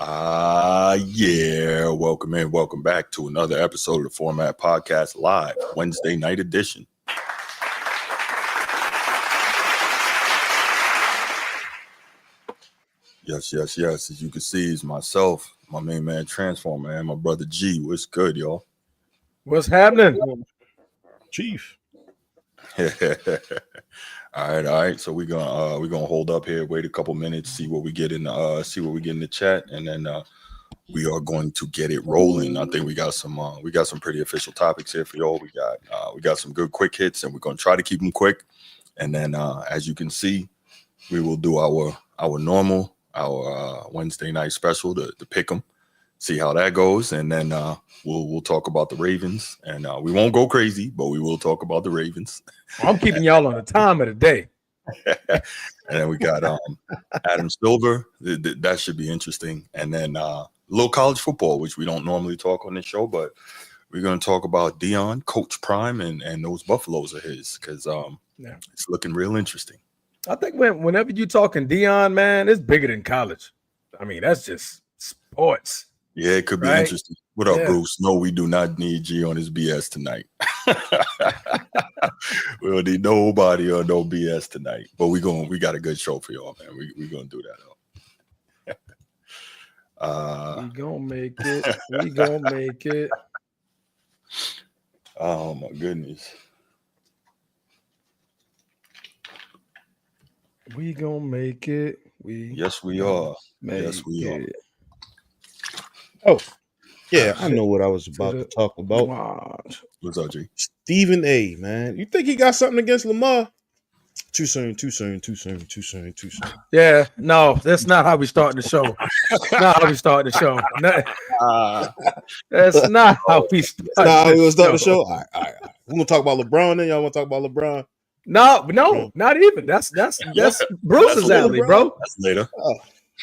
Yeah. Welcome in. Welcome back to another episode of the Format Podcast Live, Wednesday night edition. Yes. As you can see, it's myself, my main man Transformer, and my brother G. What's good, y'all? What's happening, Chief? All right. So we're gonna hold up here, wait a couple minutes, see what we get in the chat, and then we are going to get it rolling. I think we got some pretty official topics here for y'all. We got some good quick hits, and we're gonna try to keep them quick. And then as you can see, we will do our normal Wednesday night special to pick them, see how that goes, and then we'll talk about the Ravens, and we won't go crazy, but we will talk about the Ravens. I'm keeping y'all on the time of the day. And then we got Adam Silver. That should be interesting. And then a little college football, which we don't normally talk on this show, but we're going to talk about Dion, Coach Prime, and those Buffaloes of his, because it's looking real interesting. I think whenever you talking Dion, man, it's bigger than college. I mean, that's just sports. Yeah, it could be interesting. What up, Bruce? No, we do not need G on his BS tonight. We don't need nobody on no BS tonight. But we got a good show for y'all, man. We gonna do that. We gonna make it. We gonna make it. Oh my goodness. We gonna make it. Yes, we are. Yes, we are. Oh, yeah, I know what I was about to talk about. What's up, G? Stephen A, man. You think he got something against Lamar? Too soon. Yeah, no, that's not how we start the show. Not how we start the show. That's not how we start. Nah, we gonna start the show. All right. We're gonna talk about LeBron. Then y'all want to talk about LeBron? No, not even. That's Bruce's alley, bro. That's later.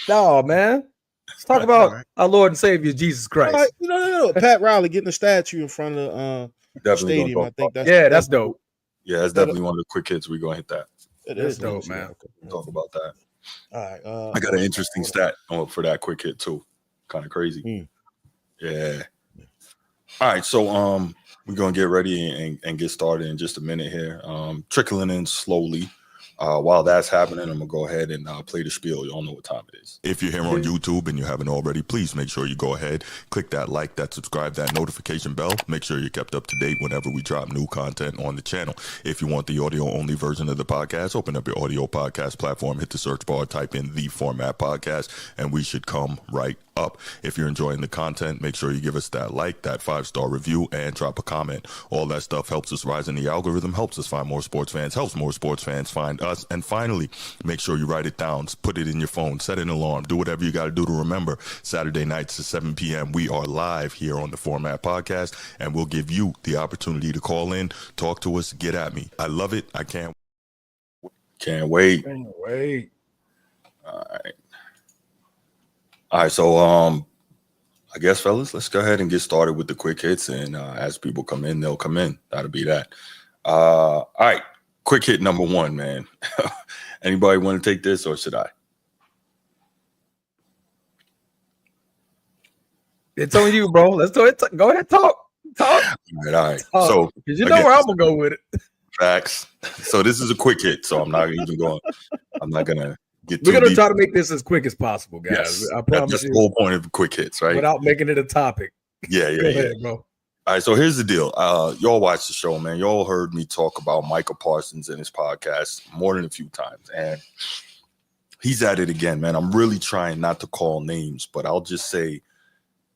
No, man. Let's talk about our Lord and Savior Jesus Christ. Right. No. Pat Riley getting a statue in front of the stadium. I think that's dope. Yeah, that's definitely one of the quick hits. We're gonna hit that. That's dope, man. We'll talk about that. All right. I got an interesting stat for that quick hit too. Kind of crazy. Yeah. All right, so we're gonna get ready and get started in just a minute here. Trickling in slowly. While that's happening, I'm gonna go ahead and play the spiel. Y'all know what time it is. If you're here on YouTube and you haven't already, please make sure you go ahead, click that like, that subscribe, that notification bell. Make sure you're kept up to date whenever we drop new content on the channel. If you want the audio only version of the podcast, open up your audio podcast platform, hit the search bar, type in The Format Podcast, and we should come right up. If you're enjoying the content, make sure you give us that like, that 5-star review, and drop a comment. All that stuff helps us rise in the algorithm, helps us find more sports fans, helps more sports fans find us. And finally, make sure you write it down, put it in your phone, set an alarm, do whatever you got to do to remember. Saturday nights at 7 p.m. we are live here on the Format Podcast, and we'll give you the opportunity to call in, talk to us, get at me. I love it. I can't wait. All right, so I guess, fellas, let's go ahead and get started with the quick hits, and as people come in, they'll come in. That'll be that. All right, quick hit number one, man. Anybody want to take this, or should I? It's on you, bro. Let's do it. Go ahead, talk. All right. Talk. So, because you know where I'm gonna go with it. Facts. So this is a quick hit, so I'm not gonna get too We're gonna deep. try to make this as quick as possible, guys. Yes, I promise that's you. the whole point of quick hits, right? Without making it a topic. Yeah. Go ahead, bro. All right, so here's the deal. Y'all watch the show, man. Y'all heard me talk about Micah Parsons in his podcast more than a few times, and he's at it again, man. I'm really trying not to call names, but I'll just say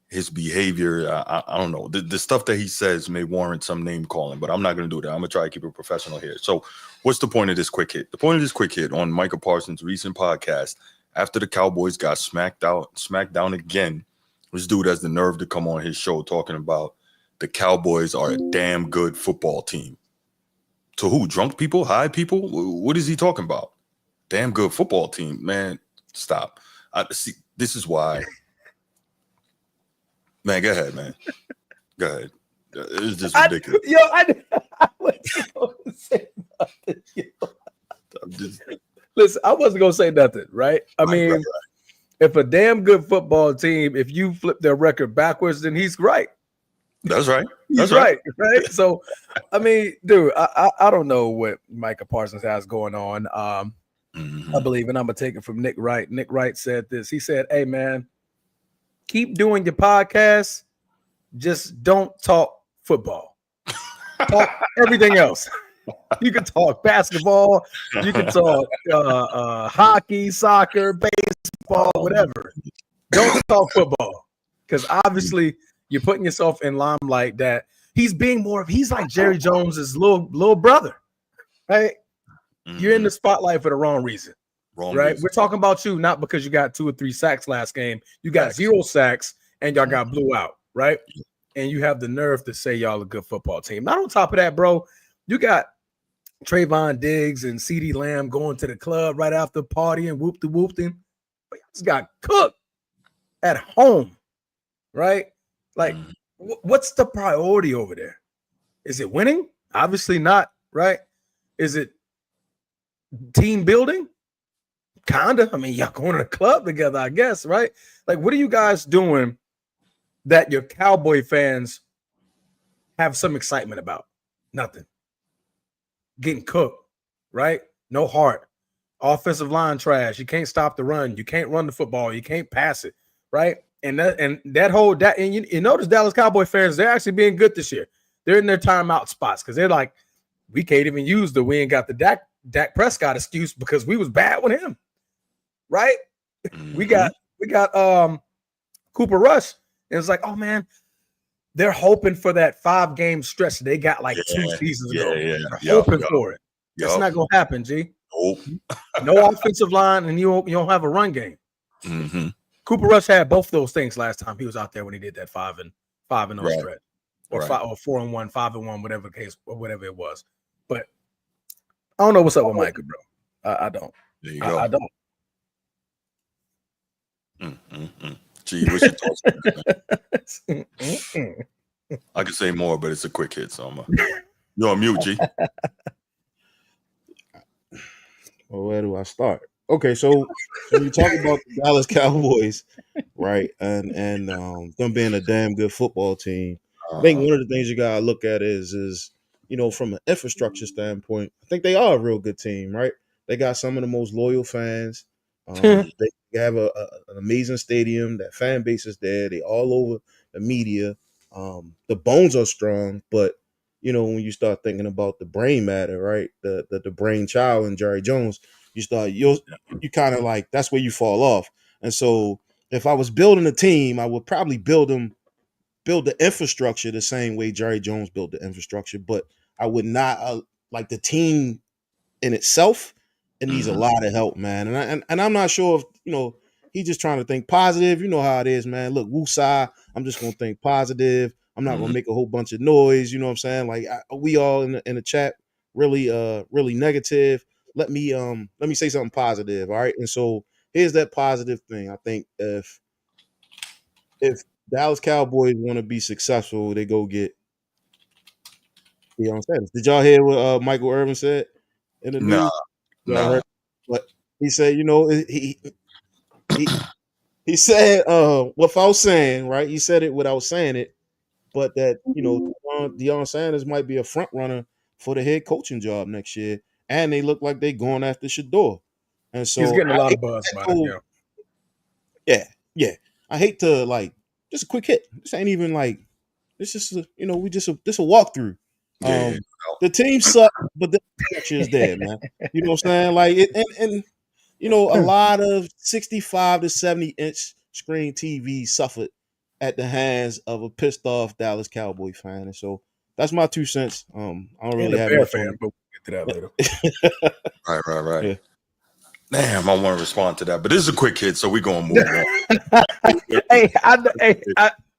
his behavior, I don't know. The stuff that he says may warrant some name calling, but I'm not going to do that. I'm going to try to keep it professional here. So what's the point of this quick hit? The point of this quick hit on Micah Parsons' recent podcast, after the Cowboys got smacked down again, this dude has the nerve to come on his show talking about the Cowboys are a damn good football team. To who? Drunk people? High people? What is he talking about? Damn good football team. Man, stop. See, this is why. Man, go ahead, man. Go ahead. It's just ridiculous. I wasn't going to say nothing. Listen, I wasn't going to say nothing, right? I mean, If a damn good football team, if you flip their record backwards, then he's right. That's right. He's right. So, I mean, dude, I don't know what Micah Parsons has going on. I believe, and I'm gonna take it from Nick Wright. Nick Wright said this. He said, "Hey, man, keep doing your podcast. Just don't talk football. Talk everything else. You can talk basketball. You can talk hockey, soccer, baseball, whatever. Don't talk football, because obviously you're putting yourself in limelight that he's like Jerry Jones's little brother, right? You're in the spotlight for the wrong reason, right? We're talking about you not because you got 2 or 3 sacks last game. You got 0 sacks and y'all got blew out, right? And you have the nerve to say y'all a good football team. Not on top of that, bro, you got Trayvon Diggs and CeeDee Lamb going to the club right after partying, whoop-de-whooping. But you just got cooked at home, right? Like, what's the priority over there? Is it winning? Obviously not, right? Is it team building? Kinda. I mean, y'all going to the club together, I guess, right? Like, what are you guys doing that your Cowboy fans have some excitement about? Nothing. Getting cooked, right? No heart. Offensive line trash. You can't stop the run. You can't run the football. You can't pass it, right? And you notice Dallas Cowboy fans, they're actually being good this year. They're in their timeout spots because they're like, we can't even use we ain't got the Dak Prescott excuse because we was bad with him, right? We got Cooper Rush, and it's like, oh man, they're hoping for that 5-game stretch they got like 2 seasons ago. They're hoping for it. That's not gonna happen, G. Nope. No offensive line, and you don't have a run game. Cooper Rush had both those things last time he was out there when he did that 5-0 stretch, or 4-1, 5-1, whatever case or whatever it was. But I don't know what's up with Micah, bro. I don't. There you go. I don't. Gee, what's your thoughts on that? I could say more, but it's a quick hit, so you're on mute, G. Well, where do I start? Okay, so when you talk about the Dallas Cowboys, right, and them being a damn good football team, I think one of the things you gotta look at is from an infrastructure standpoint, I think they are a real good team, right? They got some of the most loyal fans. They have an amazing stadium. That fan base is there. They all over the media. The bones are strong, but when you start thinking about the brain matter, right? The brain child and Jerry Jones, you kind of like, that's where you fall off. And so if I was building a team, I would probably build the infrastructure the same way Jerry Jones built the infrastructure, but I would not like the team in itself. It needs a lot of help, man. And I'm not sure if he's just trying to think positive. You know how it is, man. Look, woosah. I'm just gonna think positive. I'm not gonna make a whole bunch of noise. You know what I'm saying? Like we all in the chat really negative. Let me say something positive. All right. And so here's that positive thing. I think if Dallas Cowboys want to be successful, they go get Deion Sanders. Did y'all hear what Michael Irvin said in the news? Y'all heard? But he said, he said what I was saying, right? He said it without saying it, but that Deion Sanders might be a front runner for the head coaching job next year, and they look like they going after Shador, and so he's getting a lot of buzz about it. Yeah. I hate to just a quick hit. This ain't even like this. Just this a walkthrough. The team sucks, but the structure is there, man. You know what I'm saying? Like it, and a lot of 65 to 70-inch screen TV suffered at the hands of a pissed off Dallas Cowboy fan, and so that's my 2 cents. I don't really have much fan, but we'll get to that later. Right. Yeah. Damn, I want to respond to that, but this is a quick hit, so we're gonna move on.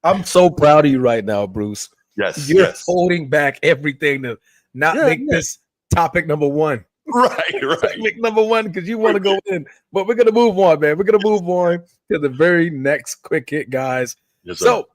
I'm so proud of you right now, Bruce. Yes, you're holding back everything to not make this topic number one. Right. Topic number one, because you want to go in, but we're gonna move on, man. We're gonna move on to the very next quick hit, guys. Yes, so,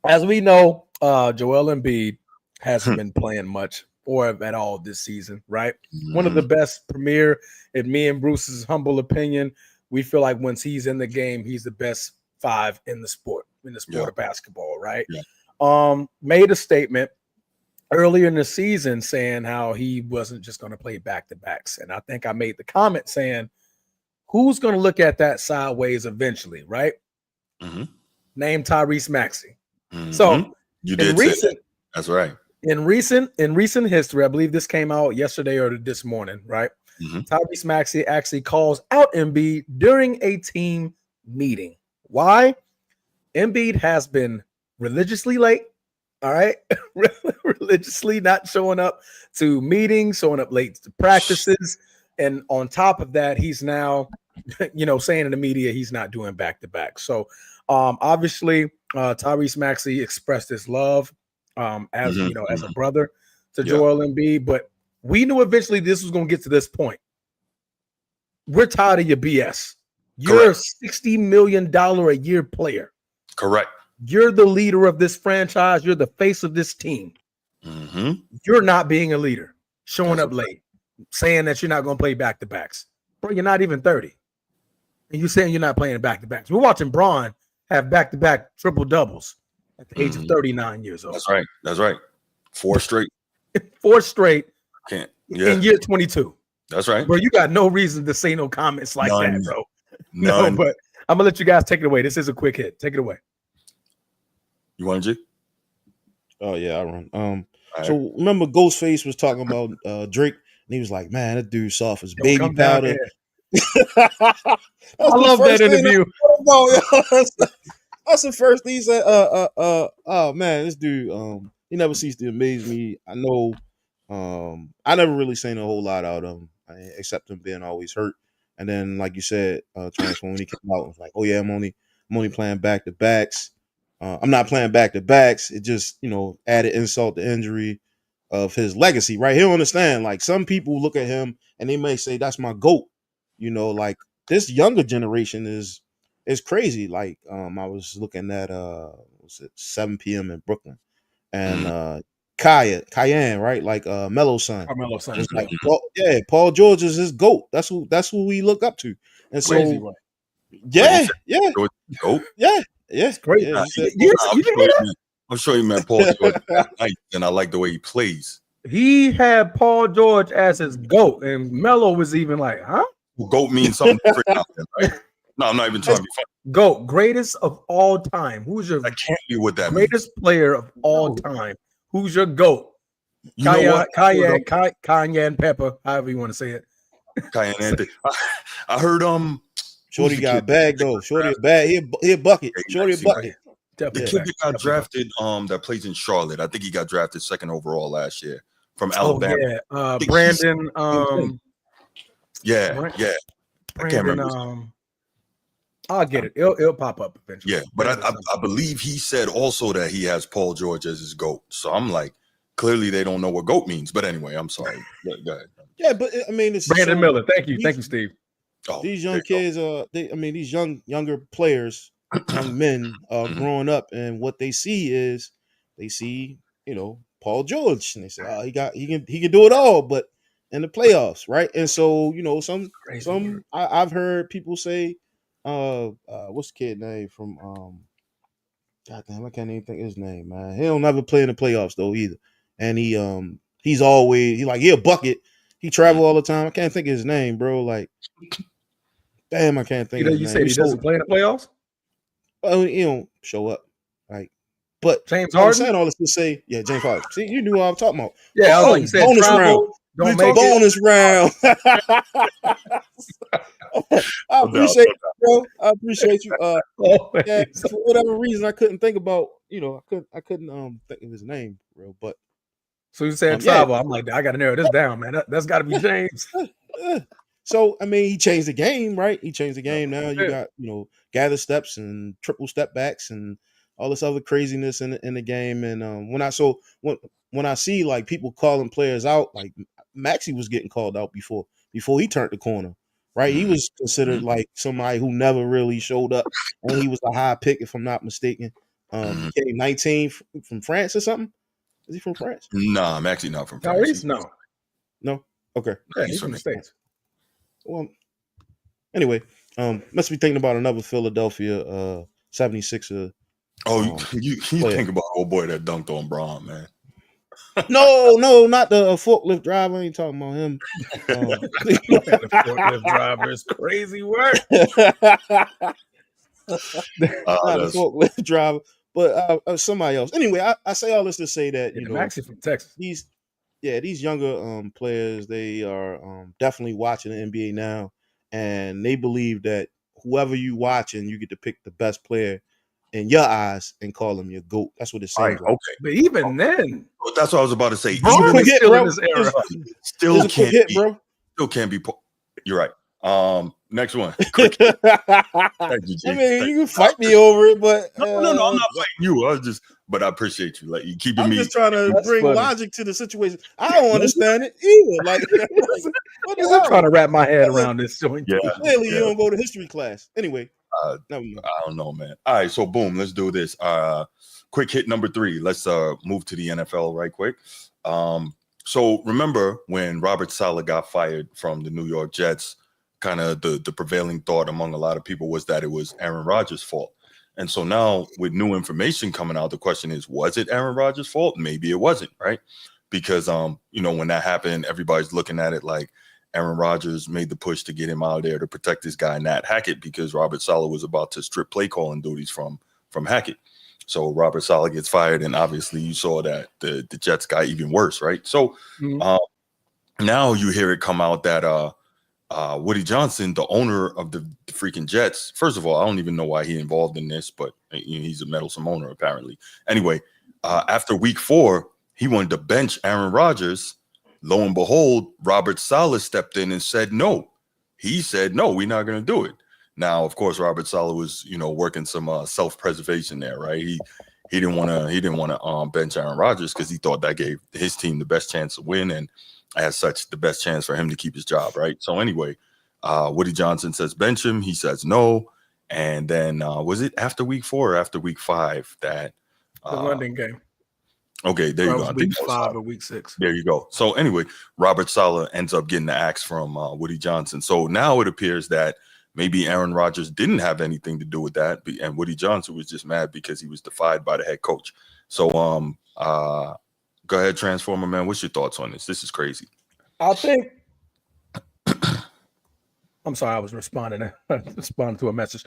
as we know, Joel Embiid hasn't been playing much or at all this season, right? One of the best premier, in me and Bruce's humble opinion, we feel like once he's in the game, he's the best 5 in the sport of basketball, right? Yeah. Made a statement earlier in the season saying how he wasn't just going to play back-to-backs. And I think I made the comment saying, who's going to look at that sideways eventually, right? Mm-hmm. Name Tyrese Maxey. Mm-hmm. So you did say that. That's right. In recent history, I believe this came out yesterday or this morning, right? Mm-hmm. Tyrese Maxey actually calls out Embiid during a team meeting. Why? Embiid has been religiously late. All right. Religiously not showing up to meetings, showing up late to practices. And on top of that, he's now, saying in the media he's not doing back-to-back. So obviously, Tyrese Maxey expressed his love as a brother to Joel Embiid. But we knew eventually this was going to get to this point. We're tired of your BS. You're a $60 million a year player. Correct. You're the leader of this franchise. You're the face of this team. Mm-hmm. You're not being a leader, showing up late, saying that you're not going to play back-to-backs. Bro, you're not even 30. And you're saying you're not playing back-to-backs. We're watching Bron have back-to-back triple-doubles at the age of 39 years old. That's right. 4 straight. 4 straight in year 22. That's right. Bro, you got no reason to say no comments like that, bro. None. No, but I'm going to let you guys take it away. This is a quick hit. Take it away. You want to, G? Oh, yeah, I run. So remember Ghostface was talking about Drake, and he was like, man, that dude soft as baby powder. I love that interview. That's the first thing he said. Oh man, this dude, he never ceased to amaze me. I know, I never really seen a whole lot out of him, except him being always hurt. And then, like you said, Transform, when he came out, it was like, oh yeah, I'm only playing back-to-backs. I'm not playing back-to-backs. It just, added insult to injury of his legacy, right? He'll understand. Like, some people look at him and they may say, that's my GOAT. Like, this younger generation is crazy. Like, I was looking at 7 p.m. in Brooklyn, and Cayenne, right? Like Melo's son. Carmelo's son. It's like, Paul George is his GOAT. That's who we look up to. And so, crazy, right? Yeah. GOAT? Yeah. It's great. I'm sure he met Paul George that night, and I like the way he plays. He had Paul George as his GOAT, and Melo was even like, huh? Well, GOAT means something different now, right? No, I'm not even trying to be funny. GOAT, greatest of all time. Who's your I can't be what that greatest player of all time? Who's your GOAT? Cayenne Pepper, however you want to say it. Cayenne Anthony. I heard Shorty got a bag though. Shorty a bag. He a bucket. Shorty a bucket. The kid that got drafted, that plays in Charlotte. I think he got drafted 2nd overall last year from Alabama. Oh, yeah. Brandon. Yeah. I can't remember. I'll get it. It'll pop up eventually. Yeah, but I believe he said also that he has Paul George as his GOAT. So I'm like, clearly they don't know what GOAT means. But anyway, I'm sorry. Go ahead. Yeah, but I mean, it's Brandon Miller. Thank you, Steve. These young kids, these younger players, young men are growing up, and what they see, Paul George, and they say, oh, he can do it all, but in the playoffs, right? And so, I've heard people say, what's the kid name from goddamn, I can't even think of his name, man. He don't never play in the playoffs though either. And he's always he a bucket. He travel all the time. I can't think of his name, bro. Like, damn, I can't think of his name. You said he doesn't play in the playoffs? Well, he don't show up. Like, but James I'm Harden? saying all this to say, yeah, James Harden. See, you knew what I'm talking about. Yeah, I was like, you said bonus travel, round. Don't make bonus round. I appreciate you, bro. I appreciate you. Yeah, for whatever reason, I couldn't think about. I couldn't think of his name, bro. But so you said travel. I'm like, I got to narrow this down, man. That's got to be James. So I mean, he changed the game, right? He changed the game. Now you got gather steps and triple step backs and all this other craziness in the game. And when I see like people calling players out, like Maxey was getting called out before he turned the corner, right? He was considered like somebody who never really showed up, and he was a high pick, if I'm not mistaken. He came 19 from France or something. Is he from France? Nah, Maxey not from France. No. Okay. Yeah, he's from the States. Well, anyway, Must be thinking about another Philadelphia 76er. Oh, you player. think about old boy that dunked on Braun, man. No, not the forklift driver. I ain't talking about him. The forklift driver is crazy work. Not the forklift driver, but somebody else. Anyway, I say all this to say that I'm actually from Texas. These younger players, they are definitely watching the NBA now, and they believe that whoever you watching, you get to pick the best player in your eyes and call them your GOAT. That's what it seems like. Okay. But even then, that's what I was about to say. Braun is still in this era. Still can't be, bro. Still can't be. You're right. Next one. Thank you, I mean, you can fight me over it, but no, I'm not fighting you. But I appreciate you. Like you keeping I'm me. just trying to bring funny. logic to the situation. I don't understand it either. Like what the I'm trying to wrap my head around this joint. Yeah, clearly you don't go to history class. Anyway, I don't know, man. All right, so boom, let's do this. Quick hit number 3. Let's move to the NFL right quick. So remember when Robert Saleh got fired from the New York Jets, kind of the prevailing thought among a lot of people was that it was Aaron Rodgers' fault. And so now with new information coming out, the question is, was it Aaron Rodgers' fault? Maybe it wasn't, right? Because when that happened, everybody's looking at it like Aaron Rodgers made the push to get him out of there to protect this guy, Nat Hackett, because Robert Saleh was about to strip play calling duties from Hackett. So Robert Saleh gets fired, and obviously you saw that the Jets got even worse, right? So now you hear it come out that Woody Johnson, the owner of the freaking Jets, first of all, I don't even know why he's involved in this, but he's a meddlesome owner apparently. Anyway, after week 4, he wanted to bench Aaron Rodgers. Lo and behold, Robert Saleh stepped in and said no. He said no, we're not going to do it. Now, of course, Robert Saleh was, working some self-preservation there, right? He didn't want to bench Aaron Rodgers because he thought that gave his team the best chance to win, and as such, the best chance for him to keep his job, right? So anyway, Woody Johnson says bench him. He says no, and then was it after week 4 or after week 5 that the London game? Okay, there you go. I think week 5 or week 6. There you go. So anyway, Robert Saleh ends up getting the axe from Woody Johnson. So now it appears that maybe Aaron Rodgers didn't have anything to do with that, and Woody Johnson was just mad because he was defied by the head coach. So go ahead, Transformer man. What's your thoughts on this? This is crazy. I think I'm sorry, I was responding to a message.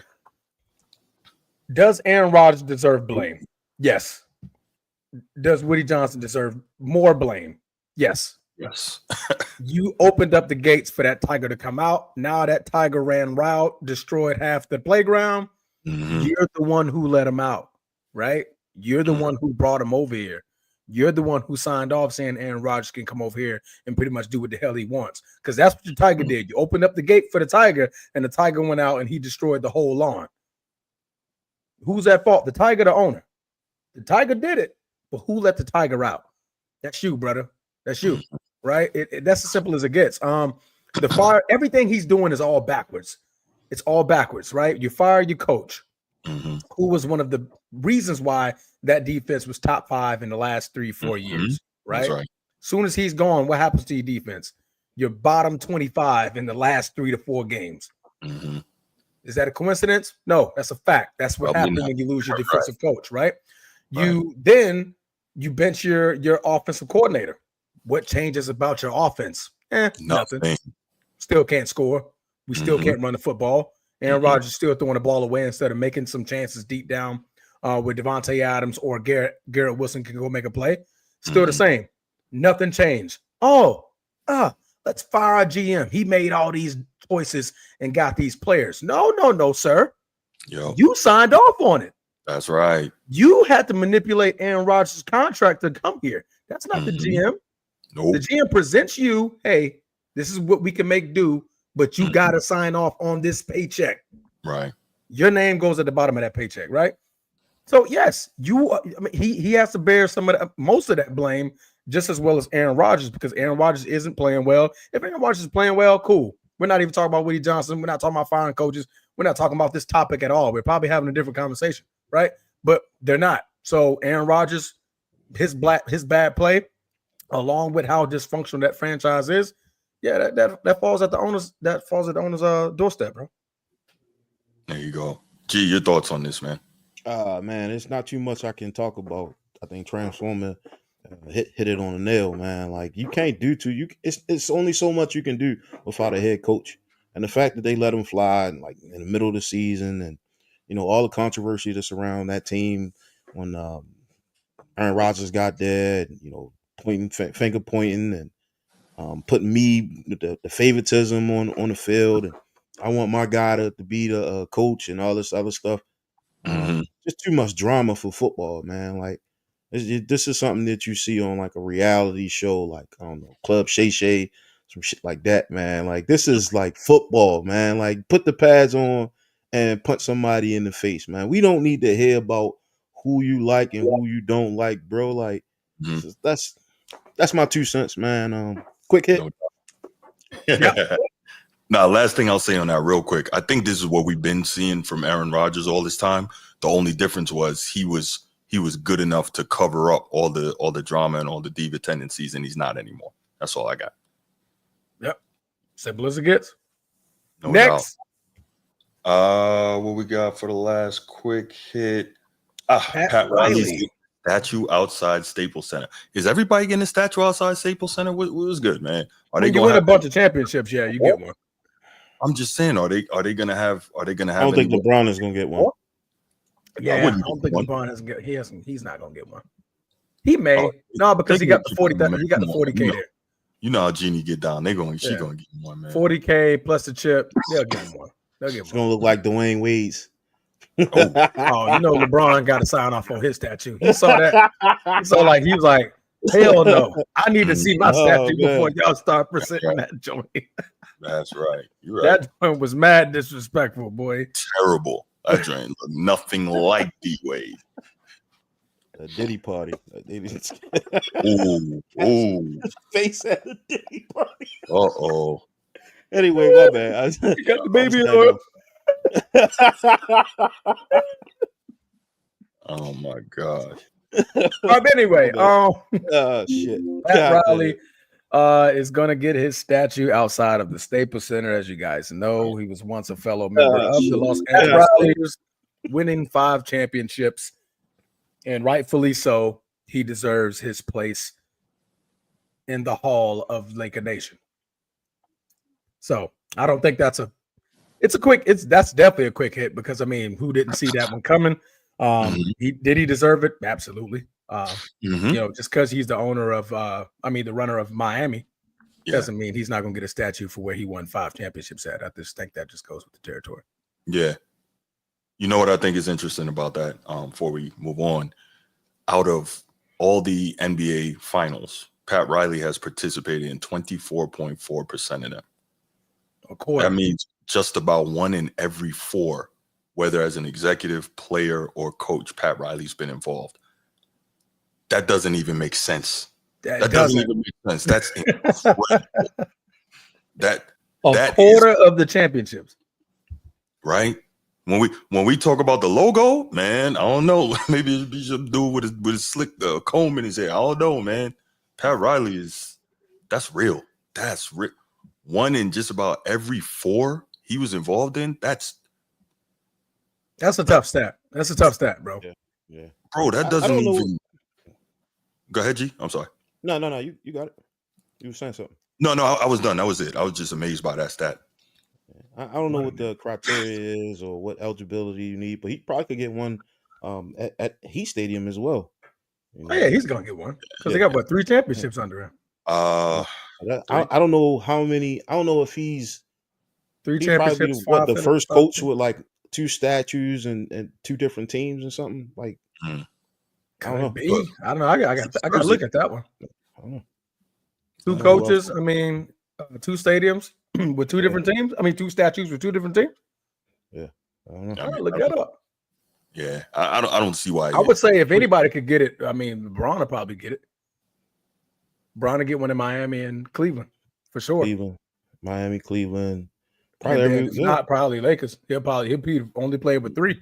Does Aaron Rodgers deserve blame? Yes. Does Woody Johnson deserve more blame? Yes. Yes. You opened up the gates for that tiger to come out. Now that tiger ran route, destroyed half the playground. Mm-hmm. You're the one who let him out, right? You're the one who brought him over here. You're the one who signed off saying Aaron Rodgers can come over here and pretty much do what the hell he wants. Because that's what the tiger did. You opened up the gate for the tiger, and the tiger went out and he destroyed the whole lawn. Who's at fault? The tiger, the owner. The tiger did it, but who let the tiger out? That's you, brother. That's you, right? That's as simple as it gets. The fire, everything he's doing is all backwards. It's all backwards, right? You fire your coach, who was one of the reasons why that defense was top 5 in the last 3-4 years, right? That's right. Soon as he's gone, what happens to your defense? You're bottom 25 in the last 3 to 4 games. Is that a coincidence? No, that's a fact. That's what happens when you lose your defensive coach, right? You bench your offensive coordinator. What changes about your offense? Nothing. Still can't score. We still can't run the football. Aaron Rodgers is still throwing the ball away instead of making some chances deep down where Devontae Adams or Garrett Wilson can go make a play. Still the same. Nothing changed. Let's fire our GM. He made all these choices and got these players. No, sir. You signed off on it. That's right. You had to manipulate Aaron Rodgers' contract to come here. That's not the GM. Nope. The GM presents you, hey, this is what we can make do, but you got to sign off on this paycheck. Right. Your name goes at the bottom of that paycheck, right? So yes, he has to bear most of that blame just as well as Aaron Rodgers, because Aaron Rodgers isn't playing well. If Aaron Rodgers is playing well, cool. We're not even talking about Woody Johnson. We're not talking about firing coaches. We're not talking about this topic at all. We're probably having a different conversation, right? But they're not. So Aaron Rodgers, his bad play, along with how dysfunctional that franchise is, that falls at the owner's doorstep, bro. There you go. G, your thoughts on this, man? Man, it's not too much I can talk about. I think Transformer hit it on the nail, man. Like you can't do too. It's only so much you can do without a head coach, and the fact that they let him fly like in the middle of the season, and all the controversy that's around that team when Aaron Rodgers got there, pointing finger pointing and putting me the favoritism on the field, and I want my guy to be the coach and all this other stuff. Just too much drama for football, man. Like this is something that you see on like a reality show, like I don't know, Club Shay Shay, some shit like that, man. Like this is like football, man. Like put the pads on and punch somebody in the face, man. We don't need to hear about who you like and who you don't like, bro. Like that's my 2 cents, man. Quick hit. Now, last thing I'll say on that real quick. I think this is what we've been seeing from Aaron Rodgers all this time. The only difference was he was good enough to cover up all the drama and all the diva tendencies, and he's not anymore. That's all I got. Yep. Simple as it gets. No Next. Doubt. What we got for the last quick hit? Pat Riley's statue outside Staples Center. Is everybody getting a statue outside Staples Center? What was good, man? Are they going to win a bunch of championships? Yeah, you get one. I'm just saying, are they gonna have? I don't think LeBron is gonna get one. Yeah, I don't think LeBron hasn't get. He's not gonna get one. He may because he got the 40. He got the 40K there. You know how Jeannie get down. She gonna get one, man. 40K plus the chip. They'll get him one. It's gonna look like Dwayne Wade's. LeBron got to sign off on his statue. He saw that. He was like, hell no. I need to see my statue before y'all start presenting that joint. That's right. You're right. That joint was mad disrespectful, boy. Terrible. That joint looked nothing like D-Wade. A Diddy party. Ooh. Face at a Diddy party. Uh-oh. Anyway, my bad. You got the baby on. Oh my God. But anyway, shit. Pat Riley is gonna get his statue outside of the Staples Center. As you guys know, he was once a fellow member of the Los Angeles Lakers, winning 5 championships, and rightfully so. He deserves his place in the Hall of Laker Nation. So I don't think that's definitely a quick hit, because I mean, who didn't see that one coming? Did he deserve it? Absolutely. Just because he's the owner of the runner of Miami doesn't mean he's not gonna get a statue for where he won 5 championships at. I just think that just goes with the territory. Yeah. You know what I think is interesting about that, before we move on? Out of all the NBA finals, Pat Riley has participated in 24.4% of them. That means just about 1 in every 4, whether as an executive, player, or coach, Pat Riley's been involved. That doesn't even make sense. That doesn't even make sense. That's incredible. A quarter of the championships. Right? When we talk about the logo, man, I don't know. Maybe it'd be some dude with his slick comb in his hair. I don't know, man. Pat Riley that's real. That's real. 1 in just about every 4 he was involved in. That's a tough stat. That's a tough stat, bro. Yeah. Bro, that doesn't even. Go ahead, G. I'm sorry. No. You got it. You were saying something. No. I was done. That was it. I was just amazed by that stat. I don't know what the criteria is or what eligibility you need, but he probably could get one at Heat Stadium as well. Oh, yeah, he's gonna get one because they got 3 championships under him. I don't know how many. I don't know if he's 3 championships. The first coach with like 2 statues and 2 different teams or something like. I don't know. I don't know. I got to look at that one. I don't know. 2 coaches. 2 stadiums with 2 different teams. 2 statues with 2 different teams. Yeah, I don't know. All right, look that up. Yeah, I don't see why. I would say if anybody could get it, LeBron will probably get it. LeBron will get one in Miami and Cleveland for sure. Miami, Cleveland. Probably Lakers. He'll only play with 3.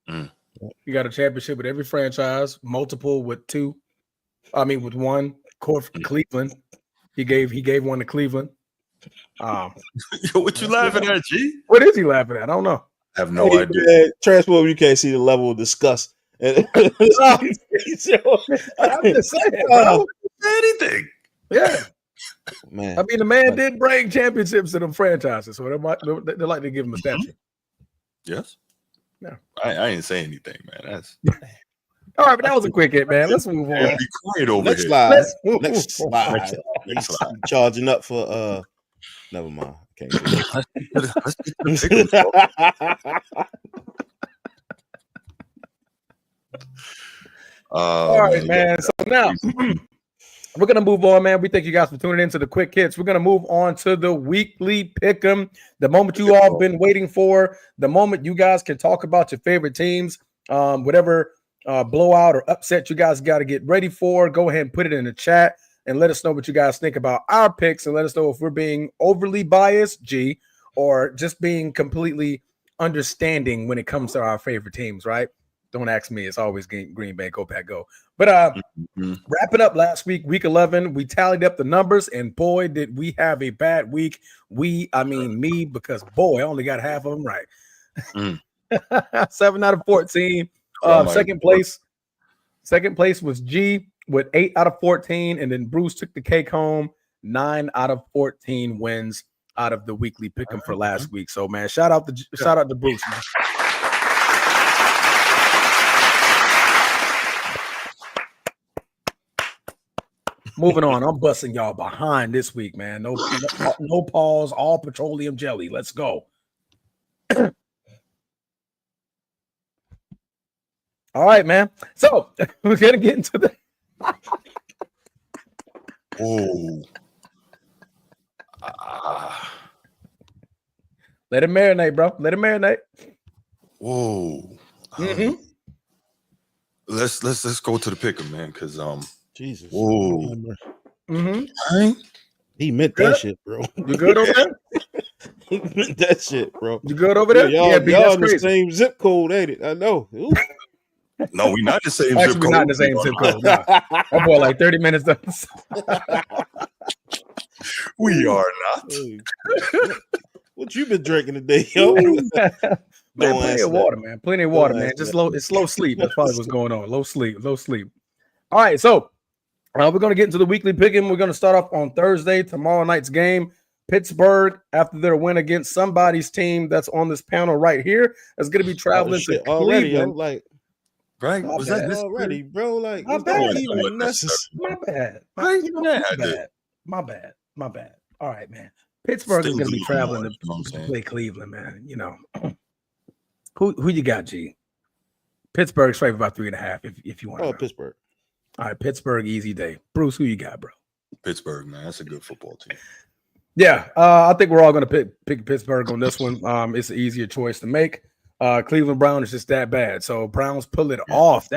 You got a championship with every franchise, multiple with 2. With 1. Cleveland. He gave one to Cleveland. Yo, what you laughing at, G? What is he laughing at? I don't know. I have no idea. Man, Transform, you can't see the level of disgust. I'm just saying, bro. Anything. Yeah. Man, I mean, the man did bring championships to them franchises, so they like to give him a statue. Yes. Yeah. I didn't say anything, man. That's all right, but that was a quick hit, man. Let's move on. be quiet over next here. slide. Let's move Next on. slide. Next slide. Charging up for never mind. Can't say Let's get to the pick'em, bro. All right, man. So now we're gonna move on, man. We thank you guys for tuning in to the quick hits. We're gonna move on to the weekly pick'em, the moment you all been waiting for, the moment you guys can talk about your favorite teams, whatever blowout or upset you guys got to get ready for. Go ahead and put it in the chat and let us know what you guys think about our picks, and let us know if we're being overly biased, G, or just being completely understanding when it comes to our favorite teams. Right? Don't ask me. It's always Green Bay. Go Pack, go. But wrapping up last week, week 11, we tallied up the numbers, and boy, did we have a bad week. I mean me, because boy, I only got half of them right. 7 out of 14. Second place was G with 8 out of 14, and then Bruce took the cake home. 9 out of 14 wins out of the weekly pick'em for last week. So man, shout out to Bruce, man. Moving on, I'm busting y'all behind this week, man. No pause, all petroleum jelly. Let's go. All right, man. So we're gonna get into the. Let it marinate, bro. Let it marinate. Whoa. Let's go to the pick'em, man, because Jesus. Whoa. He meant that shit, bro. You good over there? He meant that shit, bro. You good over there? Y'all in the same zip code, ain't it? I know. No, we're not the same Actually, zip code. we're not in the same zip code. Nah. That boy like 30 minutes done. We are not. What you been drinking today, yo? Man, plenty of water, man. Plenty of water, man. Just it's slow sleep. That's probably what's going on. Low sleep. All right, so we're going to get into the weekly pick'em. We're going to start off on Thursday, tomorrow night's game. Pittsburgh, after their win against somebody's team that's on this panel right here, is going to be traveling to already, Cleveland. Yo, like, right? Was that this already, bro? Like, my bad. Even necessary? My bad. My bad. All right, man. Pittsburgh is going to be traveling to play Cleveland, man. You know, who you got, G? Pittsburgh's favored by 3.5. If you want. Oh, Pittsburgh. All right, Pittsburgh, easy day. Bruce, who you got, bro? Pittsburgh, man. That's a good football team. Yeah, I think we're all going to pick Pittsburgh on this one. It's an easier choice to make. Cleveland Brown is just that bad. So Browns pull it off.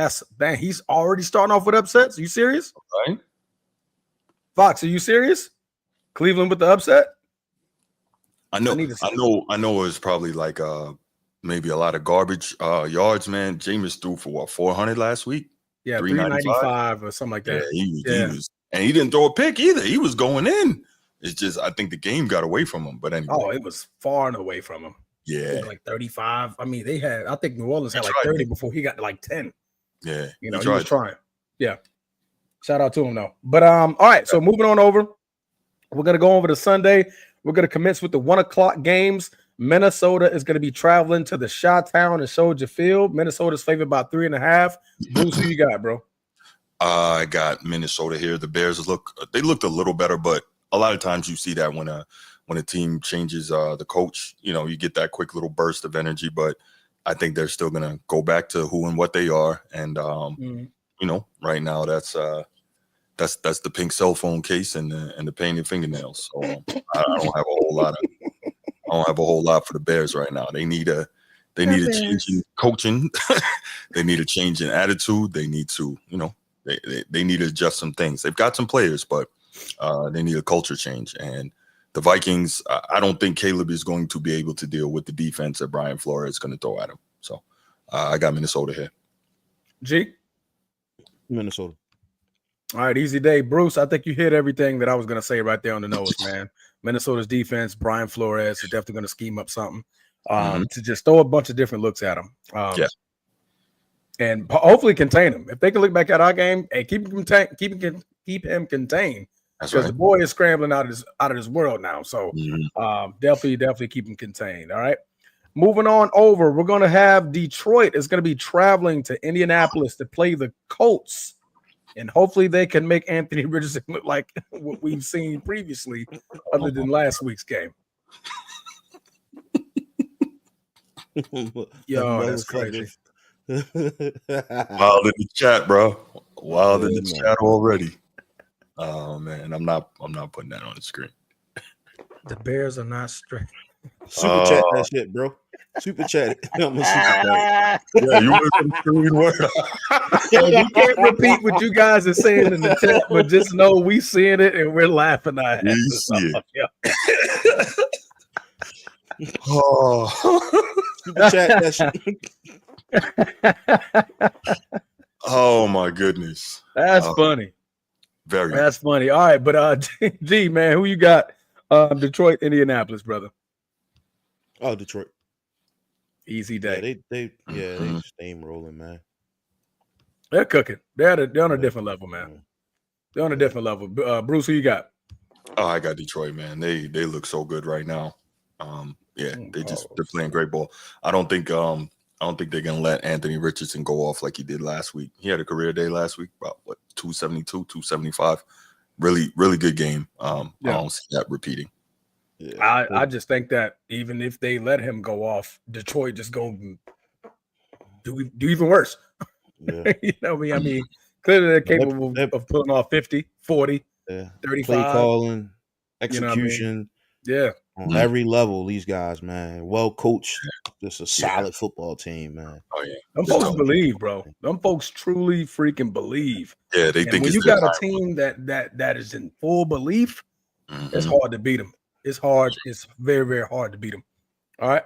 He's already starting off with upsets. Are you serious? Right. Fox, are you serious? Cleveland with the upset? I know it's probably like maybe a lot of garbage yards, man. Jameis threw for 400 last week? Yeah, 395 or something like that. Yeah, he was, and he didn't throw a pick either. He was going in. It's just I think the game got away from him. But anyway. Oh, it was far and away from him. Yeah. Like 35. I mean, I think New Orleans had like 30 before he got to like 10. Yeah. He was trying. Yeah. Shout out to him though. But all right, so moving on over. We're gonna go over to Sunday. We're gonna commence with the 1:00 games. Minnesota is gonna be traveling to the Chi-Town and Soldier Field. Minnesota's favored by 3.5. Bruce, who you got, bro? I got Minnesota here. The Bears looked a little better, but a lot of times you see that when a team changes the coach, you get that quick little burst of energy. But I think they're still gonna go back to who and what they are. And right now that's the pink cell phone case and the painted fingernails. So I don't have a whole lot for the Bears right now. They need a change in coaching. They need a change in attitude. They need to, they need to adjust some things. They've got some players, but they need a culture change. And the Vikings, I don't think Caleb is going to be able to deal with the defense that Brian Flores is going to throw at him. So I got Minnesota here. G? Minnesota. All right, easy day. Bruce, I think you hit everything that I was going to say right there on the nose, man. Minnesota's defense, Brian Flores is definitely going to scheme up something. to just throw a bunch of different looks at him. Yeah. And hopefully contain him. If they can look back at our game and keep him contained, That's because right. the boy is scrambling out of this world now. So definitely keep him contained. All right. Moving on over, we're going to have Detroit is going to be traveling to Indianapolis to play the Colts. And hopefully they can make Anthony Richardson look like what we've seen previously, other than last week's game. Yo, that's crazy. Wild in the chat, bro. Wild in the chat already. Oh man, I'm not putting that on the screen. The Bears are not straight. Super chat that shit, bro. Super chat it. I'm a super chat. Yeah, you want some screen word? We can't repeat what you guys are saying in the chat, but just know we seeing it and we're laughing at it. We see it. Yeah. Oh, super chat that shit. Oh my goodness, that's funny. Very. That's funny. All right, but G man, who you got? Detroit, Indianapolis, brother. Oh, Detroit. Easy day. Yeah, they steamrolling, man. They're cooking. They're on a different level, man. They're on a different level. Bruce, who you got? Oh, I got Detroit, man. They look so good right now. They're playing great ball. I don't think they're gonna let Anthony Richardson go off like he did last week. He had a career day last week, about 272, 275. Really, really good game. I don't see that repeating. Yeah. I just think that even if they let him go off, Detroit just go do even worse. Yeah. You know what I mean? Clearly they're capable of pulling off 50, 40, 35. Play calling, execution. You know what I mean? Yeah. On every level, these guys, man. Well coached. Just a solid football team, man. Oh, yeah. Them folks believe, bro. Them folks truly freaking believe. Yeah, they think when you got a team that is in full belief, it's hard to beat them. It's hard. It's very, very hard to beat them. All right.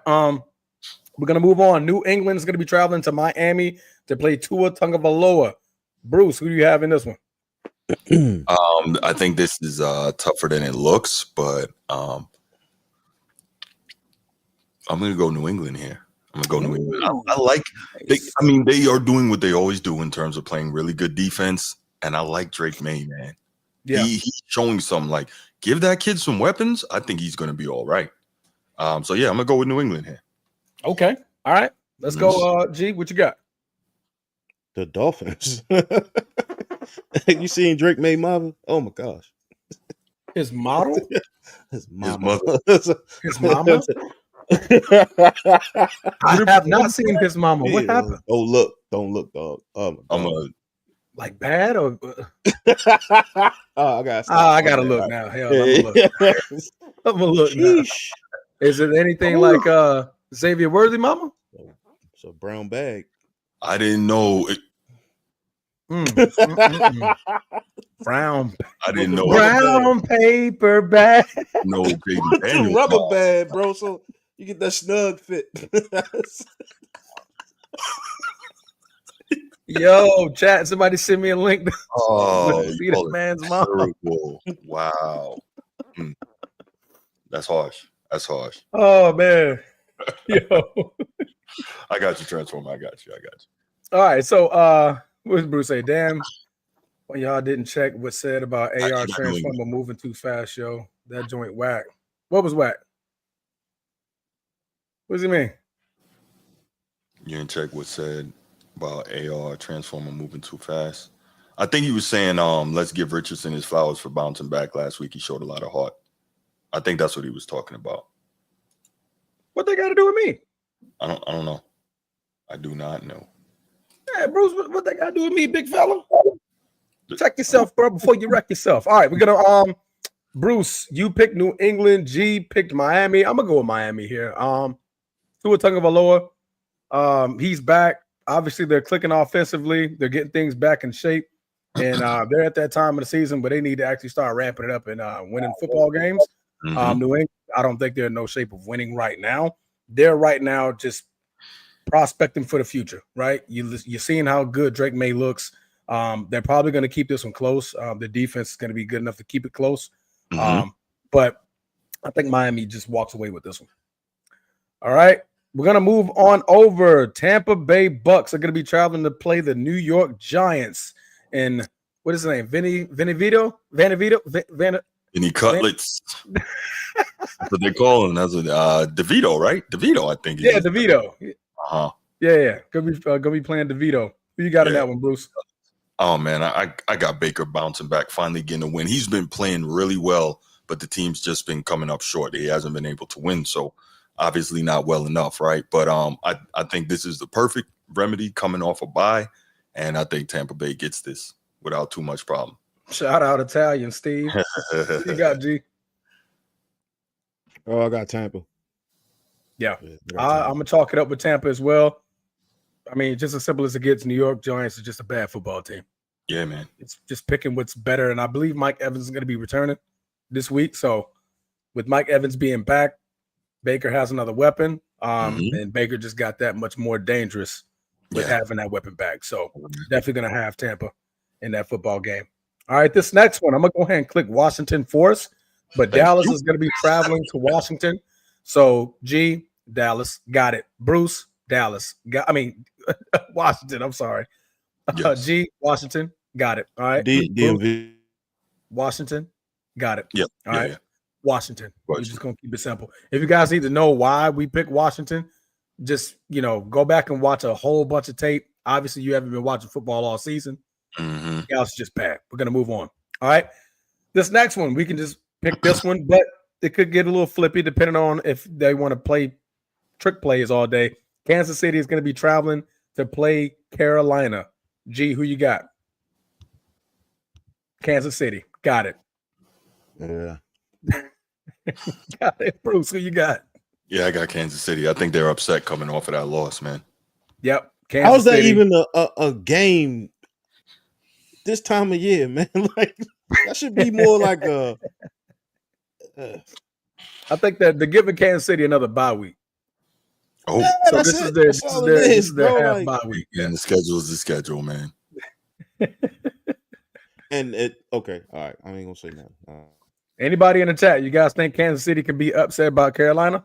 We're gonna move on. New England is gonna be traveling to Miami to play Tua Tagovailoa. Bruce, who do you have in this one? I think this is tougher than it looks, but I'm gonna go New England here. I'm gonna go New England. I like. They are doing what they always do in terms of playing really good defense, and I like Drake May, man. Yeah, he's showing some. Like, give that kid some weapons. I think he's gonna be all right. So yeah, I'm gonna go with New England here. Okay, all right. Let's go. G, what you got? The Dolphins. You seen Drake May model? Oh my gosh. His model? His mama. His mama? I have not seen his mama. What happened? Oh, look. Don't look, dog. Oh my God. Like bad or I gotta I gotta look now. Hell, I'm gonna look now. Is it anything like Xavier Worthy mama? It's a brown bag. I didn't know it. Brown. I didn't know. Brown paper bag. No, baby. It's a rubber bag, bro. So you get that snug fit. Yo, chat. Somebody send me a link. Oh, see this man's mom. Wow. That's harsh. Oh man. Yo. I got you, Transformer. I got you. All right. So what did Bruce say? Damn. Well, y'all didn't check what said about AR Transformer moving too fast, yo. That joint whack. What was whack? What does he mean? You didn't check what said about AR Transformer moving too fast. I think he was saying, let's give Richardson his flowers for bouncing back last week. He showed a lot of heart. I think that's what he was talking about. What they got to do with me? I don't know. I do not know. Hey, Bruce, what they got to do with me, big fella? Check yourself, bro, before you wreck yourself. All right, we're gonna Bruce, you picked New England. G picked Miami. I'm gonna go with Miami here. Tua Tagovailoa. He's back. Obviously, they're clicking offensively. They're getting things back in shape, and they're at that time of the season where they need to actually start ramping it up and winning football games. New England, I don't think they're in no shape of winning right now. They're right now just prospecting for the future, right? You're seeing how good Drake May looks. They're probably going to keep this one close. The defense is going to be good enough to keep it close. But I think Miami just walks away with this one. All right. We're going to move on over. Tampa Bay Bucks are going to be traveling to play the New York Giants in, what is his name? Vinny cutlets. That's what they call him. That's what DeVito, right? DeVito, I think. Yeah, DeVito. Uh-huh. Yeah. Gonna be playing DeVito. Who you got in that one, Bruce? Oh man, I got Baker bouncing back, finally getting a win. He's been playing really well, but the team's just been coming up short. He hasn't been able to win, so obviously not well enough, right? But I think this is the perfect remedy coming off a bye, and I think Tampa Bay gets this without too much problem. Shout out Italian Steve. You got G. Oh, I got Tampa. Yeah, I'm gonna chalk it up with Tampa as well. I mean, just as simple as it gets. New York Giants is just a bad football team. Yeah, man. It's just picking what's better, and I believe Mike Evans is going to be returning this week. So, with Mike Evans being back, Baker has another weapon, and Baker just got that much more dangerous with having that weapon back. So, definitely going to have Tampa in that football game. All right, this next one, I'm going to go ahead and click Washington for us, but Dallas is going to be traveling to Washington. So, G, Dallas, got it. Bruce, Dallas, Washington, I'm sorry. Yes. G, Washington, got it. All right. DMV. Washington, got it. Yep. All right. Washington. We're just going to keep it simple. If you guys need to know why we picked Washington, just, go back and watch a whole bunch of tape. Obviously, you haven't been watching football all season. Dallas is just bad. We're going to move on. All right. This next one, we can just pick this one, but it could get a little flippy depending on if they want to play trick plays all day. Kansas City is going to be traveling to play Carolina. G, who you got? Kansas City. Got it. Yeah. Got it. Bruce, who you got? Yeah, I got Kansas City. I think they're upset coming off of that loss, man. Yep. How's that even a game this time of year, man? Like, that should be more like a. I think that they're giving Kansas City another bye week. Oh, yeah, so this is their half bye week. And the schedule is the schedule, man. And okay, all right. I ain't gonna say nothing. Anybody in the chat, you guys think Kansas City can be upset about Carolina?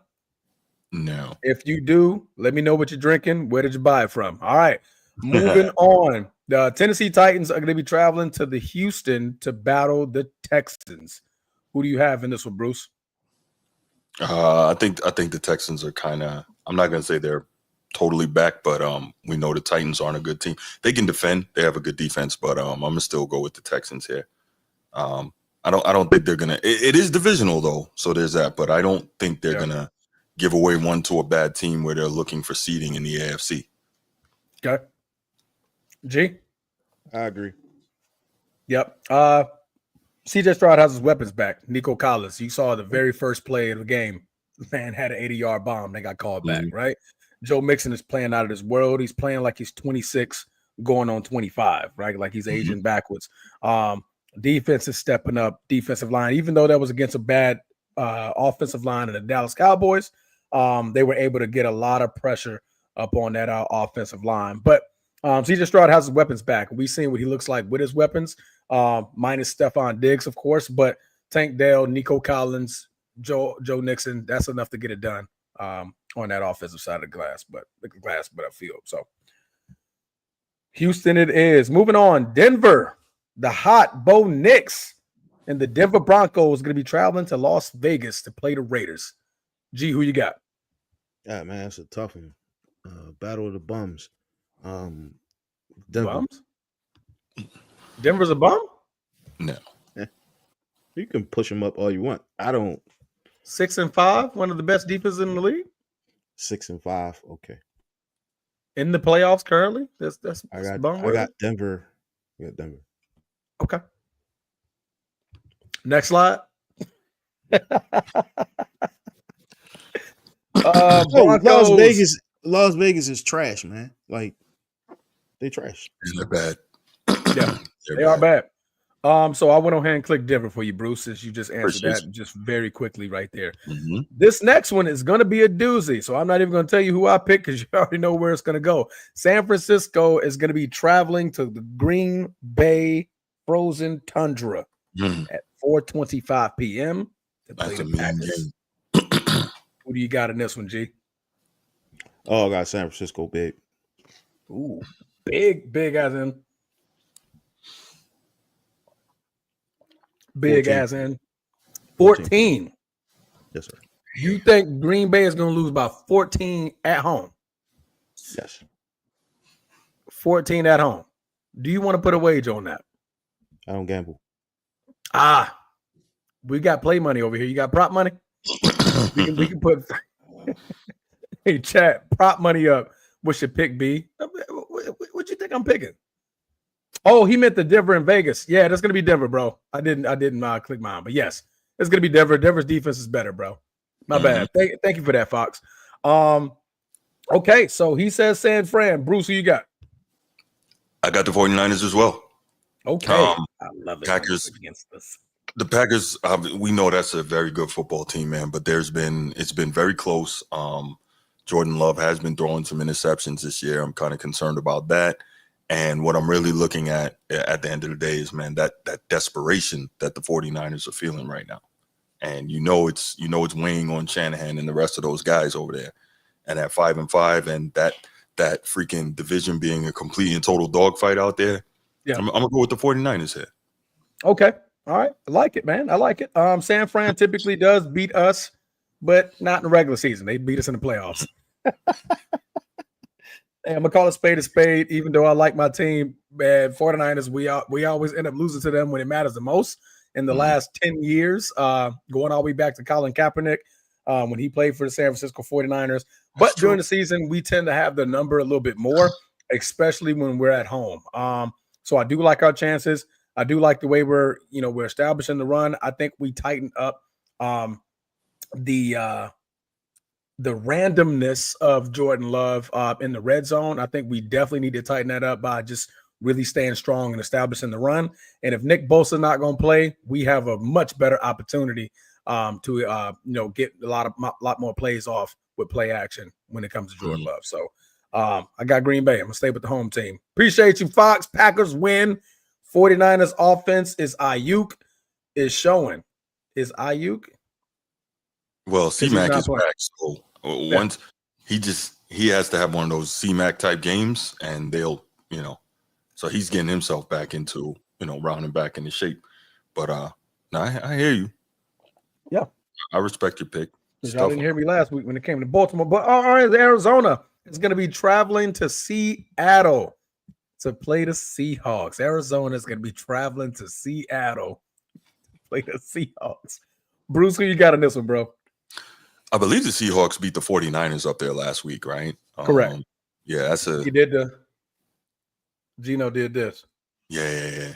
No. If you do, let me know what you're drinking. Where did you buy it from? All right, moving on. The Tennessee Titans are going to be traveling to the Houston to battle the Texans. Who do you have in this one, Bruce? I think the Texans are kind of. I'm not going to say they're totally back, but we know the Titans aren't a good team. They can defend. They have a good defense, but I'm gonna still go with the Texans here. I don't think they're gonna. It is divisional though, so there's that. But I don't think they're gonna give away one to a bad team where they're looking for seeding in the AFC. Okay. G? I agree. Yep. CJ Stroud has his weapons back. Nico Collins. You saw the very first play of the game. The man had an 80-yard bomb. They got called back, right? Joe Mixon is playing out of this world. He's playing like he's 26 going on 25, right? Like he's aging backwards. Defense is stepping up. Defensive line, even though that was against a bad offensive line of the Dallas Cowboys, they were able to get a lot of pressure up on that offensive line. But CJ Stroud has his weapons back. We've seen what he looks like with his weapons, minus Stephon Diggs, of course. But Tank Dell, Nico Collins, Joe Mixon, that's enough to get it done on that offensive side of the glass, but upfield. So Houston it is. Moving on, Denver, the hot Bo Nix and the Denver Broncos going to be traveling to Las Vegas to play the Raiders. G, who you got? Yeah, man, that's a tough one. Battle of the bums. Denver. Bums? Denver's a bum? No. You can push them up all you want. I don't. 6-5, one of the best defenses in the league. 6-5, okay. In the playoffs currently, that's I got Denver. Yeah, Denver. Okay. Next slide. Las Vegas is trash, man. Like, they trash. They're bad. Yeah, they are bad. So I went ahead and clicked Denver for you, Bruce, since you just answered that just very quickly right there. This next one is going to be a doozy, so I'm not even going to tell you who I picked because you already know where it's going to go. San Francisco is going to be traveling to the Green Bay frozen tundra at 4:25 p.m. to play the Packers. Who do you got in this one, G? Oh, I got San Francisco big. Ooh, big as in 14. 14. Yes, sir. You think Green Bay is going to lose by 14 at home? Yes. 14 at home. Do you want to put a wage on that? I don't gamble. We got play money over here. You got prop money? We can put hey chat prop money up. What should pick be? What you think I'm picking? Oh, he meant the Denver and Vegas. Yeah, that's gonna be Denver, bro. I didn't click mine, but yes, it's gonna be Denver. Denver's defense is better, bro. My bad. Thank you for that, Fox. Okay, so he says San Fran. Bruce, who you got? I got the 49ers as well. Okay, I love it. Packers Against us. The Packers, we know that's a very good football team, man. But it's been very close. Jordan Love has been throwing some interceptions this year. I'm kind of concerned about that. And what I'm really looking at the end of the day is, man, that desperation that the 49ers are feeling right now. And it's weighing on Shanahan and the rest of those guys over there. And at 5-5, and that freaking division being a complete and total dogfight out there, I'm gonna go with the 49ers here. Okay. All right. I like it, man. I like it. San Fran typically does beat us, but not in the regular season. They beat us in the playoffs. Hey, I'm gonna call a spade, even though I like my team. 49ers, we always end up losing to them when it matters the most. In the last 10 years, going all the way back to Colin Kaepernick, when he played for the San Francisco 49ers. But during the season, we tend to have the number a little bit more, especially when we're at home. So I do like our chances. I do like the way we're establishing the run. I think we tighten up the randomness of Jordan Love in the red zone. I think we definitely need to tighten that up by just really staying strong and establishing the run. And if Nick Bosa's not going to play, we have a much better opportunity to get a lot more plays off with play action when it comes to Jordan Love. So I got Green Bay. I'm gonna stay with the home team. Appreciate you, Fox. Packers win. 49ers offense is Ayuk is showing. Is Ayuk? Well, C-Mac is back. So once he has to have one of those C-Mac type games, and they'll, so he's getting himself back into, rounding back into shape. But no, I hear you. Yeah. I respect your pick. Y'all didn't hear me last week when it came to Baltimore. But Arizona is going to be traveling to Seattle to play the Seahawks. Arizona is going to be traveling to Seattle to play the Seahawks. Bruce, who you got in this one, bro? I believe the Seahawks beat the 49ers up there last week, right? Correct. Yeah, he did Gino did this. Yeah.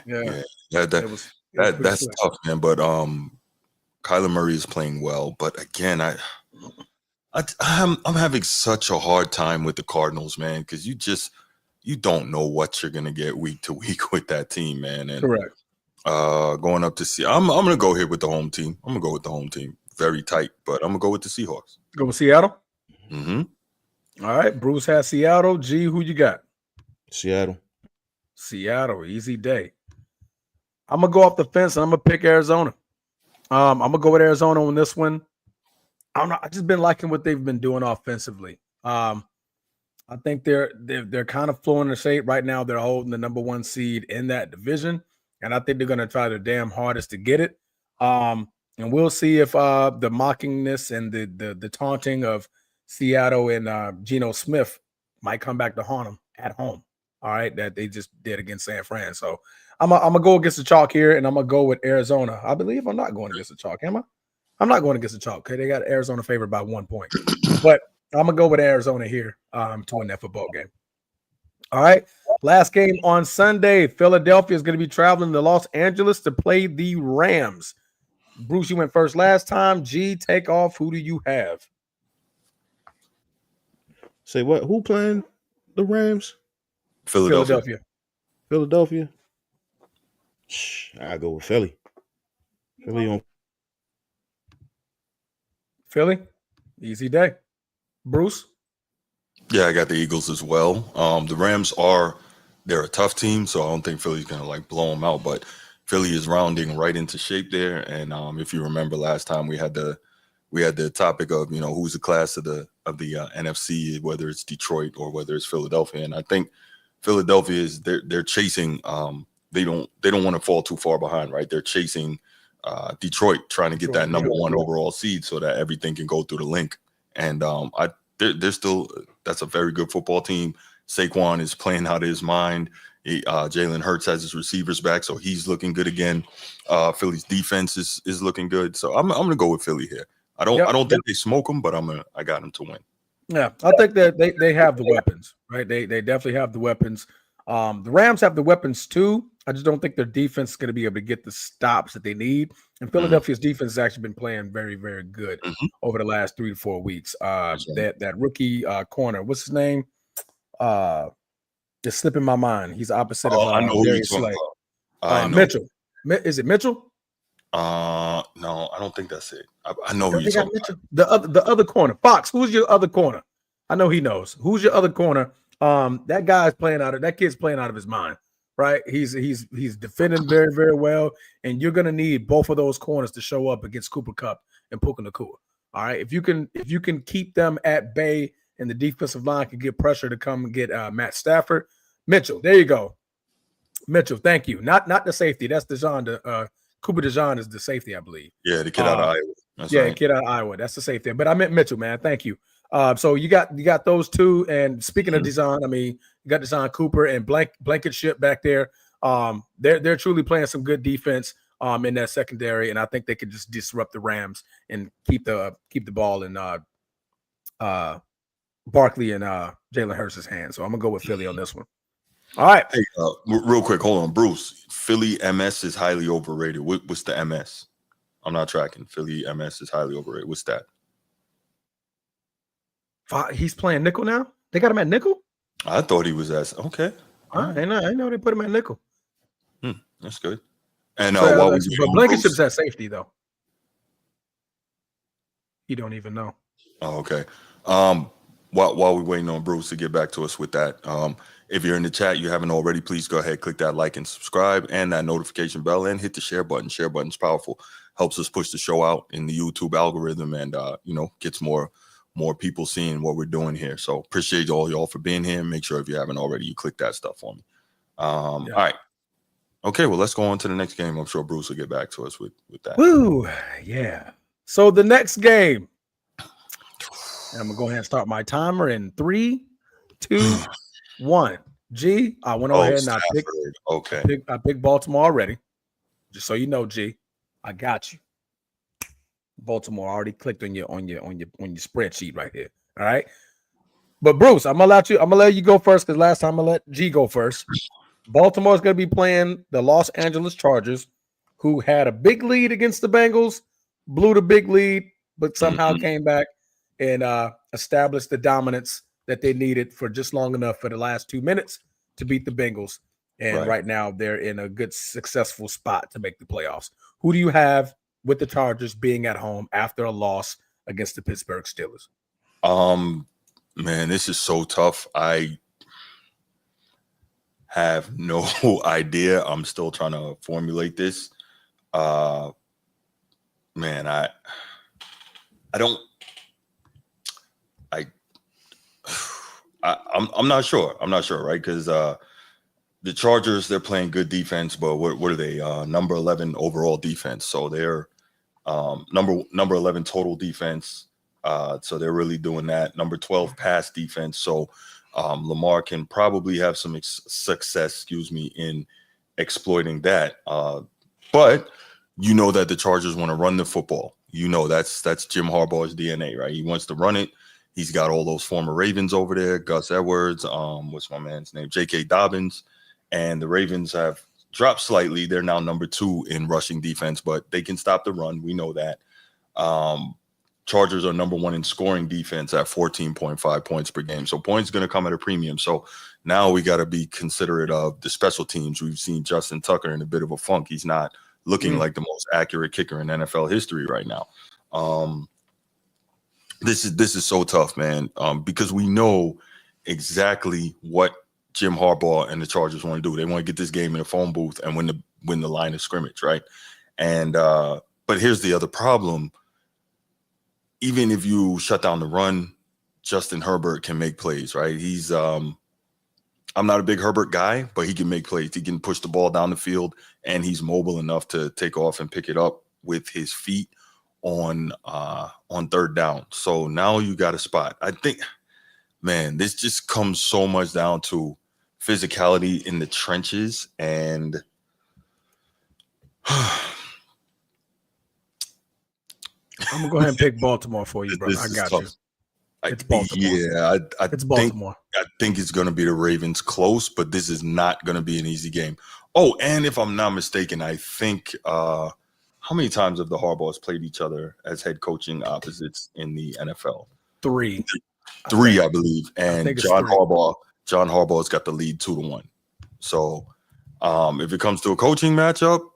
That's tough, man. But Kyler Murray is playing well, but again, I'm having such a hard time with the Cardinals, man, because you don't know what you're gonna get week to week with that team, man. And correct. Going up to see, I'm gonna go here with the home team. I'm gonna go with the home team, very tight, but I'm gonna go with the Seahawks. Go with Seattle. Mm-hmm. All right, Bruce has Seattle. G, who you got? Seattle, easy day. I'm gonna go off the fence and I'm gonna pick Arizona. I'm gonna go with Arizona on this one. I don't know. I've just been liking what they've been doing offensively. I think they're kind of flowing in shape right now. They're holding the number 1 seed in that division, and I think they're gonna try their damn hardest to get it. And we'll see if the mockingness and the taunting of Seattle and Geno Smith might come back to haunt them at home. All right, that they just did against San Fran. So I'm gonna go against the chalk here, and I'm gonna go with Arizona. I believe I'm not going against the chalk, am I? I'm not going against the chalk. Okay, they got Arizona favored by 1 point, but I'm gonna go with Arizona here to win that football game. All right, last game on Sunday. Philadelphia is going to be traveling to Los Angeles to play the Rams. Bruce, you went first last time. G, take off. Who do you have? Say what? Who playing the Rams? Philadelphia. I go with Philly. Philly. Easy day. Bruce? Yeah, I got the Eagles as well. The Rams they're a tough team, so I don't think Philly's gonna blow them out, but Philly is rounding right into shape there. And if you remember last time we had the we had the topic of, who's the class of the NFC, whether it's Detroit or whether it's Philadelphia. And I think Philadelphia is they're chasing. They don't want to fall too far behind, right? They're chasing Detroit, trying to get that number one overall seed so that everything can go through the link. And they're still, that's a very good football team. Saquon is playing out of his mind. Jalen Hurts has his receivers back, so he's looking good again. Philly's defense is looking good, so I'm gonna go with Philly here. I don't think they smoke them, but I got them to win. Yeah, I think that they have the weapons, right? They definitely have the weapons. The Rams have the weapons too. I just don't think their defense is going to be able to get the stops that they need. And Philadelphia's defense has actually been playing very, very good over the last 3 to 4 weeks. That rookie corner, what's his name? Just slipping my mind. He's opposite of I know who Darius you're Slay. talking about. Mitchell. Is it Mitchell? No, I don't think that's it. I know who you're talking about. The other corner. Fox, who's your other corner? I know he knows. Who's your other corner? That guy's that kid's playing out of his mind, right? He's defending very, very well, and you're gonna need both of those corners to show up against Cooper Kupp and Puka Nacua. All right. If you can keep them at bay and the defensive line can get pressure to come and get Matt Stafford. Mitchell, there you go. Mitchell, thank you. Not the safety. That's DeJohn. Cooper DeJohn is the safety, I believe. Yeah, the kid out of Iowa. That's right. The kid out of Iowa. That's the safety. But I meant Mitchell, man. Thank you. So you got those two. And speaking of DeJohn, I mean, you got DeJohn Cooper and Blankenship back there. They're truly playing some good defense in that secondary, and I think they could just disrupt the Rams and keep the ball in Barkley and Jalen Hurts' hands. So I'm gonna go with Philly on this one. All right. Hey, real quick, hold on, Bruce. Philly MS is highly overrated. What's the MS? I'm not tracking. Philly MS is highly overrated. What's that? He's playing nickel now. They got him at nickel. I thought he was at okay. I know they put him at nickel. That's good. And but Blankenship's at safety though. You don't even know. Oh, okay. While we're waiting on Bruce to get back to us with that, if you're in the chat, you haven't already, please go ahead, click that like and subscribe and that notification bell and hit the share button. Share button's powerful. Helps us push the show out in the YouTube algorithm and, gets more people seeing what we're doing here. So appreciate all y'all for being here. Make sure if you haven't already, you click that stuff for me. All right. Okay, well, let's go on to the next game. I'm sure Bruce will get back to us with that. Woo, yeah. So the next game, I'm going to go ahead and start my timer in 3, 2, 1. G, I went ahead and I picked Baltimore already. Just so you know, G, I got you. Baltimore already clicked on your spreadsheet right here. All right. But Bruce, I'm gonna let you go first because last time I let G go first. Baltimore's gonna be playing the Los Angeles Chargers, who had a big lead against the Bengals, blew the big lead, but somehow came back and established the dominance that they needed for just long enough for the last 2 minutes to beat the Bengals. And right now they're in a good, successful spot to make the playoffs. Who do you have with the Chargers being at home after a loss against the Pittsburgh Steelers? Man, this is so tough. I have no idea. I'm still trying to formulate this. Man, I'm not sure. I'm not sure, right? Because the Chargers, they're playing good defense, but what are they? Number 11 overall defense. So they're number 11 total defense. So they're really doing that. Number 12 pass defense. So Lamar can probably have some success, in exploiting that. But you know that the Chargers want to run the football. You know that's Jim Harbaugh's DNA, right? He wants to run it. He's got all those former Ravens over there, Gus Edwards, what's my man's name? J.K. Dobbins. And the Ravens have dropped slightly. They're now number 2 in rushing defense, but they can stop the run. We know that. Chargers are number 1 in scoring defense at 14.5 points per game. So points going to come at a premium. So now we got to be considerate of the special teams. We've seen Justin Tucker in a bit of a funk. He's not looking like the most accurate kicker in NFL history right now. This is so tough, man, because we know exactly what Jim Harbaugh and the Chargers want to do. They want to get this game in a phone booth and win the line of scrimmage, right? And but here's the other problem. even if you shut down the run, Justin Herbert can make plays, right? He's I'm not a big Herbert guy, but he can make plays. He can push the ball down the field, and he's mobile enough to take off and pick it up with his feet on third down. So now you got a spot. I think, man, this just comes so much down to physicality in the trenches, and I'm gonna go ahead and pick Baltimore for you, brother. I got you. It's Baltimore. Yeah, it's Baltimore. I think it's going to be the Ravens close, but this is not going to be an easy game. Oh, and if I'm not mistaken, I think how many times have the Harbaughs played each other as head coaching opposites in the NFL? Three, I believe. And John 3. Harbaugh's got the lead 2-1. So if it comes to a coaching matchup,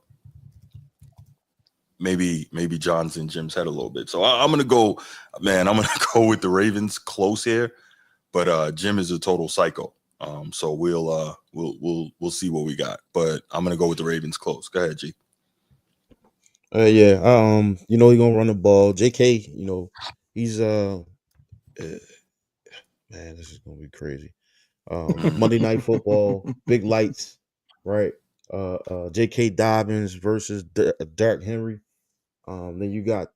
maybe John's in Jim's head a little bit. So I'm gonna go, man. I'm gonna go with the Ravens close here, but Jim is a total psycho. So we'll see what we got. But I'm gonna go with the Ravens close. Go ahead, G. Yeah. He's gonna run the ball. JK, he's man, this is gonna be crazy. Monday Night Football, big lights, right? J.K. Dobbins versus Derrick Henry. Then you got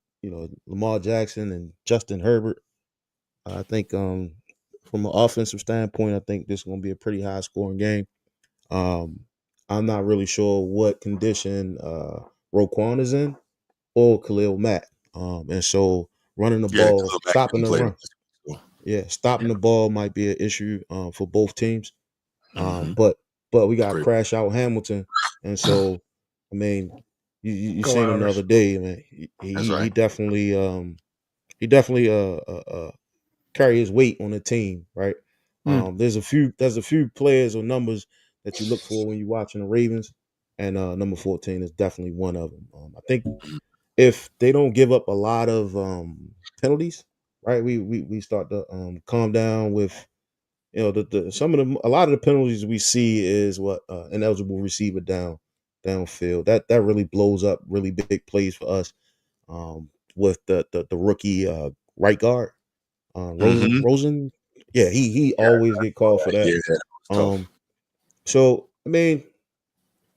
Lamar Jackson and Justin Herbert. I think from an offensive standpoint, I think this is going to be a pretty high scoring game. I'm not really sure what condition Roquan is in or Khalil Mack, and so running the ball, stopping the run. Yeah, stopping the ball might be an issue for both teams. But we got Crash Out Hamilton, and so I mean, you seen him the other day. I mean, he definitely carry his weight on the team, right? There's a few players or numbers that you look for when you're watching the Ravens, and number 14 is definitely one of them. I think if they don't give up a lot of penalties, right, we start to calm down with. A lot of the penalties we see is what ineligible receiver downfield. That really blows up really big plays for us. With the rookie right guard, Rosen. Yeah, he always get called for that. Yeah, so I mean,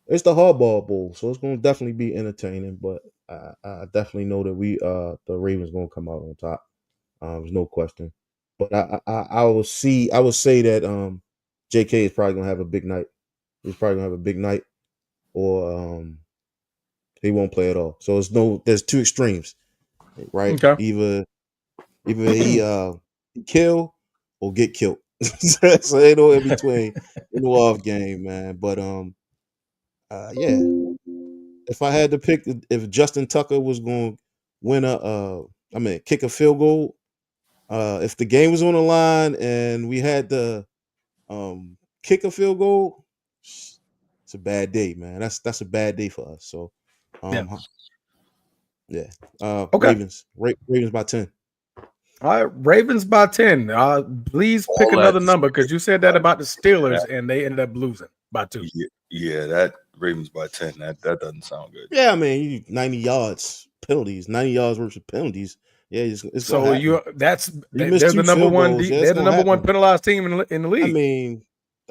it's the Hardball Bowl, so it's going to definitely be entertaining. But I definitely know that the Ravens going to come out on top. There's no question. But I will say that JK is probably gonna have a big night. He's probably gonna have a big night, or he won't play at all. So there's two extremes, right? Okay. Either he kill or get killed. So ain't no in between in the off game, man. But yeah. If I had to pick, if Justin Tucker was going to win kick a field goal. If the game was on the line and we had to kick a field goal, it's a bad day, man. That's a bad day for us. So, yeah. Okay. Ravens by 10. All right, Ravens by 10. Please pick another number because you said that about the Steelers and they ended up losing by 2. Yeah, that Ravens by 10. That doesn't sound good. Yeah, I mean, 90 yards penalties, 90 yards versus penalties. Yeah, it's so they're the number one. They're the number one penalized team in the league. I mean,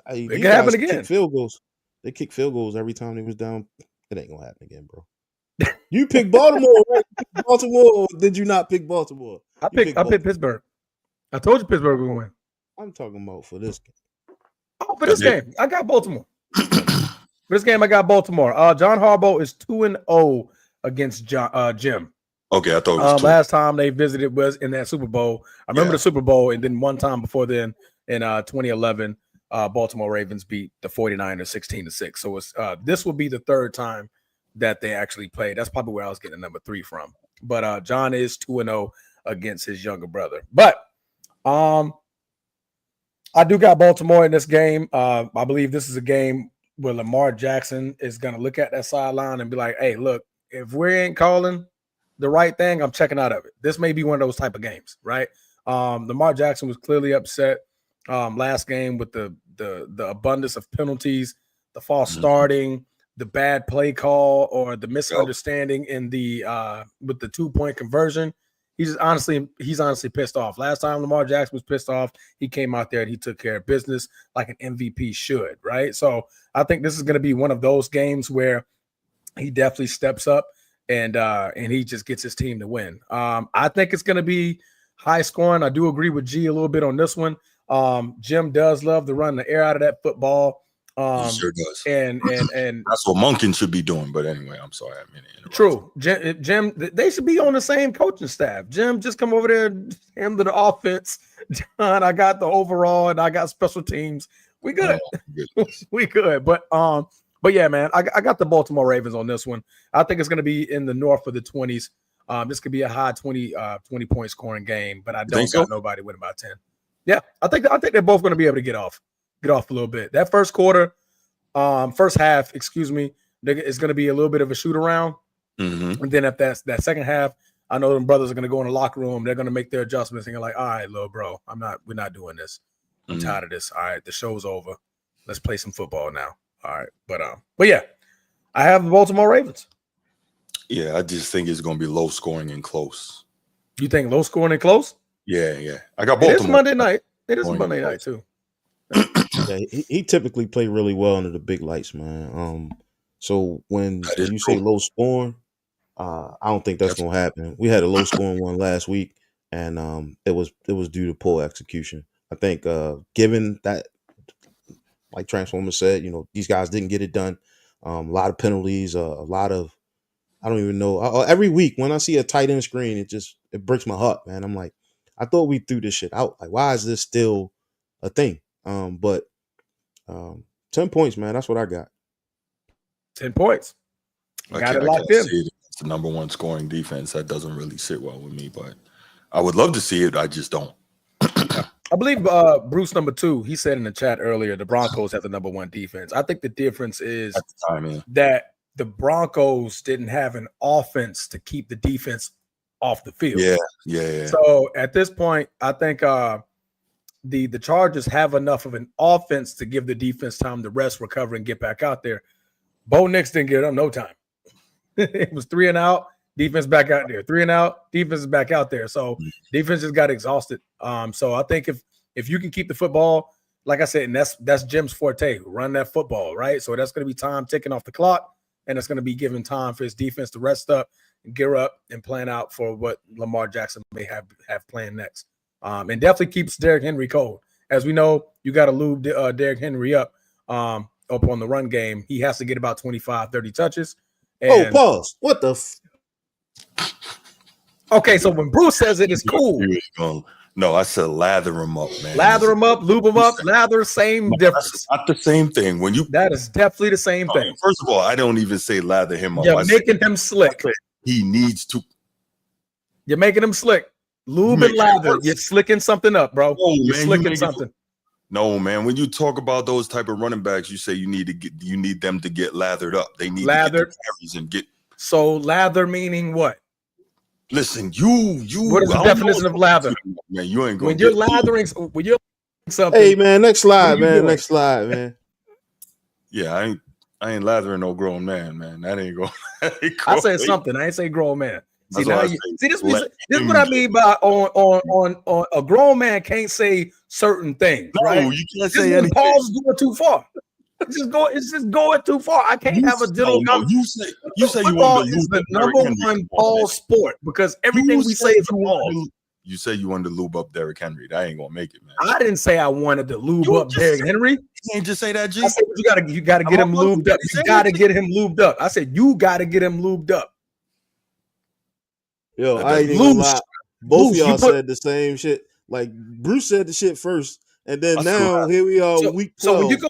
it can happen again. Kick field goals. They kick field goals every time they was down. It ain't gonna happen again, bro. You picked Baltimore, right? Baltimore, or did you not pick Baltimore? I picked Pittsburgh. I told you Pittsburgh was gonna win. I'm talking about for this game. Oh, for this game, I got Baltimore. For this game, I got Baltimore. John Harbaugh is 2-0 against Jim. Okay, I thought it was last time they visited was in that Super Bowl. I remember the Super Bowl, and then one time before then in 2011, Baltimore Ravens beat the 49ers 16-6. So it's this will be the third time that they actually played. That's probably where I was getting number 3 from. But John is 2-0 against his younger brother. But I do got Baltimore in this game. I believe this is a game where Lamar Jackson is going to look at that sideline and be like, hey, look, if we ain't calling the right thing, I'm checking out of it. This may be one of those type of games, right? Lamar Jackson was clearly upset last game with the abundance of penalties, the false starting, the bad play call, or the misunderstanding in the with the 2-point conversion. he's honestly pissed off. Last time Lamar Jackson was pissed off, he came out there and he took care of business like an MVP should, right? So I think this is going to be one of those games where he definitely steps up and he just gets his team to win. I think it's going to be high scoring. I do agree with G a little bit on this one. Jim does love to run the air out of that football. He sure does. And that's what Monken should be doing. But anyway, I'm sorry. I mean, true. Jim, they should be on the same coaching staff. Jim, just come over there and handle the offense. John, I got the overall and I got special teams. We good. We good. But yeah, man, I got the Baltimore Ravens on this one. I think it's going to be in the north of the 20s. This could be a high 20 point scoring game, but I don't got nobody winning by 10. Yeah, I think they're both going to be able to get off a little bit. That first half, excuse me, it's going to be a little bit of a shoot around. Mm-hmm. And then if that's that second half, I know them brothers are going to go in the locker room. They're going to make their adjustments and you're like, all right, little bro, we're not doing this. I'm tired of this. All right, the show's over. Let's play some football now. All right, but yeah, I have the Baltimore Ravens. Yeah, I just think it's going to be low scoring and close. You think low scoring and close? Yeah. I got Baltimore. It is Monday night. It is Monday night too. Yeah, he typically play really well under the big lights, man. So when you say low scoring, I don't think that's gonna happen. We had a low scoring one last week, and it was due to poor execution. I think given that, like Transformer said, these guys didn't get it done. A lot of penalties, a lot of I don't even know. Every week when I see a tight end screen, it breaks my heart, man. I'm like, I thought we threw this shit out. Like, why is this still a thing? But 10 points, man. That's what I got. 10 points. Got it locked in. It's the number one scoring defense. That doesn't really sit well with me, but I would love to see it. I just don't. I believe Bruce number 2, he said in the chat earlier, the Broncos have the number one defense. I think the difference is that the Broncos didn't have an offense to keep the defense off the field. Yeah. So at this point, I think the Chargers have enough of an offense to give the defense time to rest, recover, and get back out there. Bo Nix didn't give them no time. It was 3 and out, defense back out there. 3 and out, defense is back out there. So defense just got exhausted. So I think if you can keep the football, like I said, and that's Jim's forte, run that football, right? So that's going to be time ticking off the clock, and it's going to be giving time for his defense to rest up and gear up and plan out for what Lamar Jackson may have planned next. And definitely keeps Derrick Henry cold. As we know, you got to lube Derrick Henry up on the run game. He has to get about 25, 30 touches. And, pause. What the Okay, so when Bruce says it, it's cool. No, I said lather him up, man. Lather him up, lube him up, lather, same difference. Not the same thing. That is definitely the same thing. First of all, I don't even say lather him up. You're making him slick. He needs to. You're making him slick. Lube and lather. You're slicking something up, bro. You're slicking something. No, man. When you talk about those type of running backs, you say you need them to get lathered up. They need lathered. To get carries and get. So lather meaning what? Listen, you. What is the definition of lather? Man, you ain't going. When you're lathering something. Hey, man. Next slide, man. Next slide, man. Yeah, I ain't lathering no grown man. That ain't going. I said something. I ain't say grown man. See, this is what I mean by on a grown man can't say certain things. No, right? You can't say anything. Paul's going too far. It's just going too far. I can't have a general. You say you want to lose the number one Paul sport because everything we say is a Paul. You say you wanted to lube up Derrick Henry. That ain't gonna make it, man. I didn't say I wanted to lube up Derrick Henry. You can't just say that, G. I said you gotta get him lubed up. You gotta get him lubed up. I said you gotta get him lubed up. Yo, I ain't even gonna lie. Both of y'all said the same shit. Like Bruce said the shit first, and then now here we are. Week 12. So when you go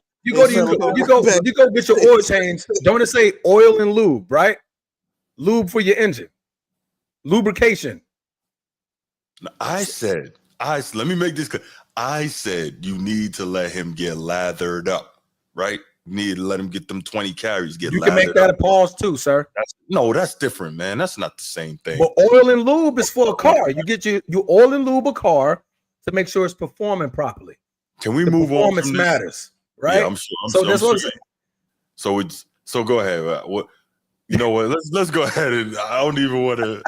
get your oil change. Don't it say oil and lube, right? Lube for your engine, lubrication. Let me make this clear. I said you need to let him get lathered up, right? You need to let him get them 20 carries. You can make that a pause too, sir. That's different, man. That's not the same thing. But oil and lube is for a car. You get you oil and lube a car to make sure it's performing properly. Can we move on? Performance matters, right? Yeah, I'm sure. That's what I'm saying. So go ahead. You know what? Let's go ahead and I don't even want to.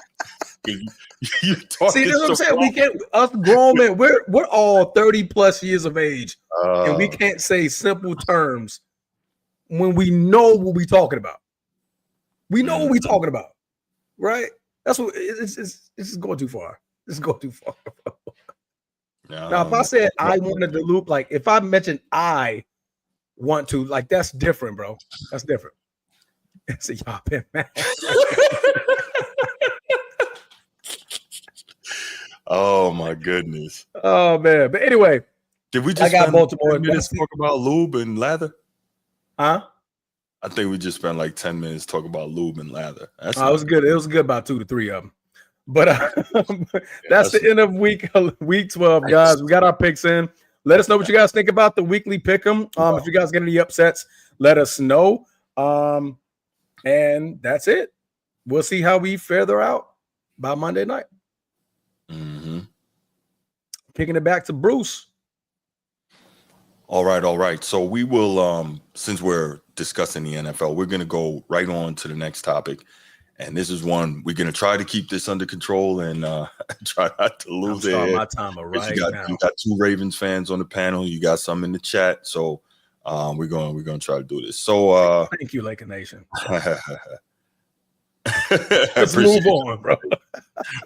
You See, talking that's what I'm so saying. We can't. Us grown men. We're all 30 plus years of age, and we uh, can't say simple terms when we know what we talking about. We know what we talking about, right? That's what it's going too far. It's going too far. Now, if I said I wanted to loop, like if I mentioned I want to, like that's different, bro. That's different. It's a yapping man. Oh my goodness. Oh man. But anyway, Did we I just got spend Baltimore. 10 minutes talking about lube and lather? Huh? I think we just spent like 10 minutes talking about lube and lather. That's It was good. It was good about 2 to 3 of them. But that's the end of week 12, guys. We got our picks in. Let us know what you guys think about the weekly pick 'em. If you guys get any upsets, let us know. And that's it. We'll see how we further out by Monday night. Kicking it back to Bruce. All right. So we will, since we're discussing the NFL, we're going to go right on to the next topic. And this is one we're going to try to keep this under control and try not to lose it. My timer right now. You got 2 Ravens fans on the panel. You got some in the chat. So we're going to try to do this. So thank you, Laker Nation. Let's move on, bro.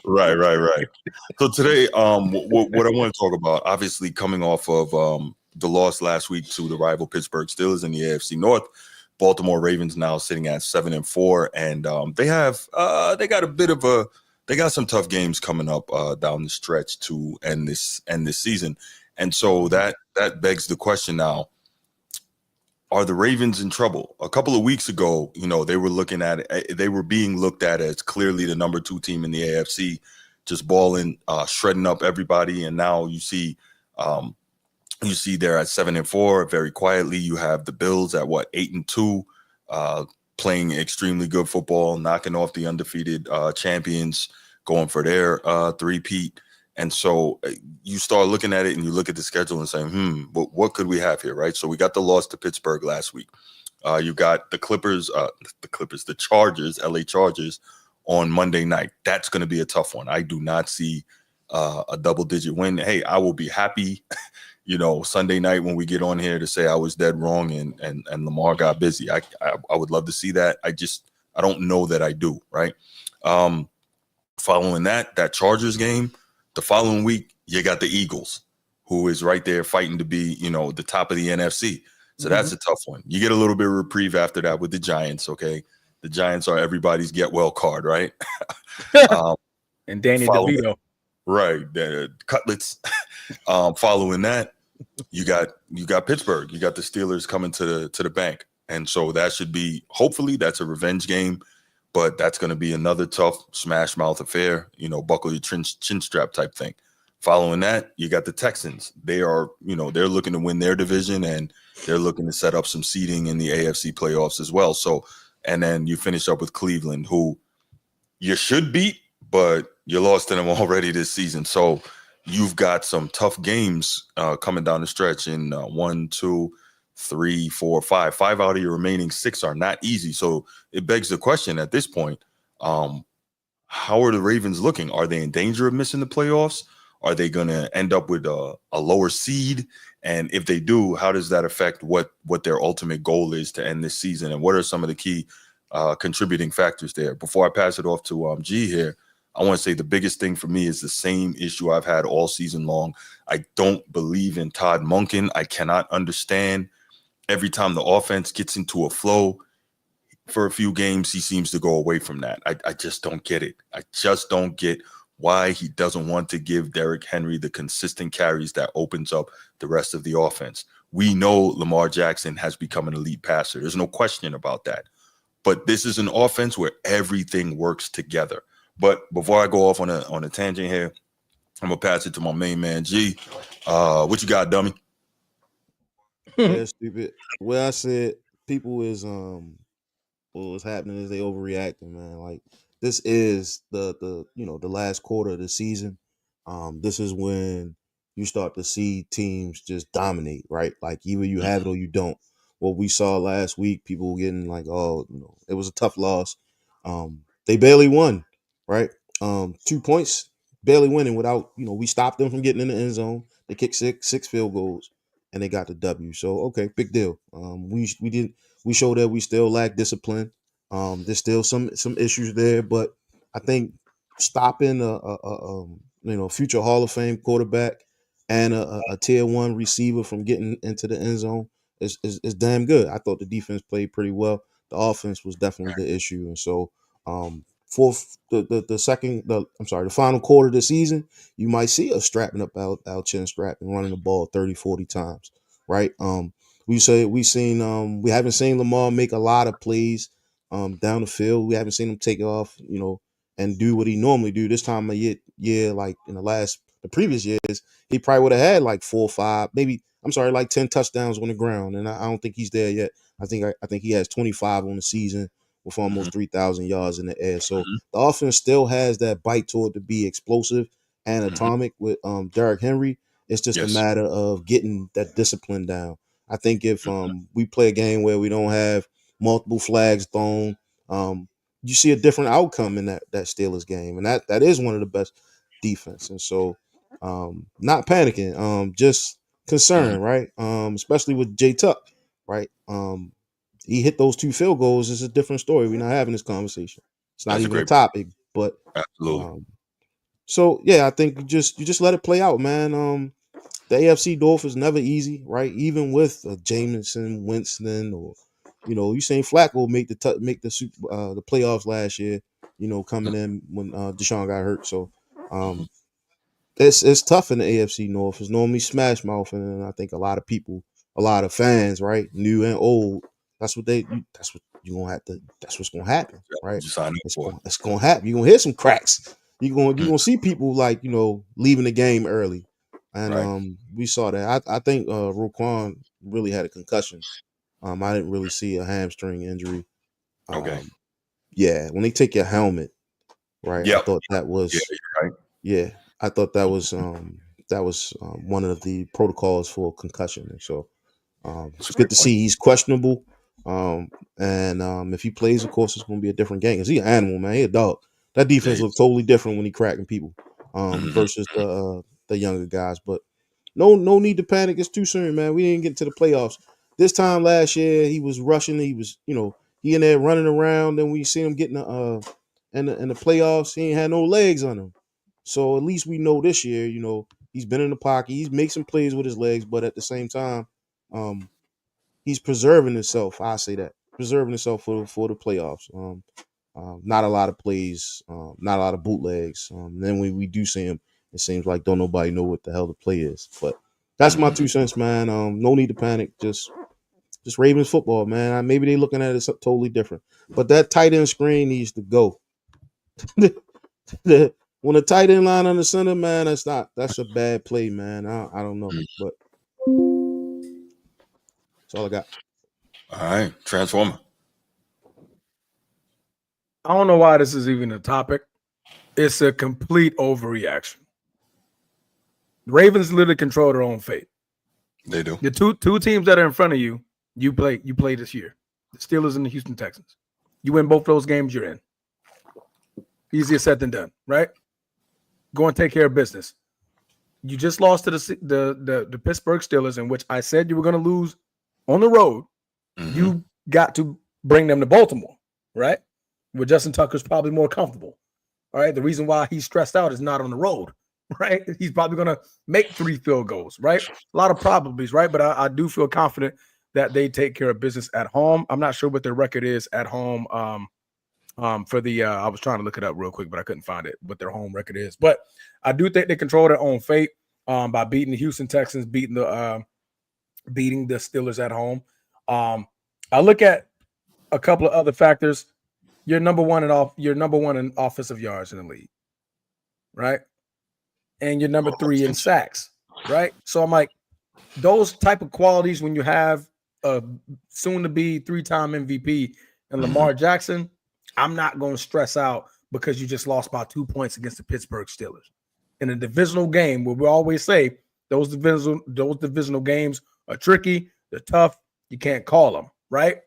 Right. So today, what I want to talk about, obviously coming off of the loss last week to the rival Pittsburgh Steelers in the AFC North, Baltimore Ravens now sitting at 7-4, and they got some tough games coming up down the stretch to end this season, and so that begs the question now: are the Ravens in trouble? A couple of weeks ago, they were being looked at as clearly the number 2 team in the AFC, just balling, shredding up everybody. And now you see they're at 7-4 very quietly. You have the Bills at 8-2, playing extremely good football, knocking off the undefeated champions, going for their three-peat. And so you start looking at it and you look at the schedule and saying, what could we have here, right? So we got the loss to Pittsburgh last week. You got the Chargers, LA Chargers on Monday night. That's going to be a tough one. I do not see a double-digit win. Hey, I will be happy, Sunday night when we get on here to say I was dead wrong and Lamar got busy. I would love to see that. I don't know that I do, right? Following that Chargers game, the following week, you got the Eagles, who is right there fighting to be, the top of the NFC. So that's a tough one. You get a little bit of reprieve after that with the Giants, okay? The Giants are everybody's get well card, right? And Danny DeVito. Right, the Cutlets. Following that, you got Pittsburgh. You got the Steelers coming to the bank. And so that should be, hopefully, that's a revenge game. But that's going to be another tough smash mouth affair, buckle your chin strap type thing. Following that, you got the Texans. They are, they're looking to win their division and they're looking to set up some seeding in the AFC playoffs as well. So, and then you finish up with Cleveland, who you should beat, but you lost to them already this season. So you've got some tough games coming down the stretch in 1, 2, 3, 4, 5. 5 out of your remaining 6 are not easy. So it begs the question at this point, how are the Ravens looking? Are they in danger of missing the playoffs? Are they going to end up with a lower seed? And if they do, how does that affect what their ultimate goal is to end this season? And what are some of the key contributing factors there? Before I pass it off to G here, I want to say the biggest thing for me is the same issue I've had all season long. I don't believe in Todd Monken. I cannot understand. Every time the offense gets into a flow for a few games, he seems to go away from that. I just don't get it. I just don't get why he doesn't want to give Derrick Henry the consistent carries that opens up the rest of the offense. We know Lamar Jackson has become an elite passer. There's no question about that. But this is an offense where everything works together. But before I go off on a tangent here, I'm going to pass it to my main man, G. What you got, dummy? Yeah, stupid. Well, I said people is what's happening is they overreacting, man. Like this is the the last quarter of the season. This is when you start to see teams just dominate, right? Like either you have it or you don't. What we saw last week, people getting like, oh, it was a tough loss. They barely won, right? 2 points, barely winning without, we stopped them from getting in the end zone. They kicked six field goals and they got the W. So okay, big deal. We showed that we still lack discipline. There's still some issues there, but I think stopping future Hall of Fame quarterback and a tier one receiver from getting into the end zone is damn good. I thought the defense played pretty well. The offense was definitely the issue, and so the final quarter of the season, you might see us strapping up our chin strap and running the ball 30, 40 times, right? We haven't seen Lamar make a lot of plays down the field. We haven't seen him take off, and do what he normally do. This time of year, like in the previous years, he probably would have had like 4 or 5, maybe like 10 touchdowns on the ground, and I don't think he's there yet. I think he has 25 on the season with almost 3,000 yards in the air. So the offense still has that bite to it to be explosive and atomic with Derrick Henry. It's just a matter of getting that discipline down. I think if we play a game where we don't have multiple flags thrown, you see a different outcome in that Steelers game, and that is one of the best defense. And so, not panicking, just concerned, right? Especially with Jay Tuck, right? He hit those 2 field goals. It's a different story. We're not having this conversation. It's not even a topic, but absolutely. So yeah, I think you just let it play out, man. The AFC North is never easy, right? Even with Jameson, Winston, or you seen Flacco make the playoffs last year. Coming in when Deshaun got hurt. So it's tough in the AFC North. It's normally smash mouth, and I think a lot of people, a lot of fans, right, new and old, that's what you're gonna have to. That's what's gonna happen, right? It's gonna happen. You're gonna hear some cracks. You're gonna see people like leaving the game early, and we saw that. I think Roquan really had a concussion. I didn't really see a hamstring injury. Yeah, when they take your helmet, right? I thought that was yeah. I thought that was one of the protocols for concussion, and so it's good to see he's questionable. And if he plays, of course, it's going to be a different game. Cause he's an animal, man. He a dog. That defense looks totally different when he cracking people versus the younger guys. But no need to panic. It's too soon, man. We didn't get to the playoffs. This time last year, he was rushing. He was, he in there running around. Then we see him getting in the playoffs. He ain't had no legs on him. So at least we know this year, he's been in the pocket. He's making some plays with his legs, but at the same time, he's preserving himself. I say that preserving himself for the playoffs. Not a lot of plays, not a lot of bootlegs. Then when we do see him, it seems like don't nobody know what the hell the play is. But that's my 2 cents, man. No need to panic. Just Ravens football, man. Maybe they looking at it totally different. But that tight end screen needs to go. When a tight end line on the center, man, that's a bad play, man. I don't know, but that's all I got. All right, Transformer. I don't know why this is even a topic. It's a complete overreaction. The Ravens literally control their own fate. They do. The two teams that are in front of you, you play this year. The Steelers and the Houston Texans. You win both those games, you're in. Easier said than done, right? Go and take care of business. You just lost to the Pittsburgh Steelers, in which I said you were going to lose on the road. You got to bring them to Baltimore, right? Where Justin Tucker's probably more comfortable. All right. The reason why he's stressed out is not on the road, right? He's probably going to make 3 field goals, right? A lot of probablys, right? But I do feel confident that they take care of business at home. I'm not sure what their record is at home. For the I was trying to look it up real quick, but I couldn't find it, what their home record is. But I do think they control their own fate by beating the Houston Texans, beating the Steelers at home. I look at a couple of other factors. You're number one in offensive yards in the league, right? And you're number 3 in sacks, right? So I'm like, those type of qualities when you have a soon-to-be 3-time MVP and Lamar Jackson, I'm not going to stress out because you just lost by 2 points against the Pittsburgh Steelers. In a divisional game, where we always say those divisional games are tricky, they're tough, you can't call them, right?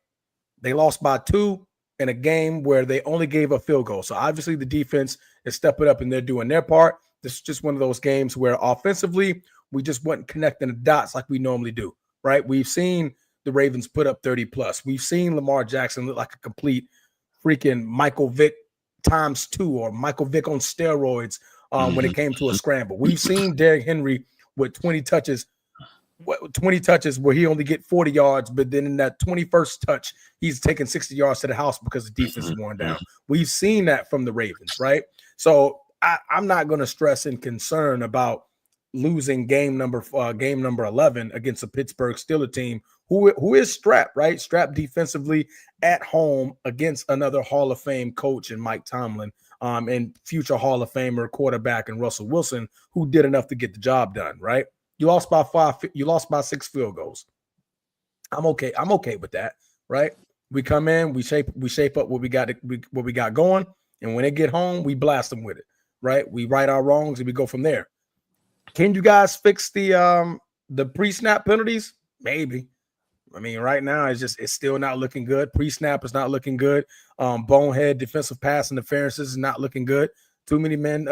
They lost by 2 in a game where they only gave a field goal. So obviously the defense is stepping up and they're doing their part. This is just one of those games where offensively we just wasn't connecting the dots like we normally do, right? We've seen the Ravens put up 30 plus. We've seen Lamar Jackson look like a complete freaking Michael Vick times 2 or Michael Vick on steroids when it came to a scramble. We've seen Derrick Henry with 20 touches where he only get 40 yards, but then in that 21st touch, he's taking 60 yards to the house because the defense is worn down. We've seen that from the Ravens, right? So I'm not going to stress and concern about losing game number 11 against a Pittsburgh Steelers team who is strapped, right? Strapped defensively at home against another Hall of Fame coach and Mike Tomlin and future Hall of Famer quarterback and Russell Wilson, who did enough to get the job done, right? You lost by 5. You lost by 6 field goals. I'm okay. I'm okay with that, right? We come in, we shape up what we got going, and when they get home, we blast them with it, right? We right our wrongs and we go from there. Can you guys fix the pre-snap penalties? Maybe. I mean, right now it's still not looking good. Pre-snap is not looking good. Bonehead defensive pass interferences is not looking good. Too many men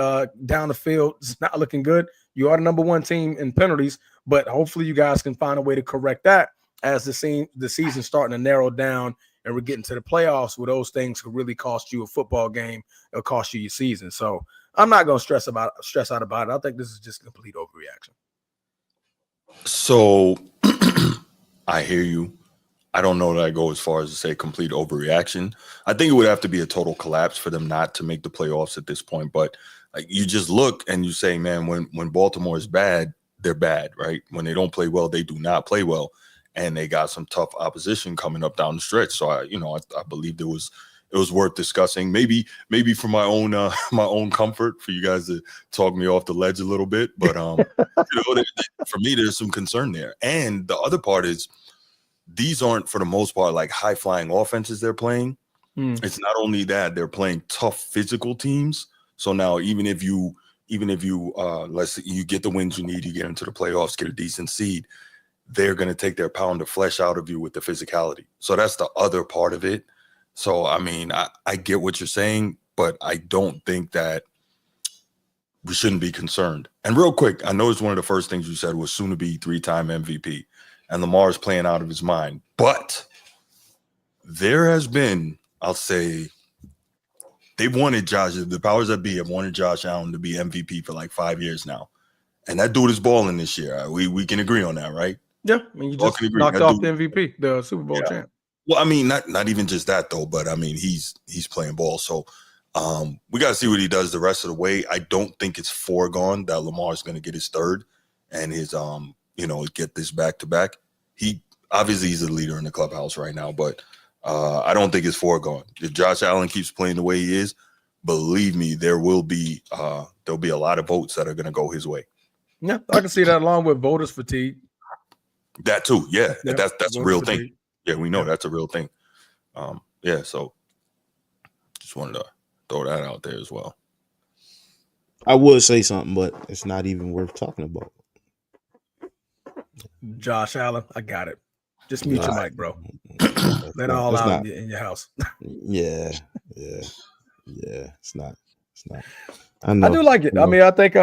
down the field is not looking good. You are the number 1 team in penalties, but hopefully you guys can find a way to correct that as the season's starting to narrow down and we're getting to the playoffs where those things could really cost you a football game. It'll cost you your season. So I'm not going to stress out about it. I think this is just complete overreaction. So I hear you. I don't know that I go as far as to say complete overreaction. I think it would have to be a total collapse for them not to make the playoffs at this point. But like, you just look and you say, man, when Baltimore is bad, they're bad, right? When they don't play well, they do not play well. And they got some tough opposition coming up down the stretch. So I believed it was worth discussing. Maybe for my own comfort, for you guys to talk me off the ledge a little bit. But for me, there's some concern there. And the other part is, these aren't, for the most part, like high-flying offenses they're playing. It's not only that, they're playing tough physical teams. So now even if you let's say you get the wins you need, you get into the playoffs, get a decent seed, they're going to take their pound of flesh out of you with the physicality. So that's the other part of it. So, I mean, I get what you're saying, but I don't think that we shouldn't be concerned. And real quick, I know it's one of the first things you said was soon to be 3-time MVP. And Lamar's playing out of his mind. But there has been, I'll say, they've wanted the powers that be have wanted Josh Allen to be MVP for like 5 years now. And that dude is balling this year. We can agree on that, right? Yeah. I mean, you just knocked off the MVP, the Super Bowl champ. Well, I mean, not even just that, though, but I mean, he's playing ball. So we got to see what he does the rest of the way. I don't think it's foregone that Lamar's going to get his third and his get this back-to-back. He obviously he's a leader in the clubhouse right now, but I don't think it's foregone. If Josh Allen keeps playing the way he is, believe me, there'll be a lot of votes that are going to go his way. Yeah, I can see that along with voters fatigue. That too, yeah. That's a real thing. Yeah, we know that's a real thing. So just wanted to throw that out there as well. I would say something, but it's not even worth talking about. Josh Allen, I got it. Just mute your mic, bro. Let it all out in your house. Yeah. It's not. I do like it. I mean, I think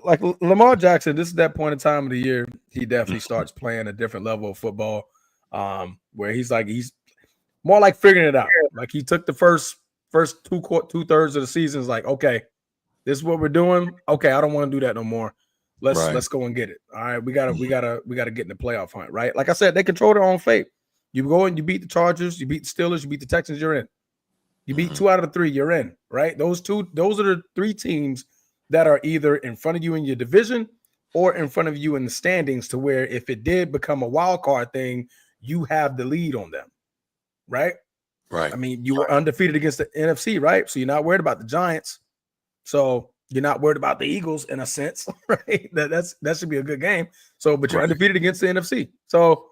like Lamar Jackson, this is that point in time of the year he definitely starts playing a different level of football, where he's more like figuring it out. Like he took the first 2/3 of the season. Is like, okay, this is what we're doing. Okay, I don't want to do that no more. Let's go and get it. All right, we gotta get in the playoff hunt, right? Like I said, they control their own fate. You go and you beat the Chargers, you beat the Steelers, you beat the Texans, you're in. You beat 2 out of the 3, you're in, right? Those are the 3 teams that are either in front of you in your division or in front of you in the standings, to where if it did become a wild card thing, you have the lead on them, right? Right. I mean, you were undefeated against the NFC, right? So you're not worried about the Giants. So you're not worried about the Eagles in a sense, right? That should be a good game. So, but you're undefeated against the NFC. So,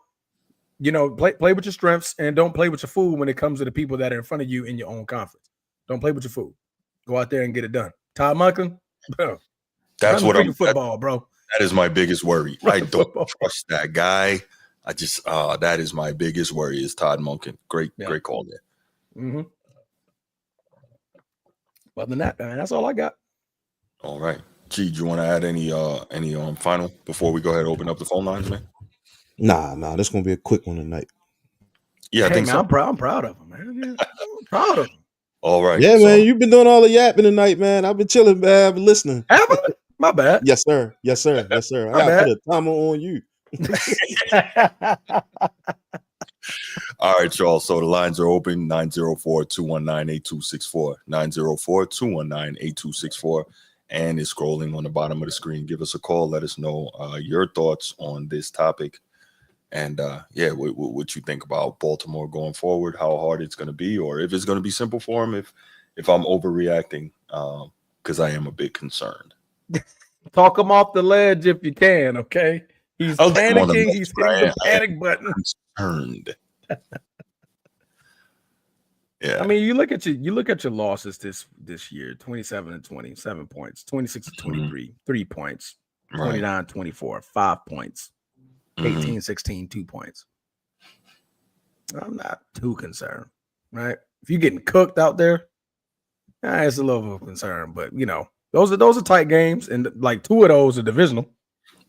play with your strengths and don't play with your food when it comes to the people that are in front of you in your own conference. Don't play with your food. Go out there and get it done. Todd Monken, bro. That's what I'm football, bro. That is my biggest worry. I don't trust that guy. I just that is my biggest worry is Todd Monken. Great call there. Mm-hmm. Other than that, man, that's all I got. All right. G, do you want to add any final before we go ahead and open up the phone lines, man? Nah, this gonna be a quick one tonight. Yeah, I think man, so. I'm proud of him, man. Yeah, I'm proud of him. All right. Yeah, man, you've been doing all the yapping tonight, man. I've been chilling, man. I've been listening. Have I? My bad. Yes, sir. Yes, sir. Yes, sir. I gotta put a timer on you. All right, y'all. So the lines are open 904-219-8264. 904-219-8264. And it's scrolling on the bottom of the screen. Give us a call. Let us know your thoughts on this topic. And what you think about Baltimore going forward, how hard it's going to be, or if it's going to be simple for him, if I'm overreacting, because I am a bit concerned. Talk him off the ledge if you can, okay? He's panicking. He's hitting the panic button. Concerned. Yeah. I mean, you look at your losses this year: 27-20, 7 points; 26-23, 3 points; 29-24, 5 points; 18-16, 2 points. I'm not too concerned, right? If you're getting cooked out there, it's a little of a concern. But those are tight games, and like 2 of those are divisional.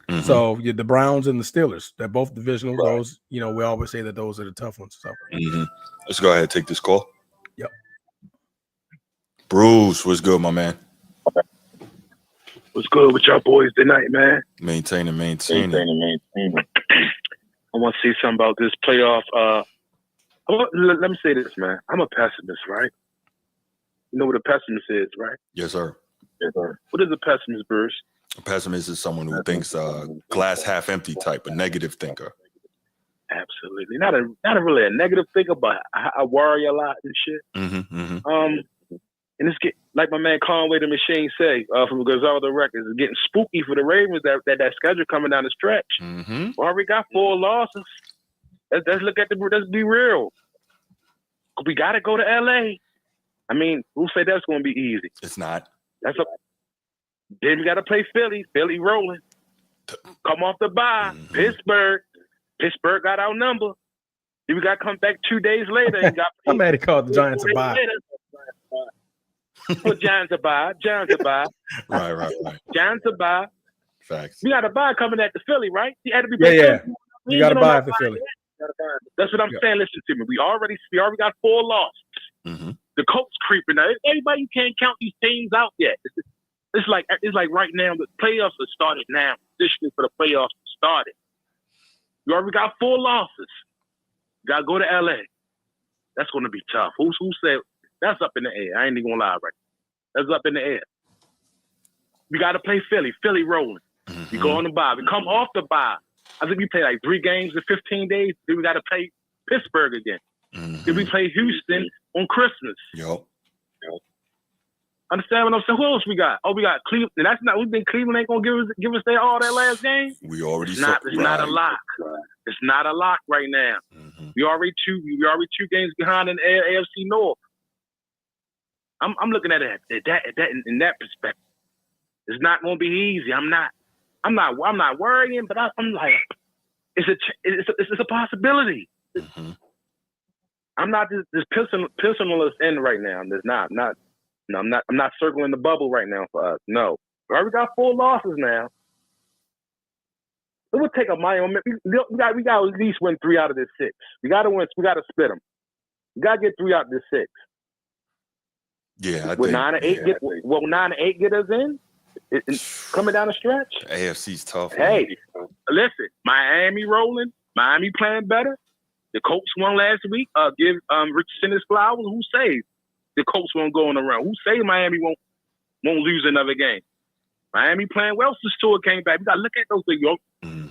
Mm-hmm. So the Browns and the Steelers, they're both divisional. Right. Those, we always say that those are the tough ones. So let's go ahead and take this call. Yep. Bruce, what's good, my man? What's good with y'all boys tonight, man? Maintaining. I want to see something about this playoff. Let me say this, man. I'm a pessimist, right? You know what a pessimist is, right? Yes, sir. What is a pessimist, Bruce? A pessimist is someone who thinks glass half empty type, a negative thinker. Absolutely. Not really a negative thinker, but I worry a lot and shit. And it's like my man Conway the Machine say from Griselda Records, it's getting spooky for the Ravens that schedule coming down the stretch. We already got 4 losses. Let's look at let's be real. We got to go to LA. I mean, who say that's going to be easy? It's not. Then we got to play Philly. Philly rolling. Come off the bye. Pittsburgh got outnumbered. Then we got to come back 2 days later. And I'm mad he called the Giants a bye. Giants a bye. Right. Giants a bye. Facts. We got a bye coming at the Philly, right? He had to be. Yeah. You got a bye for Philly. That's what I'm saying. Listen to me. We already got 4 losses. The Colts creeping now. Everybody, you can't count these teams out yet. It's like right now the playoffs have started now. Positioning for the playoffs started. You already got 4 losses. You gotta go to LA. That's gonna be tough. Who said that's up in the air? I ain't even gonna lie, right? That's up in the air. We gotta play Philly. Philly rolling. We go on the bye. We come off the bye. I think we play like 3 games in 15 days. Then we gotta play Pittsburgh again. Then we play Houston on Christmas. Yep. Understand what I'm saying? Who else we got? Oh, we got Cleveland. And that's not. We think Cleveland ain't gonna give us all that last game. We already. It's not a lock. It's not a lock right now. We already 2 games behind in the AFC North. I'm looking at it in that perspective. It's not gonna be easy. I'm not worrying, but I'm like, it's a possibility. I'm not this personalist end right now. There's not. No, I'm not circling the bubble right now for us. No. We already got 4 losses now. It would take a Miami. We got to at least win 3 out of this 6. We got to win. We got to split them. We got to get 3 out of this 6. Yeah, I Will think 9 and 8 will 9 and 8 get us in? Coming down the stretch. AFC's tough. Hey, listen, Miami rolling. Miami playing better. The Colts won last week. Give Richardson his flowers. Who saved? The Colts won't go on the run. Who say Miami won't lose another game? Miami playing well since Tua came back. We got to look at those things.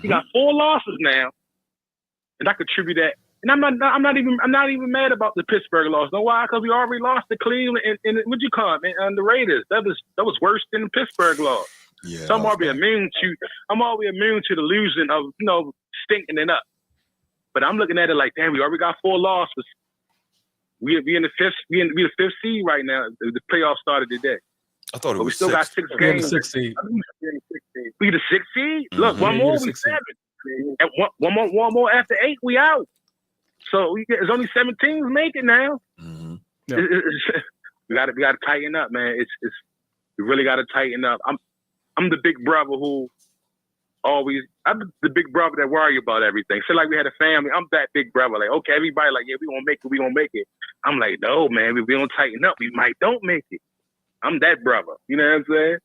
We got 4 losses now, and I contribute that. And I'm not even mad about the Pittsburgh loss. Know why? Because we already lost to Cleveland and what'd you call it, and the Raiders. That was worse than the Pittsburgh loss. Yeah. So I'm already immune to the losing of stinking it up. But I'm looking at it like, damn, we already got 4 losses. We in the 5th seed right now. The playoffs started today. I thought it was. We still got 6 games. We're in the 6th seed. We the 6th seed. Look, one more, we 7. And one more after 8, we out. So there's only 7 teams make it now. Yeah. We gotta tighten up, man. It's we really gotta tighten up. I'm the big brother who I'm the big brother that worry about everything. So like we had a family, I'm that big brother. Like, okay, everybody like, yeah, we gonna make it. I'm like, no, man, if we don't tighten up, we don't make it. I'm that brother. You know what I'm saying?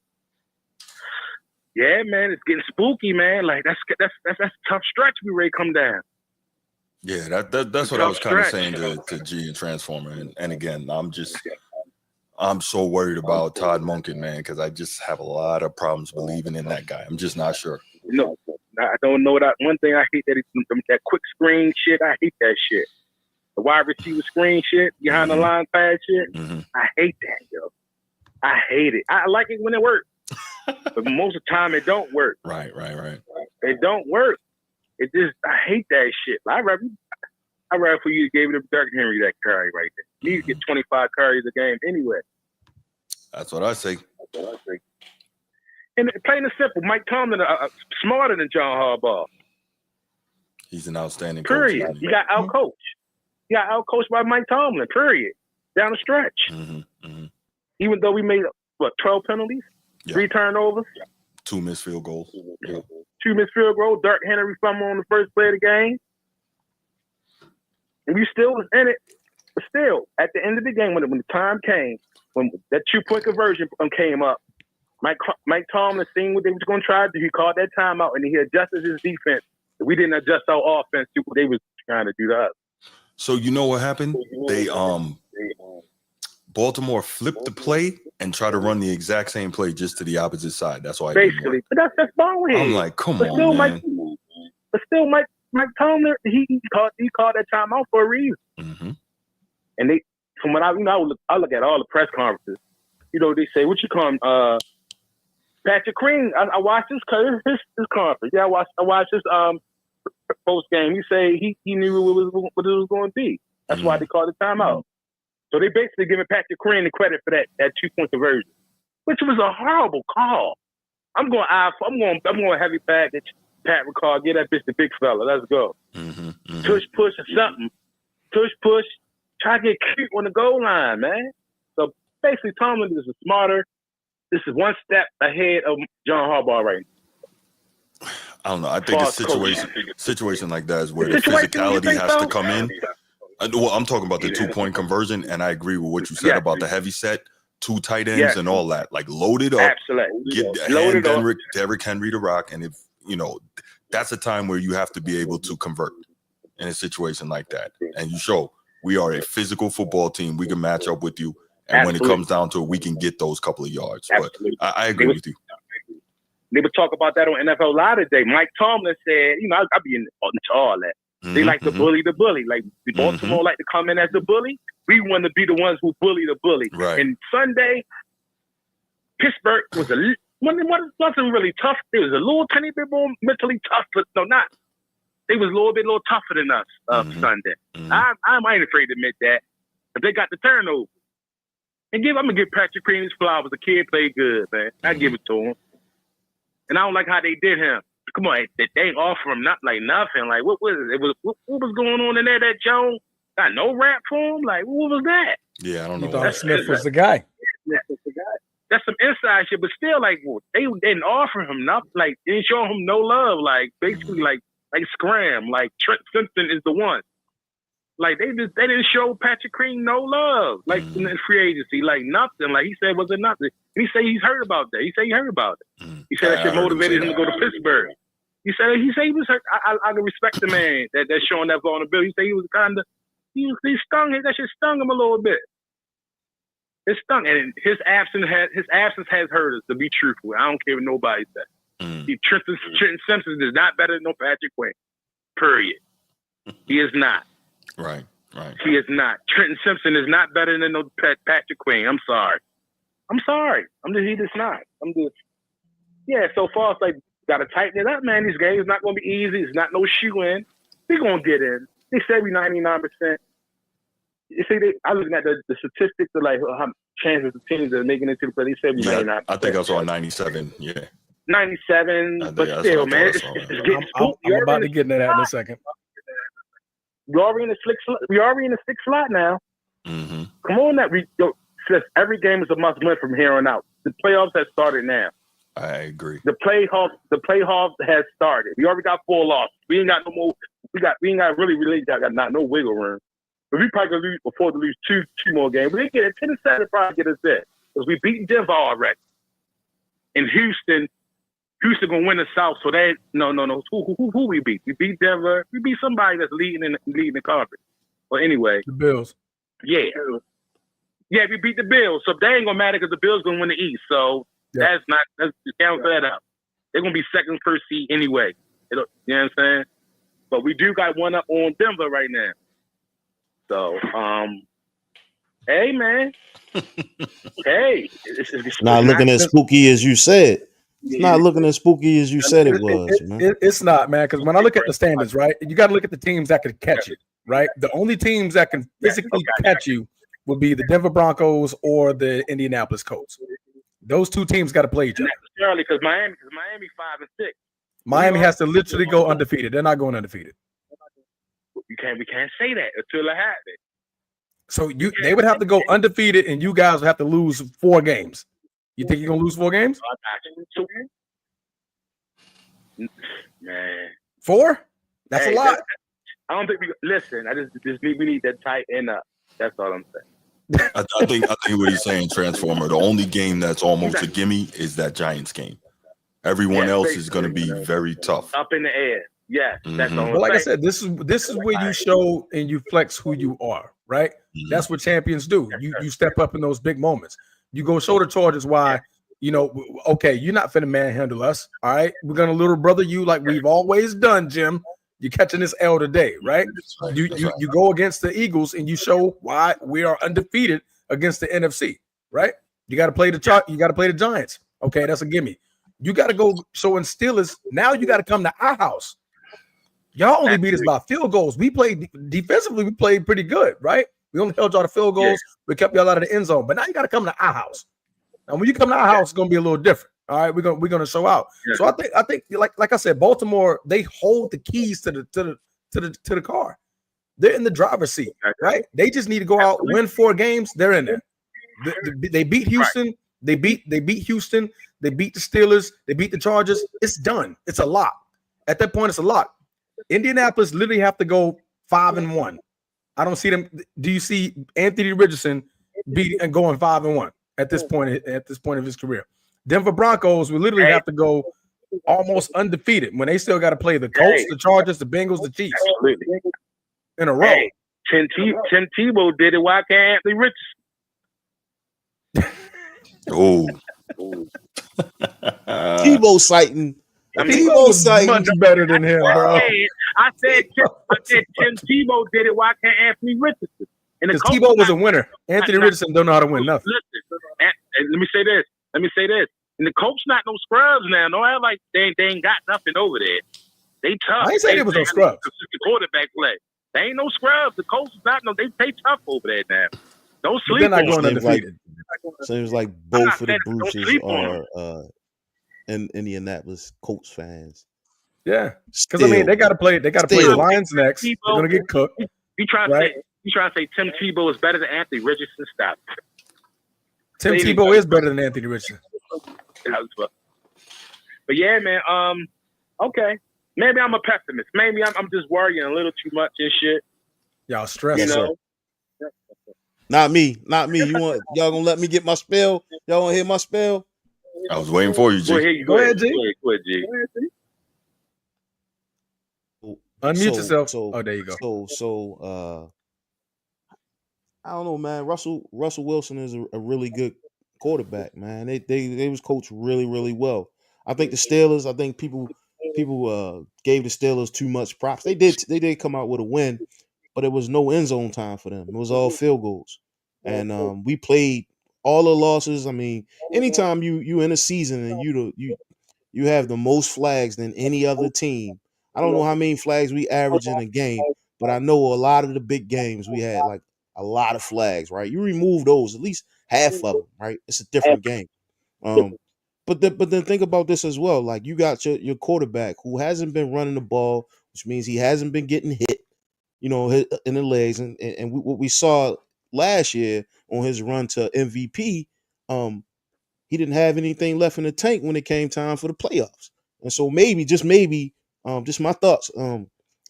Yeah, man, it's getting spooky, man. Like that's a tough stretch we ready to come down. Yeah, that's what I was kind of saying to G and Transformer. And again, I'm so worried about Todd Monken, man, because I just have a lot of problems believing in that guy. I'm just not sure. No, I don't know that. One thing I hate that quick screen shit. I hate that shit. The wide receiver screen shit, behind the line pass shit. Mm-hmm. I hate that, yo. I hate it. I like it when it works, but most of the time it don't work. Right. It don't work. It just, I hate that shit. I'd rather for you to give it to Derrick Henry that carry right there. He needs to get 25 carries a game anyway. That's what I say. And plain and simple, Mike Tomlin smarter than John Harbaugh. He's an outstanding period. coach. He got outcoached. He got outcoached by Mike Tomlin, period. Down the stretch. Mm-hmm. Even though we made, 12 penalties? Yeah. 3 turnovers? 2 missed field goals. Yeah. 2 missed field goals. Derrick Henry fumble on the first play of the game. And we still was in it. But still, at the end of the game, when the time came, when that 2-point conversion came up, Mike Tomlin seen what they was going to try to do. He called that timeout, and he adjusted his defense. We didn't adjust our offense to what they was trying to do to us. So you know what happened? They Baltimore flipped the play and tried to run the exact same play just to the opposite side. That's why basically. But that's bonehead. I'm like, come on, man. But still, Mike Tomlin, he called that timeout for a reason. Mm-hmm. And they, from what I look at all the press conferences. They say, what you call him? Patrick Queen. I watched his conference. Yeah, I watched his post game. He say he knew what it was going to be. That's why they called the timeout. So they basically giving Patrick Queen the credit for that 2-point conversion, which was a horrible call. I'm going heavy package. Pat would call, get that bitch the big fella. Let's go. Mm-hmm. Push or something. Push. Try to get cute on the goal line, man. So basically, Tomlin is smarter. This is one step ahead of John Harbaugh right now. I don't know. I think a situation like that is where the physicality has to come in. Well, I'm talking about the 2-point conversion, and I agree with what you said about the heavy set, 2 tight ends and all that. Like, load it up. Absolutely. Hand Derrick Henry to rock, and if that's a time where you have to be able to convert in a situation like that. And you show we are a physical football team. We can match up with you. And when it comes down to it, we can get those couple of yards. Absolutely. But I agree with you. They would talk about that on NFL Live today. Mike Tomlin said, I'll be into all that. They like to bully the bully. Like the Baltimore like to come in as the bully. We want to be the ones who bully the bully. Right. And Sunday, Pittsburgh wasn't really tough. It was a little tiny bit more mentally tough, but no, not. They was a little tougher than us Sunday. Mm-hmm. I ain't afraid to admit that. But they got the turnover. And I'm gonna give Patrick Queen his flowers. The kid played good, man. I give it to him. And I don't like how they did him. Come on, they offer him nothing. Like what was it? What was going on in there? That Jones got no rap for him. Like what was that? Yeah, I don't know. You thought Smith was the guy. That's some inside shit, but still, like they didn't offer him nothing. Like they didn't show him no love. Like basically, like scram. Like Trent Simpson is the one. Like they didn't show Patrick Queen no love, like in the free agency, like nothing. Like he said, was it nothing? And he said he's heard about that. He said he heard about it. He said that shit motivated him to go to Pittsburgh. He said he was hurt. I can respect the man that's showing that vulnerability. He said he was he stung. That shit stung him a little bit. It stung, and his absence has hurt us. To be truthful, I don't care what nobody says. Trenton Simpson is not better than no Patrick Queen. Period. He is not. Right. He is not. Trenton Simpson is not better than no Patrick Queen. I'm sorry. He just not. So far it's like, gotta tighten it up, man. These games not gonna be easy. It's not no shoe in. We're gonna get in. They said we 99%. You see, I was looking at the statistics of like how chances of teams that are making it to the play. They said we 99%. I think I saw 97. Yeah. 97, but still, man, it's getting spooked. I'm about to get into that in a second. We already in the sixth slot now. Mm-hmm. Come on, every game is a must win from here on out. The playoffs have started now. I agree. The playoffs has started. We already got 4 losses. We ain't got no more. We ain't got really got not no wiggle room. But we probably gonna afford to lose two more games. We get it 10-7 probably get us there because we beat Denver already. In Houston gonna win the South. So they no. Who we beat? We beat Denver. We beat somebody that's leading the conference. Well, anyway, the Bills. Yeah, we beat the Bills. So they ain't gonna matter because the Bills gonna win the East. So let's count that out. They're gonna be second, first seed anyway. You know what I'm saying? But we do got one up on Denver right now. So, hey man, hey, it's not looking as spooky as you said. It's not looking as spooky as you said it was, man. It's not, man. Because when I look at the standings, right, you got to look at the teams that can catch you, right? The only teams that can physically catch you would be the Denver Broncos or the Indianapolis Colts. Those two teams got to play each other. Necessarily, because Miami 5-6. Miami has to literally go undefeated. They're not going undefeated. We can't say that until it happens. So they would have to go undefeated, and you guys would have to lose 4 games. You think you're gonna lose 4 games? Man, 4? That's a lot. I don't think listen. We need that tight end up. That's all I'm saying. I think what he's saying, Transformer. The only game that's almost a gimme is that Giants game. Everyone else is going to be very tough. Up in the air. Yeah, that's all. Well, like I said, this is where you show and you flex who you are, right? That's what champions do. You step up in those big moments. You go shoulder charges. Why? You know, okay, you're not finna manhandle us. All right, we're gonna little brother you like we've always done, Jim. You're catching this L today, right? You go against the Eagles and you show why we are undefeated against the NFC, right? You got to play the Giants. Okay, that's a gimme. You got to go. So in Steelers, now you got to come to our house. Y'all only beat us by field goals. We played defensively. We played pretty good, right? We only held y'all to field goals. Yeah. We kept y'all out of the end zone. But now you got to come to our house. Now, when you come to our house, it's gonna be a little different. All right, we're gonna show out. Yeah. So I think like I said, Baltimore, they hold the keys to the car. They're in the driver's seat, right? They just need to go out, win 4 games. They're in there. They beat Houston. Right. They beat Houston. They beat the Steelers. They beat the Chargers. It's done. It's a lock. At that point, it's a lock. Indianapolis literally have to go 5-1. I don't see them. Do you see Anthony Richardson beating and going 5-1 at this point of his career? Denver Broncos will literally have to go almost undefeated when they still got to play the Colts, the Chargers, the Bengals, the Chiefs in a row. Hey, Tim Tebow did it. Why can't Anthony Richardson? Oh, Tebow sighting. Tebow was much better than him, bro. I said Tim Tebow did it. Why can't Anthony Richardson? Because Tebow was a winner. Anthony Richardson don't know how to win nothing. Listen, let me say this. And the Colts not no scrubs now. No, I like they ain't got nothing over there. They tough. I ain't saying it was no scrubs. The quarterback play. They ain't no scrubs. The Colts is not no. They tough over there now. Don't sleep. They're not going undefeated. Seems like both of the Bruces are in Indianapolis Colts fans. Yeah, because I mean they got to play. They got to play the Lions next. They're gonna get cooked. You trying to say Tim Tebow is better than Anthony Richardson? Stop. Tim Tebow is better than Anthony Richardson. But yeah, man. Okay. Maybe I'm a pessimist. Maybe I'm just worrying a little too much and shit. Y'all stressing. You know? Not me. Y'all gonna let me get my spell? Y'all wanna hear my spell? I was waiting for you, G. Go ahead, G. Go ahead, G. Unmute yourself. Oh, there you go. So I don't know, man. Russell Wilson is a really good quarterback, man. They was coached really, really well. I think the Steelers. I think people gave the Steelers too much props. They did come out with a win, but it was no end zone time for them. It was all field goals, and we played all the losses. I mean, anytime you in a season and you have the most flags than any other team. I don't know how many flags we average in a game, but I know a lot of the big games we had like a lot of flags, right? You remove those, at least half of them, right? It's a different game. But then think about this as well. Like you got your quarterback who hasn't been running the ball, which means he hasn't been getting hit, in the legs. And what we saw last year on his run to MVP, he didn't have anything left in the tank when it came time for the playoffs. And so maybe, just my thoughts.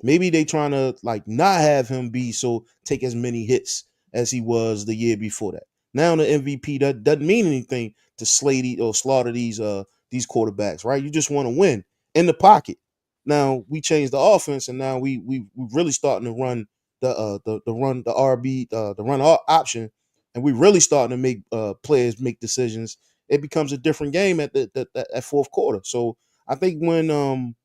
Maybe they trying to like not have him take as many hits as he was the year before that. Now the MVP, that doesn't mean anything to slate or slaughter these quarterbacks, right? You just want to win in the pocket. Now we changed the offense, and now we really starting to run the RB the run option, and we really starting to make players make decisions. It becomes a different game at at fourth quarter. So I think when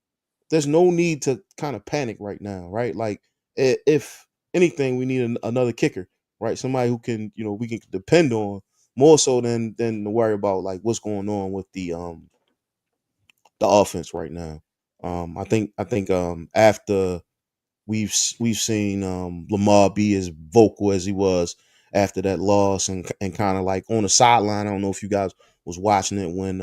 there's no need to kind of panic right now, right? Like if anything, we need another kicker, right? Somebody who can we can depend on more so than to worry about like what's going on with the offense right now. I think after we've seen Lamar be as vocal as he was after that loss and kind of like on the sideline. I don't know if you guys was watching it when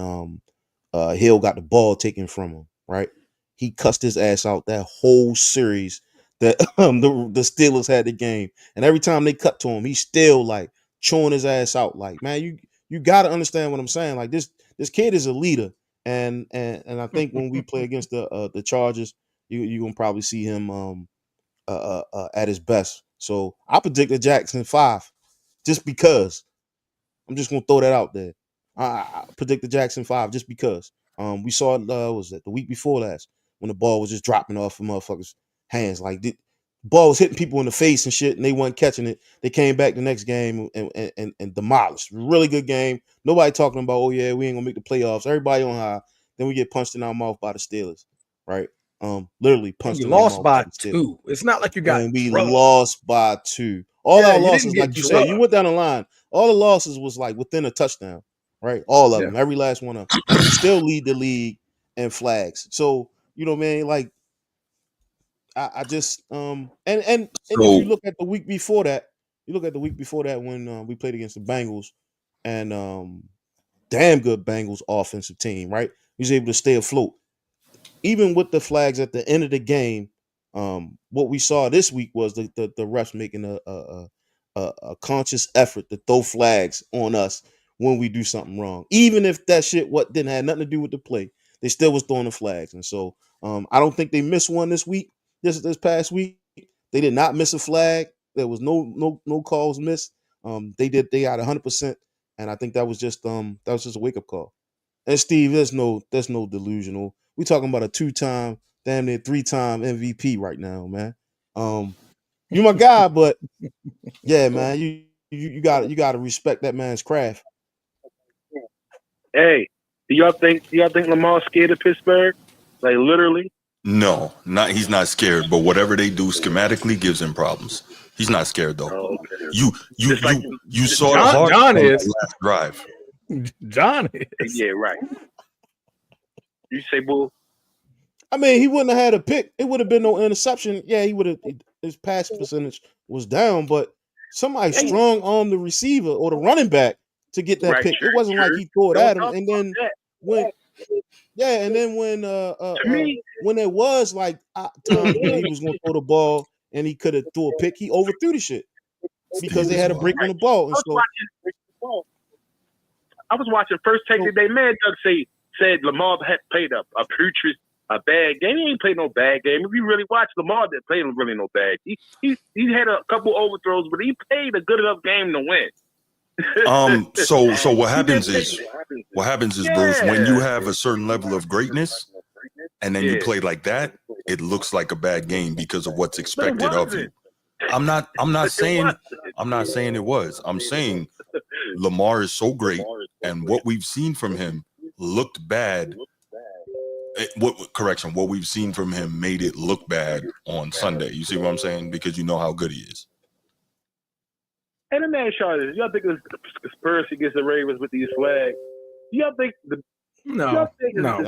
Hill got the ball taken from him, right? He cussed his ass out that whole series that the Steelers had the game. And every time they cut to him, he's still like chewing his ass out. Like, man, you got to understand what I'm saying. Like this kid is a leader. And I think when we play against the Chargers, you gonna probably see him at his best. So I predicted Jackson 5 just because. I'm just gonna throw that out there. I predicted Jackson 5 just because. We saw it. Was it the week before last when the ball was just dropping off of motherfuckers' hands? Like the ball was hitting people in the face and shit, and they weren't catching it. They came back the next game and demolished. Really good game. Nobody talking about, oh yeah, we ain't gonna make the playoffs. Everybody on high. Then we get punched in our mouth by the Steelers, right? Literally And punched you in our lost mouth by by the Steelers. 2. It's not like you got And we drugged. lost by 2. All Yeah, our you didn't losses, get like you said, you drugged. went down the line. All the losses was like within a touchdown, right? All of Yeah. them, every last one of them. And we still lead the league in flags. So, man, like I just and if you So look at the week before that, when we played against the Bengals and damn good Bengals offensive team, right? He was able to stay afloat even with the flags at the end of the game. What we saw this week was the refs making a conscious effort to throw flags on us when we do something wrong, even if that shit didn't have nothing to do with the play. They still was throwing the flags, and so I don't think they missed one this week. This past week, they did not miss a flag. There was no calls missed. They got 100%, and I think that was just a wake up call. And Steve, there's no delusional. We talking about a 2-time, damn near 3-time MVP right now, man. You my guy, but yeah, man, you got to respect that man's craft. Hey, do y'all think Lamar's scared of Pittsburgh? Like literally? no, he's not scared, but whatever they do schematically gives him problems. He's not scared though. Oh, okay. You Just like saw the heart John on is. that last drive. John is. yeah, right. You say, bull? I mean, he wouldn't have had a pick. It would have been no interception. Yeah, he would have. His pass percentage was down, but somebody strong on the receiver or the running back to get that Right, pick. true, It wasn't like true. he threw it Don't at him, talk and about then that. when To me, when there was like times where he was going to throw the ball and he could have threw a pick, he overthrew the shit because Steve they is had a wild. break on the ball, I and was so watching first take the day. Man, Doug said Lamar had played a bad game. He ain't played no bad game. If you really watch, Lamar didn't play really no bad. He had a couple overthrows, but he played a good enough game to win. So what happens is Bruce, when you Yeah. have a certain level of greatness and then you Yeah. play like that, it looks like a bad game because of what's But it expected of you. wasn't. I'm not saying wasn't. it was. I'm saying Lamar is so great, and what we've seen from him looked bad. What we've seen from him made it look bad on Sunday. You see what I'm saying? Because you know how good he is. And the man shot this. Y'all think it's conspiracy against the Ravens with these flags? Y'all think No. bigger than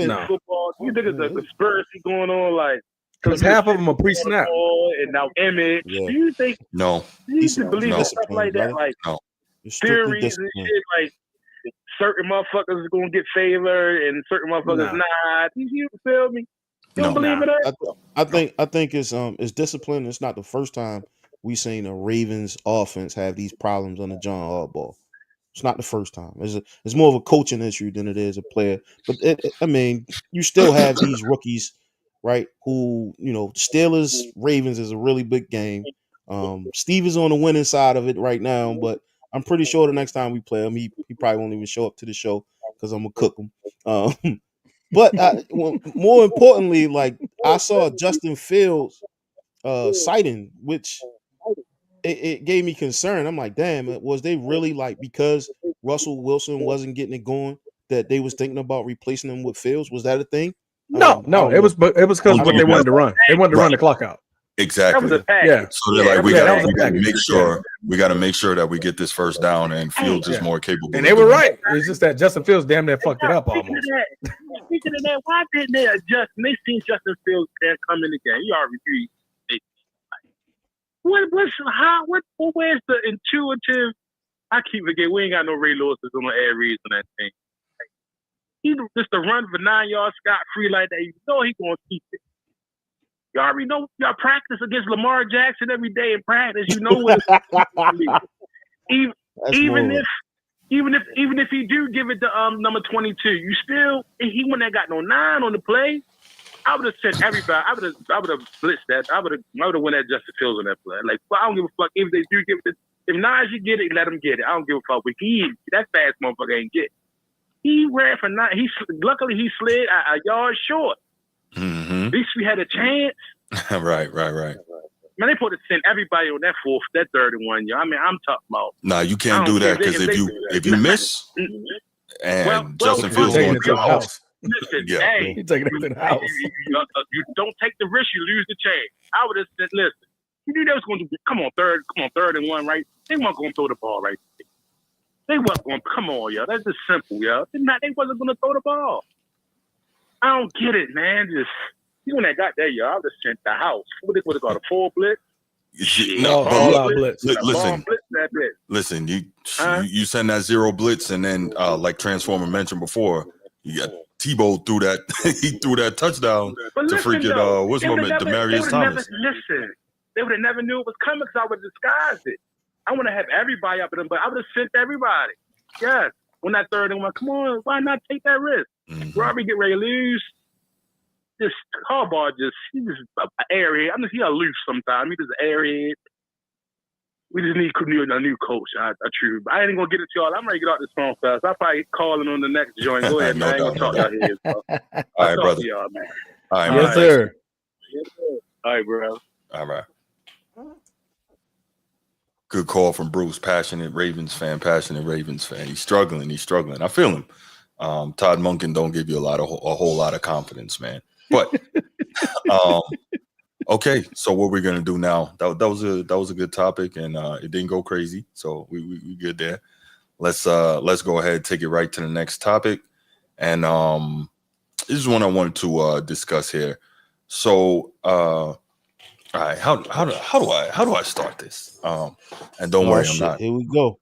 No. football? You think it's a conspiracy going on? Like, Because half of them are pre-snap. and now image. Yeah. Do you think No, you believe in stuff discipline, like that? brother. Like It's strictly theories and discipline. shit. Like certain motherfuckers are gonna get favored and certain motherfuckers Nah. not. You feel me? You don't No. believe in that? I think it's discipline. It's not the first time we seen the Ravens offense have these problems under John Harbaugh. It's not the first time. It's more of a coaching issue than it is a player. But I mean, you still have these rookies, right? Who, Steelers Ravens is a really big game. Steve is on the winning side of it right now, but I'm pretty sure the next time we play him, he probably won't even show up to the show because I'm gonna cook him. But more importantly, like I saw Justin Fields sighting, which it gave me concern. I'm like, damn, was they really like, because Russell Wilson wasn't getting it going, that they was thinking about replacing him with Fields? Was that a thing? No, it was because what they wanted to run. They wanted to run the clock out. Exactly. That was a fact. Yeah. So they're like, we gotta make sure that we get this first down, and Fields is more capable. And they were right. It's just that Justin Fields damn near fucked it up almost. Speaking of that, why didn't they adjust? And they seen Justin Fields come in the game. He already beat. Where's the intuitive? I keep forgetting we ain't got no Ray Lewis's on the air reads on that thing. He just to run for 9 yards scot free like that. You know he gonna keep it. You already know y'all practice against Lamar Jackson every day in practice. You know what? even if he do give it to number 22, you still he wouldn't have got no 9 on the play. I would have sent everybody. I would have blitzed that. I would have won that Justin Fields on that play. Like, well, I don't give a fuck if they do give it. If Najee get it, let him get it. I don't give a fuck. But that fast motherfucker ain't get it. He ran for 9. Luckily he slid a yard short. Mm-hmm. At least we had a chance. Right. Man, they put to send everybody on that third and 1. I mean, I'm talking about. Nah, you can't do that, because if you miss and Justin Fields taking it to the house. Listen, Yeah. hey, He taking it to the house. You don't take the risk, you lose the chance. I would have said, listen, you knew they was going to come on third and 1, right? They weren't going to throw the ball right. They wasn't going to, come on, yo. That's just simple, yo. They wasn't going to throw the ball. I don't get it, man. Just, you when I got there, yo, I would have sent the house. What they would have got, a full blitz? No, blitz. Listen, you send that 0 blitz, and then like Transformer mentioned before, you got Tebow threw that he threw that touchdown to freaking what's my man, Demaryius Thomas. They would have never knew it was coming because I would have disguised it. I want to have everybody up in them, but I would have sent everybody. Yes. When that third and 1, come on, why not take that risk? Mm-hmm. Robbie get ready to lose. This Harbaugh he's just an airhead. He aloof sometimes. He just an airhead. We just need a new coach. I true. I ain't gonna get it to y'all. I'm ready to get out this phone fast. I'll probably calling on the next joint. Go ahead, man. I ain't gonna talk y'all heads, bro. All right, brother. Y'all, man. All right, yes, sir. All right, bro. All right. Good call from Bruce, passionate Ravens fan. He's struggling. I feel him. Todd Monken don't give you a whole lot of confidence, man. But okay, so what we're gonna do now? That was a good topic, and it didn't go crazy, so we good there. Let's go ahead and take it right to the next topic, and this is one I wanted to discuss here. So all right, how do I start this? And don't worry, I'm not. Here we go.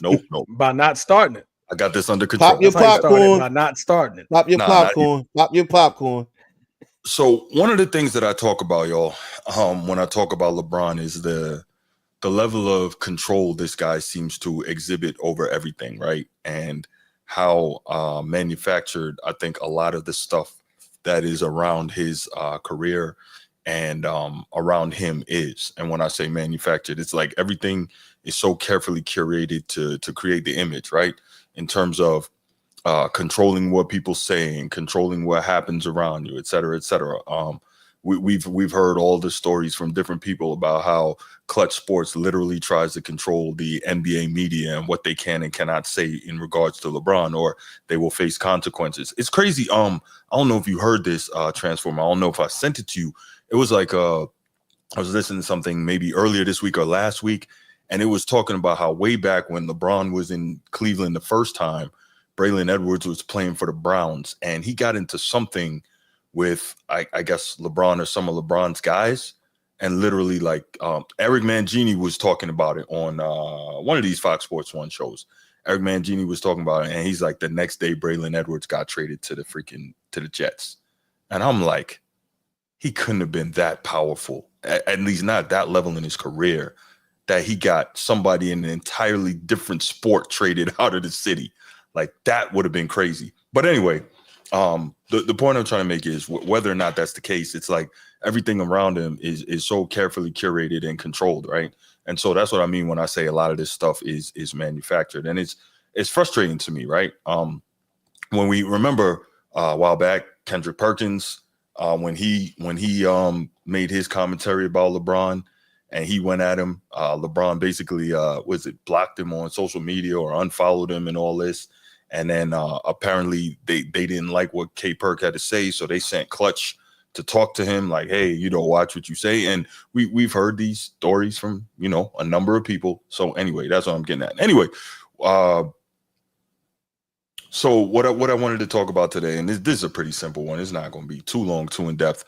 Nope. By not starting it. I got this under control. Pop your popcorn. By not starting it. Pop your popcorn. Pop your popcorn. So one of the things that I talk about, y'all, when I talk about LeBron is the level of control this guy seems to exhibit over everything, right? And how manufactured I think a lot of the stuff that is around his career and around him is. And when I say manufactured, it's like everything is so carefully curated to create the image, right? In terms of controlling what people say and controlling what happens around you, et cetera, et cetera. We've heard all the stories from different people about how Clutch Sports literally tries to control the NBA media and what they can and cannot say in regards to LeBron, or they will face consequences. It's crazy. I don't know if you heard this, Transformer. I don't know if I sent it to you. It was like I was listening to something maybe earlier this week or last week, and it was talking about how way back when LeBron was in Cleveland the first time, Braylon Edwards was playing for the Browns, and he got into something with, I guess, LeBron or some of LeBron's guys, and literally like Eric Mangini was talking about it on one of these Fox Sports 1 shows. Eric Mangini was talking about it, and he's like, the next day Braylon Edwards got traded to the Jets. And I'm like, he couldn't have been that powerful at least not that level in his career, that he got somebody in an entirely different sport traded out of the city. Like that would have been crazy. But anyway, the point I'm trying to make is whether or not that's the case, it's like everything around him is so carefully curated and controlled, right? And so that's what I mean when I say a lot of this stuff is manufactured, and it's frustrating to me, right? When we remember a while back, Kendrick Perkins, when he made his commentary about LeBron, and he went at him, LeBron basically blocked him on social media or unfollowed him and all this. And then apparently they didn't like what K Perk had to say, so they sent Clutch to talk to him, like, hey, watch what you say. And we've heard these stories from a number of people. So anyway, that's what I'm getting at. Anyway, so what I wanted to talk about today, and this is a pretty simple one. It's not going to be too long, too in depth.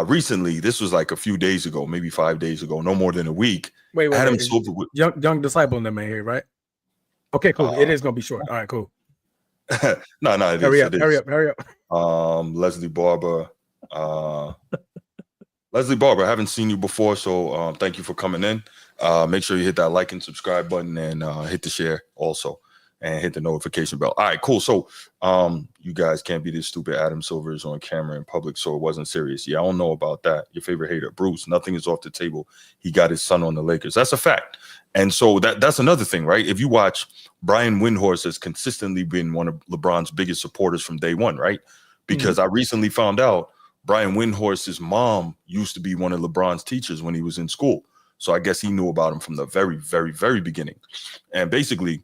Recently, this was like a few days ago, maybe 5 days ago, no more than a week. Wait. Adam Silver, young disciple in them in here, right? Okay, cool. It is gonna be short. All right, cool. No, Hurry up. Leslie Barber. Leslie Barber, I haven't seen you before, so thank you for coming in. Make sure you hit that like and subscribe button, and hit the share also, and hit the notification bell. All right, cool. So you guys can't be this stupid. Adam Silver is on camera in public, so it wasn't serious. Yeah, I don't know about that. Your favorite hater, Bruce. Nothing is off the table. He got his son on the Lakers. That's a fact. And so that's another thing, right? If you watch, Brian Windhorst has consistently been one of LeBron's biggest supporters from day one, right? Because I recently found out Brian Windhorst's mom used to be one of LeBron's teachers when he was in school. So I guess he knew about him from the very, very, very beginning. And basically,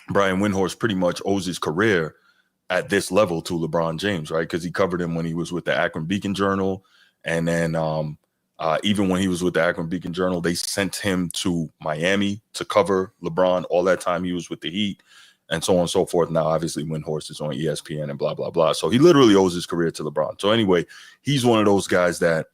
Brian Windhorst pretty much owes his career at this level to LeBron James, right? Because he covered him when he was with the Akron Beacon Journal. And then even when he was with the Akron Beacon Journal, they sent him to Miami to cover LeBron all that time he was with the Heat, and so on and so forth. Now, obviously, Windhorst is on ESPN and blah, blah, blah. So he literally owes his career to LeBron. So anyway, he's one of those guys that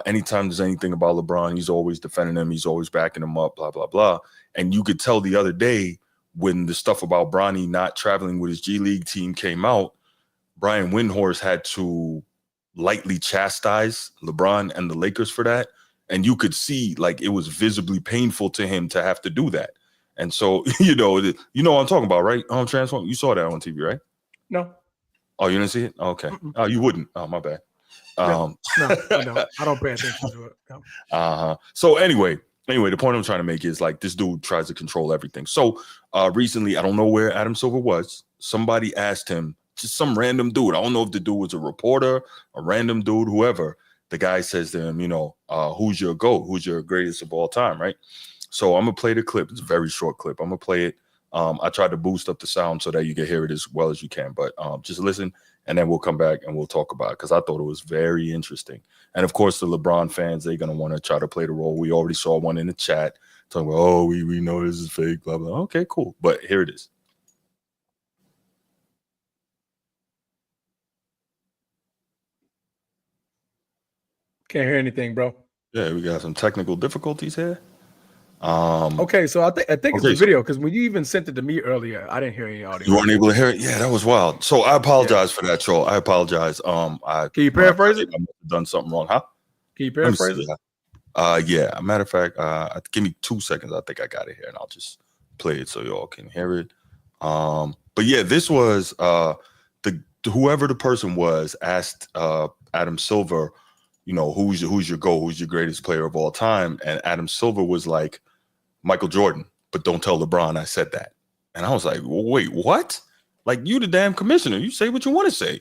anytime there's anything about LeBron, he's always defending him. He's always backing him up, blah, blah, blah. And you could tell the other day when the stuff about Bronny not traveling with his G League team came out, Brian Windhorst had to lightly chastise LeBron and the Lakers for that. And you could see like it was visibly painful to him to have to do that. And so, you know what I'm talking about, right? Transform. You saw that on TV, right? No. Oh, you didn't see it? Okay. Oh, you wouldn't. Oh, my bad. No, I don't. I don't pay attention to it. No. So anyway, the point I'm trying to make is like this dude tries to control everything. So recently, I don't know where Adam Silver was. Somebody asked him, just some random dude. I don't know if the dude was a reporter, a random dude, whoever. The guy says to him, who's your GOAT? Who's your greatest of all time, right? So I'm going to play the clip. It's a very short clip. I'm going to play it. I tried to boost up the sound so that you can hear it as well as you can. But just listen, and then we'll come back and we'll talk about it because I thought it was very interesting. And, of course, the LeBron fans, they're going to want to try to play the role. We already saw one in the chat talking about, oh, we know this is fake, blah, blah. Okay, cool. But here it is. Can't hear anything, bro. Yeah, we got some technical difficulties here. Okay, so I think it's the video because when you even sent it to me earlier, I didn't hear any audio. You weren't able to hear it? Yeah, that was wild. So I apologize for that, troll. I apologize. Can you paraphrase it? I must have done something wrong, huh? Can you paraphrase it? Yeah. Matter of fact, give me 2 seconds. I think I got it here, and I'll just play it so y'all can hear it. But yeah, this was whoever the person was asked Adam Silver, who's your GOAT, who's your greatest player of all time, and Adam Silver was like, Michael Jordan, but don't tell LeBron I said that. And I was like, wait, what? Like, you the damn commissioner. You say what you want to say,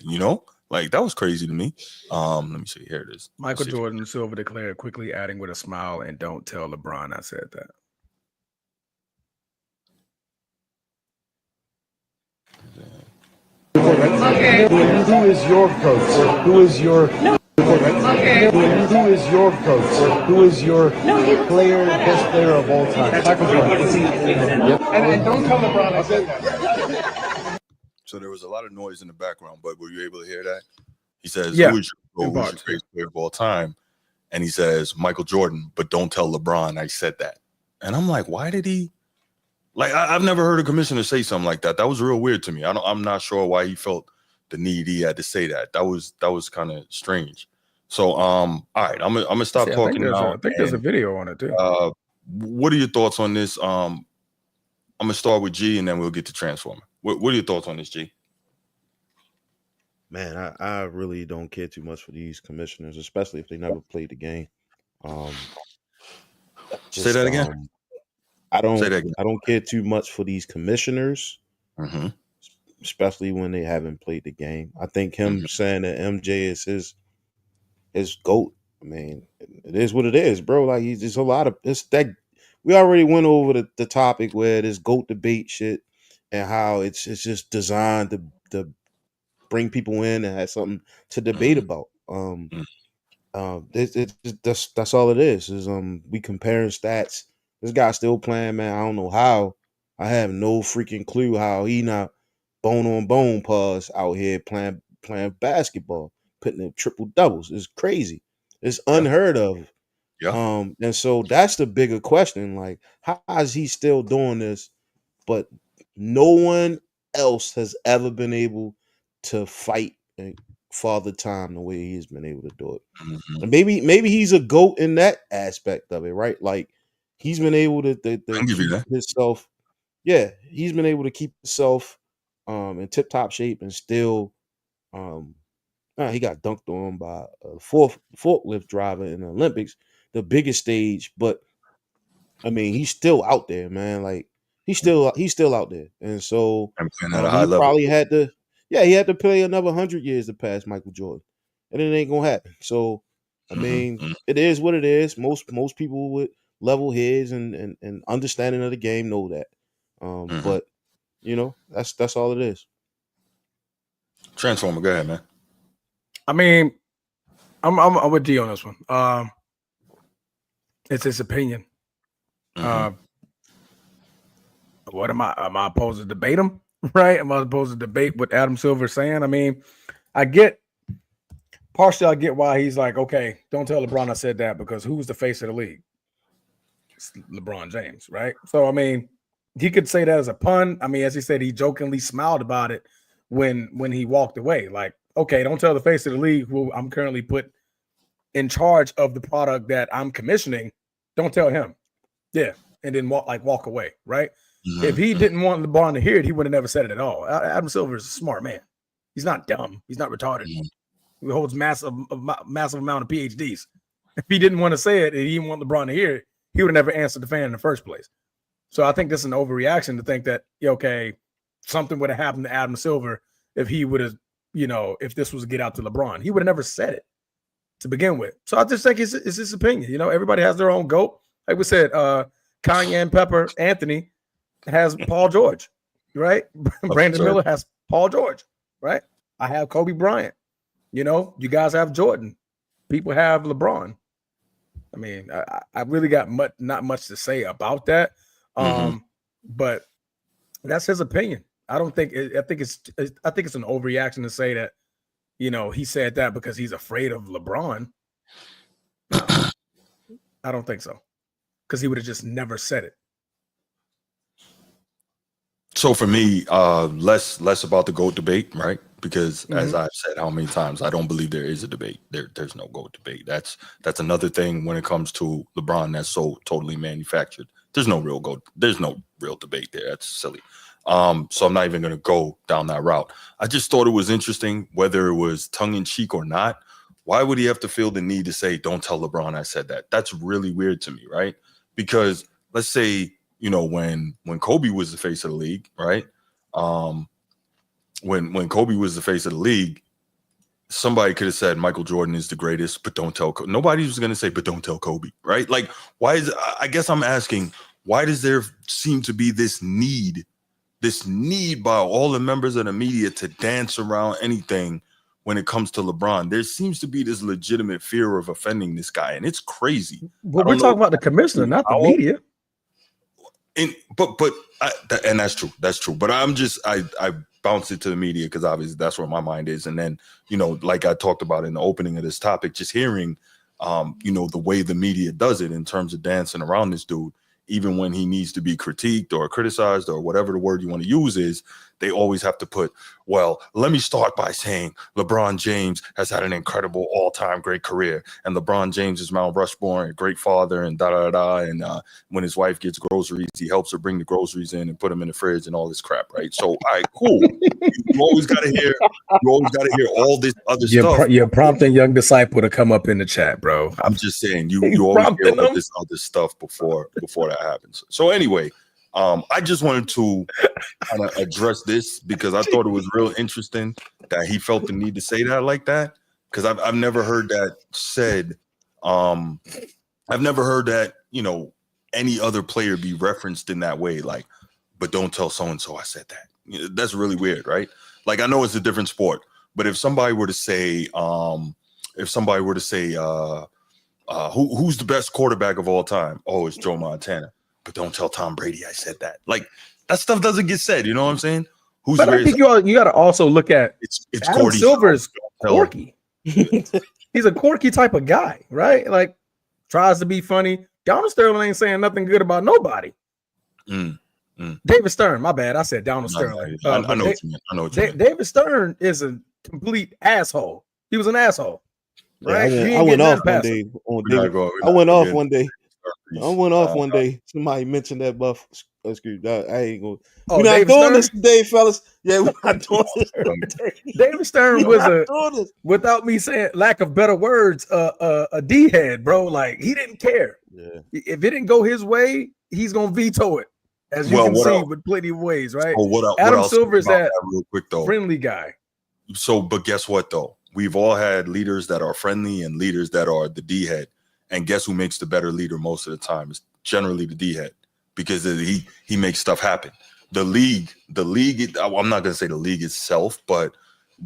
Like, that was crazy to me. Let me see. Here it is. Michael Jordan, Silver declared, quickly adding with a smile, and don't tell LeBron I said that. Okay. Who is your coach? Who is your... Okay. Who is your coach? Who is your best player of all time? Michael Jordan. Yep. And don't tell LeBron I said that. So there was a lot of noise in the background, but were you able to hear that? He says, yeah, who's your greatest player of all time? And he says, Michael Jordan, but don't tell LeBron I said that. And I'm like, why did he? Like, I've never heard a commissioner say something like that. That was real weird to me. I'm not sure why he felt the need he had to say that. That was kind of strange. So all right, I'm gonna stop talking now. I think there's a video on it too. What are your thoughts on this? I'm gonna start with G, and then we'll get to Transformer. What are your thoughts on this, G? Man, I really don't care too much for these commissioners, especially if they never played the game. Say that again. I Say that again. don't care too much for these commissioners, Mm-hmm. especially when they haven't played the game. I think him saying that MJ is his GOAT. I mean, it is what it is, bro. Like he's just a lot of it's that we already went over the topic where this GOAT debate shit and how it's just designed to bring people in and have something to debate about. That's all it is we comparing stats. This guy's still playing, man. I don't know how. I have no freaking clue how he not bone on bone pause out here playing basketball, putting in triple doubles. It's crazy. It's unheard of. Yeah. And so that's the bigger question. Like, how is he still doing this? But no one else has ever been able to fight Father Time the way he's been able to do it. Mm-hmm. And maybe he's a GOAT in that aspect of it, right? Like he's been able to keep himself. Yeah, he's been able to keep himself in tip top shape and still he got dunked on by a forklift driver in the Olympics, the biggest stage, but I mean, he's still out there, man. Like he's still out there, and so And at a high he level. probably had to, he had to play another 100 years to pass Michael Jordan, and it ain't gonna happen. So, I mean, it is what it is. Most people with level heads and understanding of the game know that. But you know, that's all it is. Transformer, go ahead, man. I mean, I'm with D on this one. It's his opinion. What am I opposed to debate him? Right? Am I supposed to debate what Adam Silver's saying? I mean, I get why he's like, okay, don't tell LeBron I said that because who's the face of the league? It's LeBron James, right? So I mean, he could say that as a pun. I mean, as he said, he jokingly smiled about it when he walked away. Like, okay, don't tell the face of the league who I'm currently put in charge of the product that I'm commissioning. Don't tell him. Yeah. And then walk away, right? If he didn't want LeBron to hear it, he would have never said it at all. Adam Silver is a smart man. He's not dumb. He's not retarded. He holds massive amount of PhDs. If he didn't want to say it and he didn't want LeBron to hear it, he would have never answered the fan in the first place. So I think this is an overreaction to think that, okay, something would have happened to Adam Silver if he would have, if this was a get out to LeBron. He would have never said it to begin with. So I just think it's his opinion. Everybody has their own GOAT. Like we said, Cayenne Pepper Anthony has Paul George, right? Brandon Miller has Paul George, right? I have Kobe Bryant. You guys have Jordan. People have LeBron. I mean, I really got not much to say about that. But that's his opinion. I think it's an overreaction to say that, he said that because he's afraid of LeBron. No, I don't think so. Because he would have just never said it. So for me, less about the GOAT debate, right? Because as I've said how many times, I don't believe there is a debate. There's no GOAT debate. That's another thing when it comes to LeBron that's so totally manufactured. There's no real GOAT. There's no real debate there. That's silly. So I'm not even going to go down that route. I just thought it was interesting, whether it was tongue in cheek or not. Why would he have to feel the need to say, "Don't tell LeBron I said that"? That's really weird to me, right? Because let's say, when Kobe was the face of the league, right? When Kobe was the face of the league, somebody could have said Michael Jordan is the greatest, but don't tell Kobe. Nobody was going to say, but don't tell Kobe, right? Like, why is I guess I'm asking, why does there seem to be this need by all the members of the media to dance around anything when it comes to LeBron? There seems to be this legitimate fear of offending this guy, and it's crazy. Well, we're talking about the commissioner, not the media. And that's true. That's true. But I'm just I bounced it to the media because obviously that's where my mind is. And then, like I talked about in the opening of this topic, just hearing the way the media does it in terms of dancing around this dude, even when he needs to be critiqued or criticized or whatever the word you want to use is, they always have to put, well, let me start by saying LeBron James has had an incredible all-time great career, and LeBron James is Mount Rushmore, a great father, and da-da-da-da, and when his wife gets groceries, he helps her bring the groceries in and put them in the fridge and all this crap, right? So, all right, cool. You always got to hear all this other stuff. You're prompting young disciple to come up in the chat, bro. I'm just saying, you always hear all this other stuff before that happens. So anyway, I just wanted to kind of address this because I thought it was real interesting that he felt the need to say that like that, because I've never heard that said. I've never heard that, any other player be referenced in that way, like, but don't tell so-and-so I said that. That's really weird, right? Like, I know it's a different sport, but if somebody were to say, who's the best quarterback of all time? Oh, it's Joe Montana. But don't tell Tom Brady I said that. Like, that stuff doesn't get said. You know what I'm saying? But I think you got to also look at it's Adam Cordy Silver's quirky. He's a quirky type of guy, right? Like, tries to be funny. Donald Sterling ain't saying nothing good about nobody. David Stern, my bad. I said Donald Sterling. I know what you mean. David Stern is a complete asshole. He was an asshole. Right? Yeah, I went off one day on David. I went off one day. Somebody mentioned that buff. Excuse me. I ain't going. We're not doing this today, fellas. Yeah, we're not doing this today. David Stern was without me saying lack of better words, a D-head, bro. Like, he didn't care. Yeah. If it didn't go his way, he's gonna veto it. As you can see, with plenty of ways, right? Adam Silver is that real quick, though. Friendly guy. So, but guess what, though? We've all had leaders that are friendly and leaders that are the D-head. And guess who makes the better leader most of the time? It's generally the D-head, because he makes stuff happen. The league, I'm not going to say the league itself, but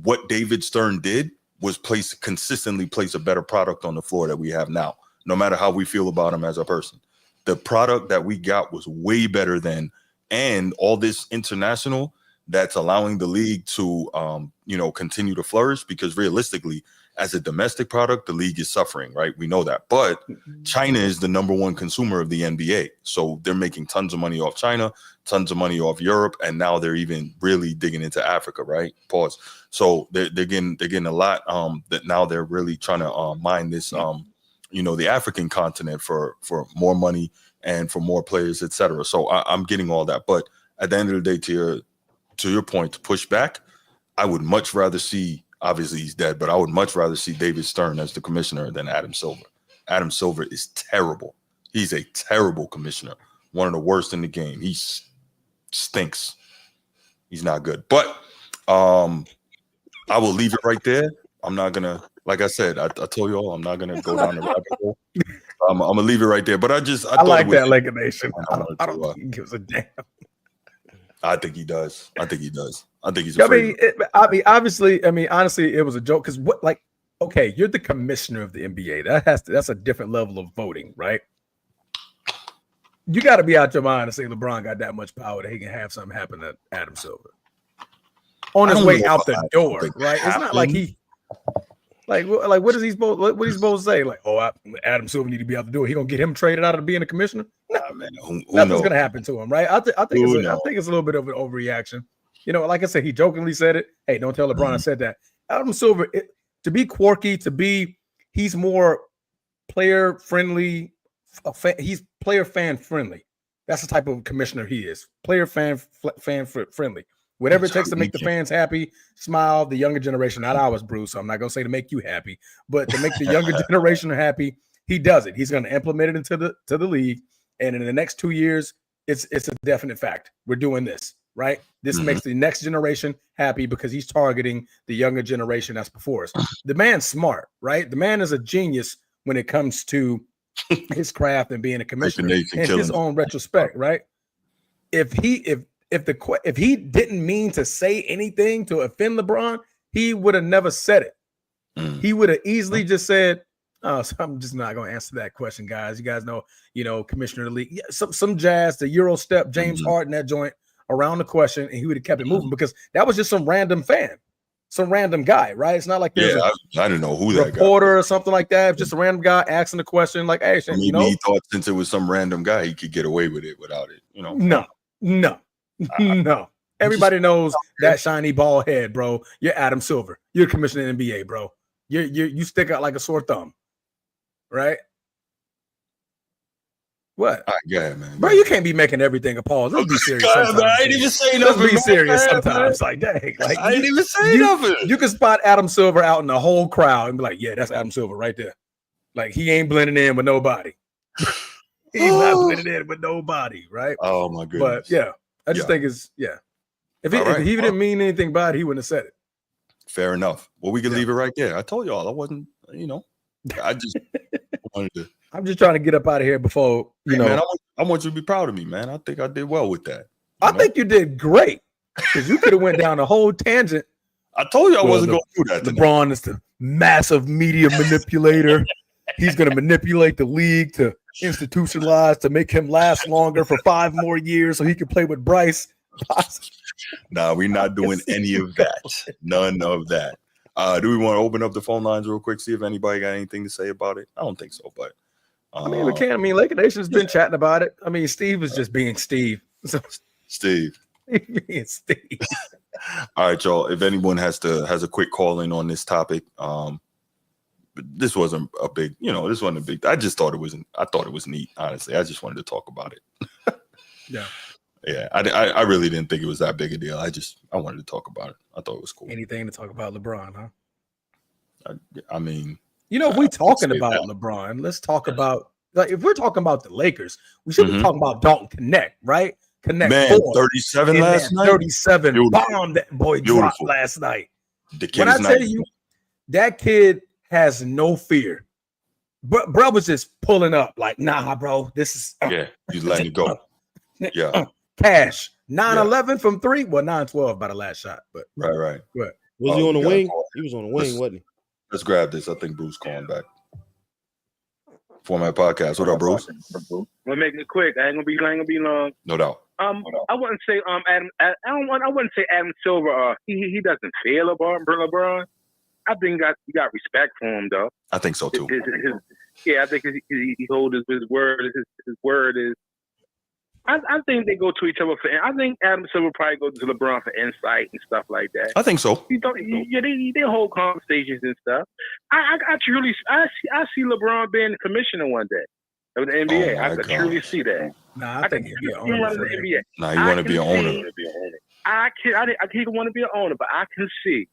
what David Stern did was consistently place a better product on the floor that we have now, no matter how we feel about him as a person. The product that we got was way better than, and all this international that's allowing the league to, continue to flourish, because realistically, as a domestic product, the league is suffering, right? We know that. But China is the number one consumer of the NBA. So they're making tons of money off China, tons of money off Europe, and now they're even really digging into Africa, right? Pause. So they're getting a lot that now they're really trying to mine this, the African continent for more money and for more players, etc. So I'm getting all that. But at the end of the day, to your point, to push back, I would much rather see, obviously he's dead, but I would much rather see David Stern as the commissioner than Adam Silver. Adam Silver is terrible. He's a terrible commissioner. One of the worst in the game. He stinks. He's not good. But I will leave it right there. I'm not going to, like I said, I told you all, I'm not going to go down the rabbit hole. I'm going to leave it right there. But I like that, Laker Nation. I don't think he gives a damn. I think he does. I think he's afraid. Honestly, it was a joke, because okay, you're the commissioner of the NBA. That's a different level of voting, right? You got to be out your mind to say LeBron got that much power that he can have something happen to Adam Silver on his way out the door, right? It's not like he, what is he supposed? What he's supposed to say? Like, Adam Silver need to be out the door. He gonna get him traded out of being a commissioner? Nah, man, nothing's gonna happen to him, right? I think it's a little bit of an overreaction. Like I said, he jokingly said it. Hey, don't tell LeBron I said that. Adam Silver, to be quirky, he's more player friendly. He's player fan friendly. That's the type of commissioner he is. Player fan friendly. Whatever it takes to make the fans happy, smile, the younger generation, not ours, Bruce. So I'm not going to say to make you happy, but to make the younger generation happy, he does it. He's going to implement it into the league. And in the next 2 years, it's a definite fact. We're doing this, right? This makes the next generation happy because he's targeting the younger generation that's before us. The man's smart, right? The man is a genius when it comes to his craft and being a commissioner in his own retrospect, right? If he didn't mean to say anything to offend LeBron, he would have never said it. He would have easily just said, "Oh, so I'm just not going to answer that question, guys. You guys know, commissioner of the league, yeah, some jazz, the Euro step, James Harden, that joint around the question, and he would have kept it moving because that was just some random fan, some random guy, right? It's not like there's I didn't know who that reporter or something like that. Just a random guy asking the question, like, "Hey, maybe he thought since it was some random guy, he could get away with it without it." No. Everybody knows that shiny bald head, bro. You're Adam Silver. You're commissioner in the NBA, bro. You stick out like a sore thumb, right? What? All right, go ahead, man. Bro, you can't be making everything a pause. Let's be serious God, sometimes. man, I ain't even say Let's nothing. be Man. serious Go ahead, sometimes. man. Like, dang. Like, I ain't even say nothing. You can spot Adam Silver out in the whole crowd and be like, yeah, that's Adam Silver right there. Like, he ain't blending in with nobody. He's not blending in with nobody, right? Oh, my goodness. But, yeah, I just think it's, yeah. If he didn't mean anything bad, he wouldn't have said it. Fair enough. Well, we can leave it right there. I told y'all I wasn't, I just wanted to. I'm just trying to get up out of here before, Man, I want you to be proud of me, man. I think I did well with that. I think you did great because you could have went down a whole tangent. I told you I wasn't going to do that. LeBron is the massive media manipulator. He's going to manipulate the league to institutionalize to make him last longer for 5 more years so he can play with Bryce. Nah, we're not doing any of that. None of that. Do we want to open up the phone lines real quick, see if anybody got anything to say about it? I don't think so, but I mean, we can. I mean, Laker Nation's been chatting about it. I mean, Steve is just being Steve. So Steve. being Steve. All right, y'all. If anyone has a quick call in on this topic, this wasn't a big, this wasn't a big. I just thought it was. I thought it was neat. Honestly, I just wanted to talk about it. Yeah. Yeah, I really didn't think it was that big a deal. I wanted to talk about it. I thought it was cool. Anything to talk about LeBron, huh? I mean, if we're talking about LeBron, let's talk about if we're talking about the Lakers, we should be talking about Dalton Connect, right? Connect, man, 37 last night. 37 bomb that boy dropped last night. The kid when I tell you, that kid has no fear. Bro was just pulling up like, nah, bro, this is he's letting it go. Yeah. Cash 9-11 from 3. Well, 9-12 by the last shot, but right. What? Was he on the wing? He was on the wing, wasn't he? Let's grab this. I think Bruce calling back. Format Podcast. What up, Bruce? We're making it quick. I ain't gonna be long. No doubt. I wouldn't say Adam. I wouldn't say Adam Silver. He doesn't fear LeBron. I think you got respect for him though. I think so too. I think he holds his word. His word is. I think they go to each other I think Adam Silver probably goes to LeBron for insight and stuff like that. I think so. They hold conversations and stuff. I see LeBron being the commissioner one day of the NBA. I could truly see that. Nah, I think he'd be an owner of the NBA. Nah, you want to be an owner. I can't want to be an owner, but I can see.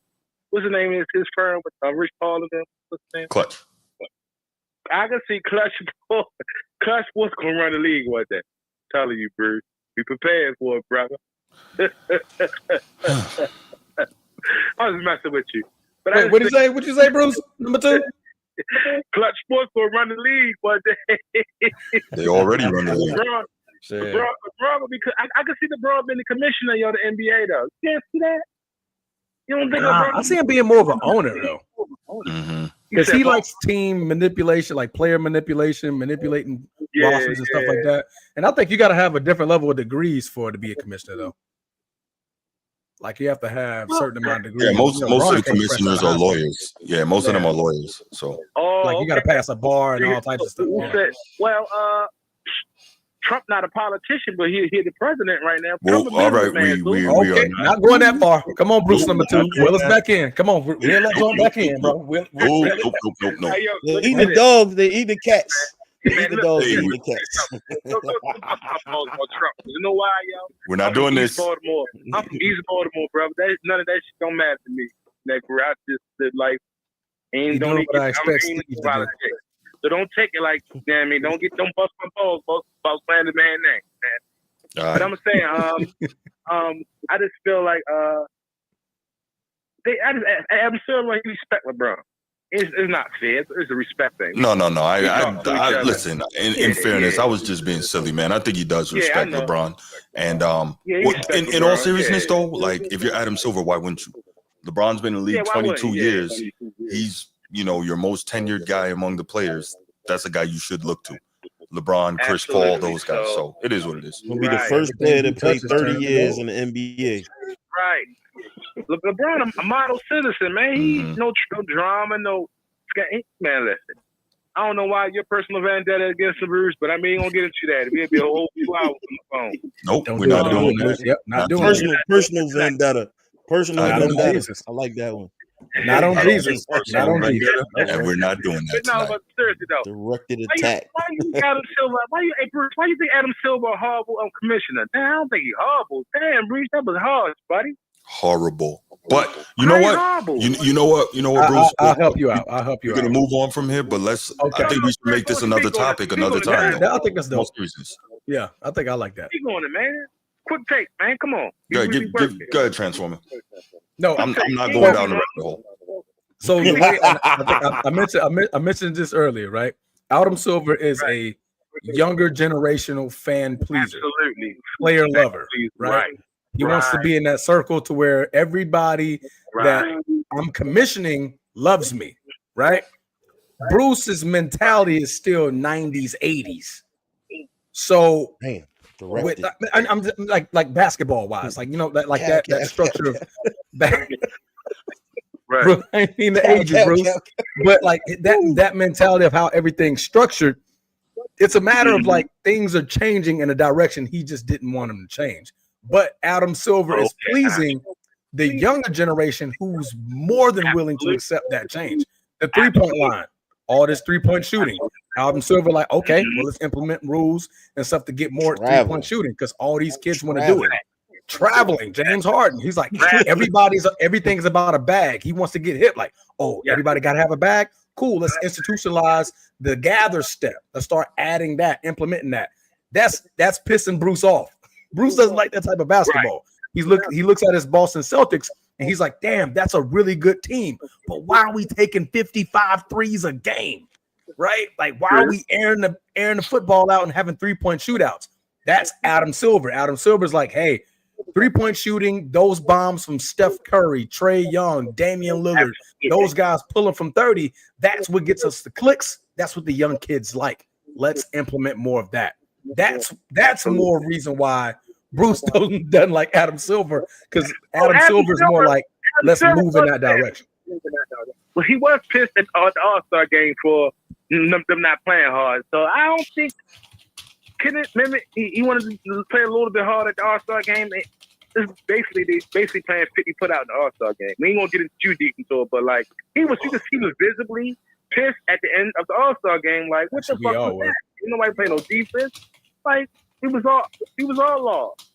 What's the name of his firm with Rich Paul and them? What's the name? Clutch. I can see Clutch Sports gonna run the league one day. Telling you, Bruce, be prepared for it, brother. I was messing with you. But wait, what'd you say? What'd you say, Bruce? Number 2? Clutch Sports will run the league one day. They already run the league. LeBron, because I can see LeBron being the commissioner of the NBA, though. You can't see that? You don't think I see him being more of an owner, though. Mm-hmm. Because he likes team manipulation, like player manipulation, manipulating rosters and stuff like that. And I think you got to have a different level of degrees for it to be a commissioner, though. Like you have to have a certain amount of degrees. Yeah, most of the commissioners are lawyers. Yeah, most of them are lawyers. So, you got to pass a bar and all types of stuff. Trump not a politician, but he's the president right now. Well, all right, we are not going that far. Come on, Bruce, number 2. Wheel us back in. Come on, wheel that joint back in, bro. No. They eat the dogs. They eat the cats. They eat the dogs. They eat the cats. You know why, yo? We're not doing this. Baltimore. I'm from East Baltimore, bro. None of that shit don't matter to me. Like, I just live life. Ain't don't what I expect Steve to do. So don't take it like, you know what I mean? Don't bust my balls about playing the man name, man. But I'm saying, I just feel like I'm still like respect LeBron. It's not fair. It's a respect thing. No. I listen. In fairness, I was just being silly, man. I think he does respect LeBron. And in all seriousness, though, like if you're Adam Silver, why wouldn't you? LeBron's been in the league 22 years. He's your most tenured guy among the players. That's a guy you should look to. LeBron, Chris Paul, those guys. So it is what it is. He'll be the first player to play 30 years in the NBA. Right. LeBron, a model citizen, man. He no drama, no man. Listen, I don't know why your personal vendetta against the Bruce, but I mean, ain't gonna get into that. It'll be a whole 2 hours on the phone. Nope, Don't we're do it, not don't doing do it, that. Bruce. Yep, not doing it. Personal vendetta. Personal Not doing vendetta. Jesus. I like that one. Not on I don't Jesus. do Not personal on Jesus. vendetta, and we're not doing But that no, tonight. but seriously though, Directed why attack. you Adam Silver? Hey Bruce? Why you think Adam Silver a horrible commissioner? Damn, I don't think he's horrible. Damn, Bruce, that was harsh, buddy. Horrible. But you know what? You know what? You know what, Bruce? I'll help you out. I'll help you We're out. gonna move on from here, but let's. Okay. I think we should make this another topic, another time. Yeah, I think that's dope. Most reasons. Yeah, I think I like that. Keep on it, man. Quick take, man. Come on. Go ahead, Transformer. No, I'm not going down the rabbit hole. So the way I mentioned this earlier, right? Adam Silver is a younger generational fan pleaser, absolutely player lover, right? He wants to be in that circle to where everybody that I'm commissioning loves me, right? Bruce's mentality is still 90s, 80s. So I'm like basketball wise, like that structure of back. Right. I mean the age, Bruce, but like that mentality of how everything's structured, it's a matter of like things are changing in a direction he just didn't want them to change. But Adam Silver is pleasing the younger generation who's more than willing to accept that change. The 3-point line, all this 3-point shooting. Adam Silver, like, okay, well, let's implement rules and stuff to get more 3-point shooting because all these kids want to do it. Traveling, James Harden. He's like, everything's about a bag. He wants to get hit. Like, everybody got to have a bag. Cool. Let's institutionalize the gather step. Let's start adding that, implementing that. That's pissing Bruce off. Bruce doesn't like that type of basketball. He looks at his Boston Celtics and he's like, damn, that's a really good team. But why are we taking 55 threes a game? Right? Like, why are we airing the football out and having 3-point shootouts? That's Adam Silver. Adam Silver's like, hey, 3-point shooting, those bombs from Steph Curry, Trae Young, Damian Lillard, those guys pulling from 30, that's what gets us the clicks. That's what the young kids like. Let's implement more of that. That's more reason why Bruce doesn't like Adam Silver, because Adam Silver is more like, let's move in that direction. Well, he was pissed at the All-Star game for them not playing hard. So I don't think he wanted to play a little bit hard at the All-Star game. They basically playing 50 put out in the All-Star game. We ain't gonna get too deep into it, but like he was visibly pissed at the end of the All-Star game. Like, what the fuck was that? You nobody play no defense. Like, he was all lost.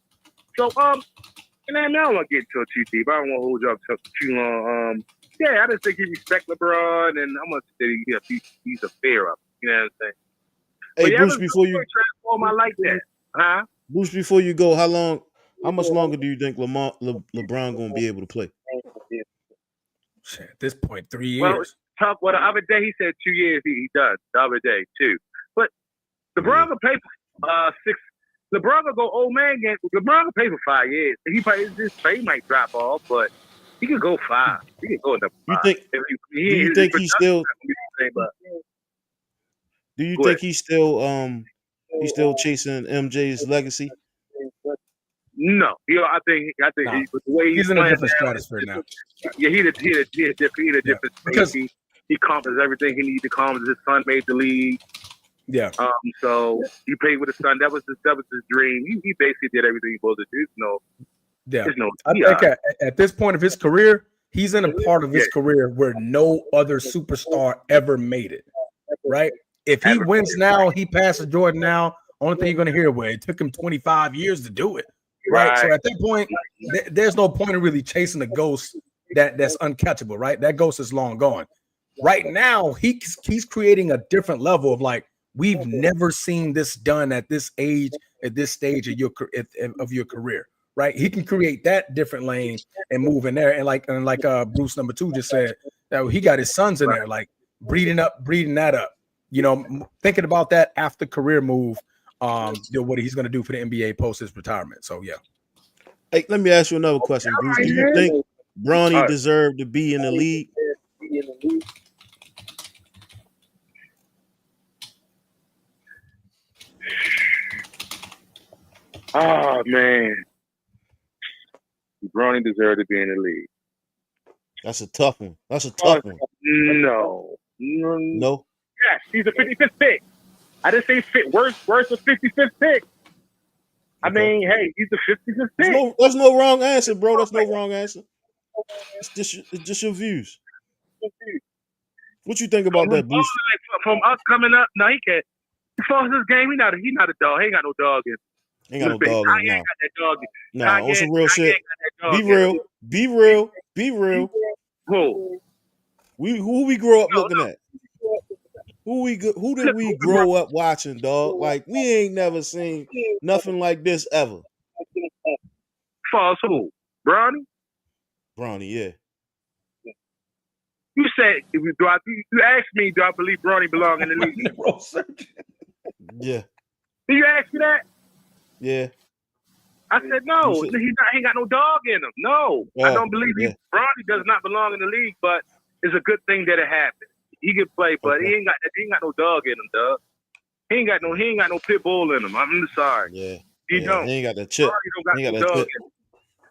So and then now I don't want to get into it too deep. I don't want to hold you up too long. I just think he respect LeBron, and I'm gonna say he's a fair up. You know what I'm saying? Hey, Bruce, before you transform, I like that, huh? Bruce, before you go, how much longer do you think LeBron gonna be able to play? At this point, 3 years. Well, the other day he said 2 years. He does the other day too. But LeBron will play for 6. LeBron will go old man game. LeBron will play for 5 years. His pay might drop off, but he could go 5. He could go another 5. Do you think he's still? Do you think he's still chasing MJ's legacy? No, I think the way he's in a different stratosphere now. Yeah, he a different because he accomplished everything he needed to accomplish. His son made the league. Yeah. So he played with his son. That was his dream. He basically did everything he was to do. I think at this point of his career, he's in a part of his career where no other superstar ever made it. Right? If he wins now, he passes Jordan now. Only thing you're going to hear, it took him 25 years to do it. Right. So at that point, there's no point in really chasing a ghost that's uncatchable. Right. That ghost is long gone. Right now, he's creating a different level of like, we've never seen this done at this age, at this stage of your career. Right. He can create that different lane and move in there. And like Bruce number 2 just said, that he got his sons in there, like breeding that up. You know, thinking about that after career move, what he's going to do for the NBA post his retirement. So, yeah. Hey, let me ask you another question, Bruce. Do you think Bronny deserved to be in the league? Oh, man. Bronny deserved to be in the league. That's a tough one. No. No? Yes, he's a 55th pick. I didn't say worse a 55th pick. I mean, hey, he's the 55th pick. There's no wrong answer, bro. That's no wrong answer. It's just your views. What you think about that, Bruce? From us coming up, no, he can't. As far as this game, he's not a dog. He ain't got no dog in him. Ain't got no dog in him. Ain't got that dog in him. Nah, on some real shit. Be real. Who? Who we grow up looking at? Who did we grow up watching, dog? Like, we ain't never seen nothing like this ever. False who? Bronny, yeah. You said, you asked me, do I believe Bronny belong in the league? Yeah. Did you ask me that? Yeah. I said, no, he ain't got no dog in him. No, I don't believe Bronny does not belong in the league, but it's a good thing that it happened. He can play, but he ain't got no dog in him, dog. He ain't got no pit bull in him. I'm sorry. Yeah. He don't. He ain't got the chip. He ain't got no dog in him.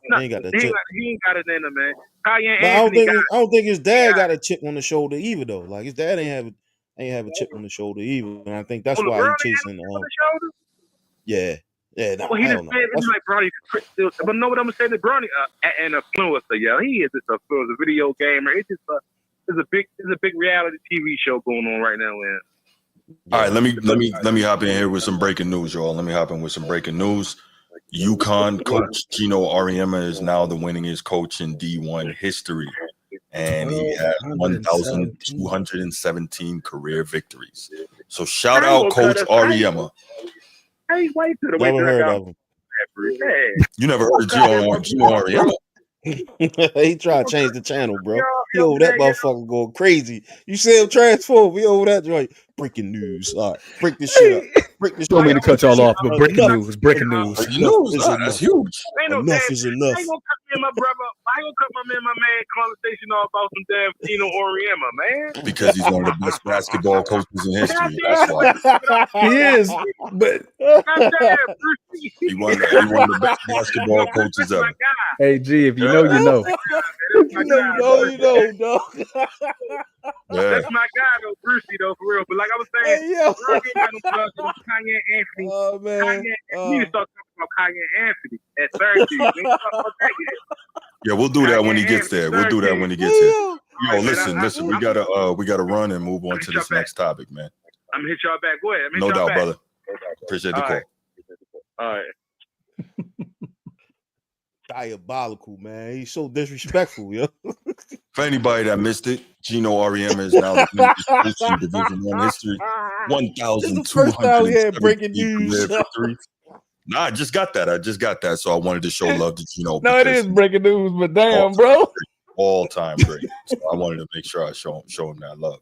He ain't got the chip. He ain't got it in him, man. But I don't think his dad got a chip on the shoulder either, though. Like, his dad ain't have a chip on the shoulder either, and I think that's why he's chasing. Yeah. Nah, well, he just said it's like Bronny. But know what I'm saying? Bronny an influencer, yo. He is just a video gamer. It's just it's a big reality TV show going on right now, man. All right, let me hop in here with some breaking news, y'all. Let me hop in with some breaking news. UConn coach Gino Auriemma is now the winningest coach in D1 history, and he had 1,217 career victories. So shout out Coach Auriemma. Hey, wait to the way never heard of him. You never heard of Gino Auriemma? He tried to change the channel, bro. He over that motherfucker going crazy. You see him transform. He over that joint. Breaking news. All right, break this shit up. Don't mean to cut y'all off, but breaking news. That's huge. Enough is enough. I ain't gonna cut me and my brother. I ain't gonna cut my man conversation off about some damn Gino Auriemma, man. Because he's one of the best basketball coaches in history. That's why. He is, but he won the best basketball coaches ever. Hey, G, if you know, you know. You know, dog. That's my guy, though, Brucey, though, for real. But like I was saying, Kanye Anthony. Oh, man. You need to start talking about Kanye Anthony at 30. Yeah, we'll do that when he gets there. We'll do that when he gets here. Yo, listen. We gotta run and move on to this next topic, man. I'm gonna hit y'all back. Go ahead. No doubt, brother. Appreciate the call. All right. Diabolical, man. He's so disrespectful, yo. For anybody that missed it, Gino Auriemma is now the biggest coach in Division I history. 1,200 breaking news. Nah, I just got that. So I wanted to show love to Gino. No, it is breaking news, but damn, bro. All time great. So I wanted to make sure I show him that love.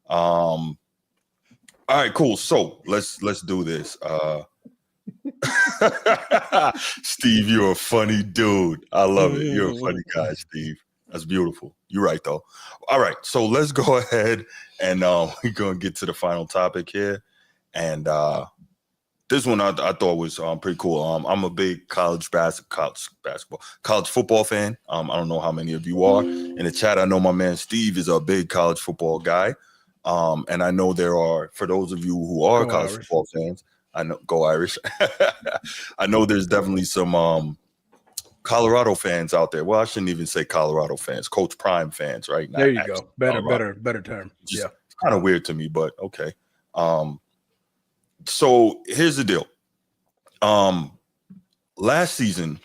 All right, cool. So let's do this. Steve, you're a funny dude. I love it. You're a funny guy, Steve. That's beautiful. You're right, though. All right, so let's go ahead and we're gonna get to the final topic here. And this one I thought was pretty cool. I'm a big college football fan. I don't know how many of you are in the chat. I know my man Steve is a big college football guy. And I know there are, for those of you who are college football fans, I know, go Irish. I know there's definitely some Colorado fans out there. Well, I shouldn't even say Colorado fans, Coach Prime fans, right? There you go. Better term. Just kind of weird to me, but okay. So here's the deal. Last season,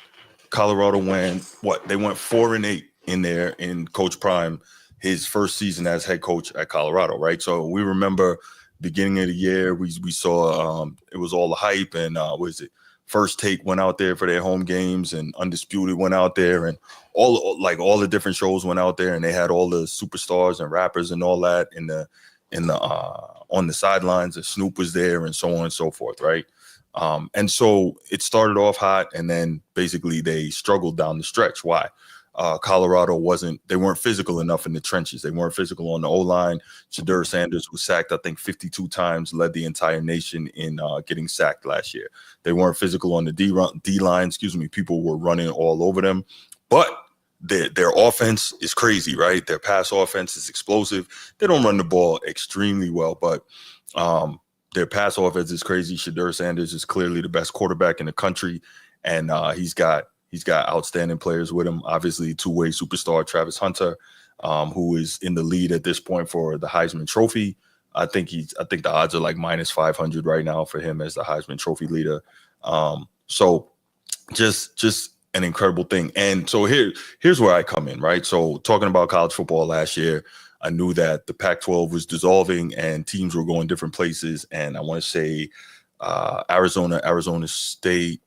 Colorado went 4-8 in Coach Prime, his first season as head coach at Colorado, right? So we remember beginning of the year, we saw it was all the hype, and First Take went out there for their home games, and Undisputed went out there, and all the different shows went out there, and they had all the superstars and rappers and all that on the sidelines, and Snoop was there, and so on and so forth, right? And so it started off hot, and then basically they struggled down the stretch. Why? Colorado they weren't physical enough in the trenches. They weren't physical on the O-line. Shadur Sanders was sacked, I think, 52 times, led the entire nation in getting sacked last year. They weren't physical on the D-line. People were running all over them. But their offense is crazy, right? Their pass offense is explosive. They don't run the ball extremely well, but their pass offense is crazy. Shedeur Sanders is clearly the best quarterback in the country, and he's got outstanding players with him. Obviously, two-way superstar Travis Hunter, who is in the lead at this point for the Heisman Trophy. I think the odds are like minus 500 right now for him as the Heisman Trophy leader. So just an incredible thing. And so here's where I come in, right? So talking about college football last year, I knew that the Pac-12 was dissolving and teams were going different places. And I want to say Arizona State,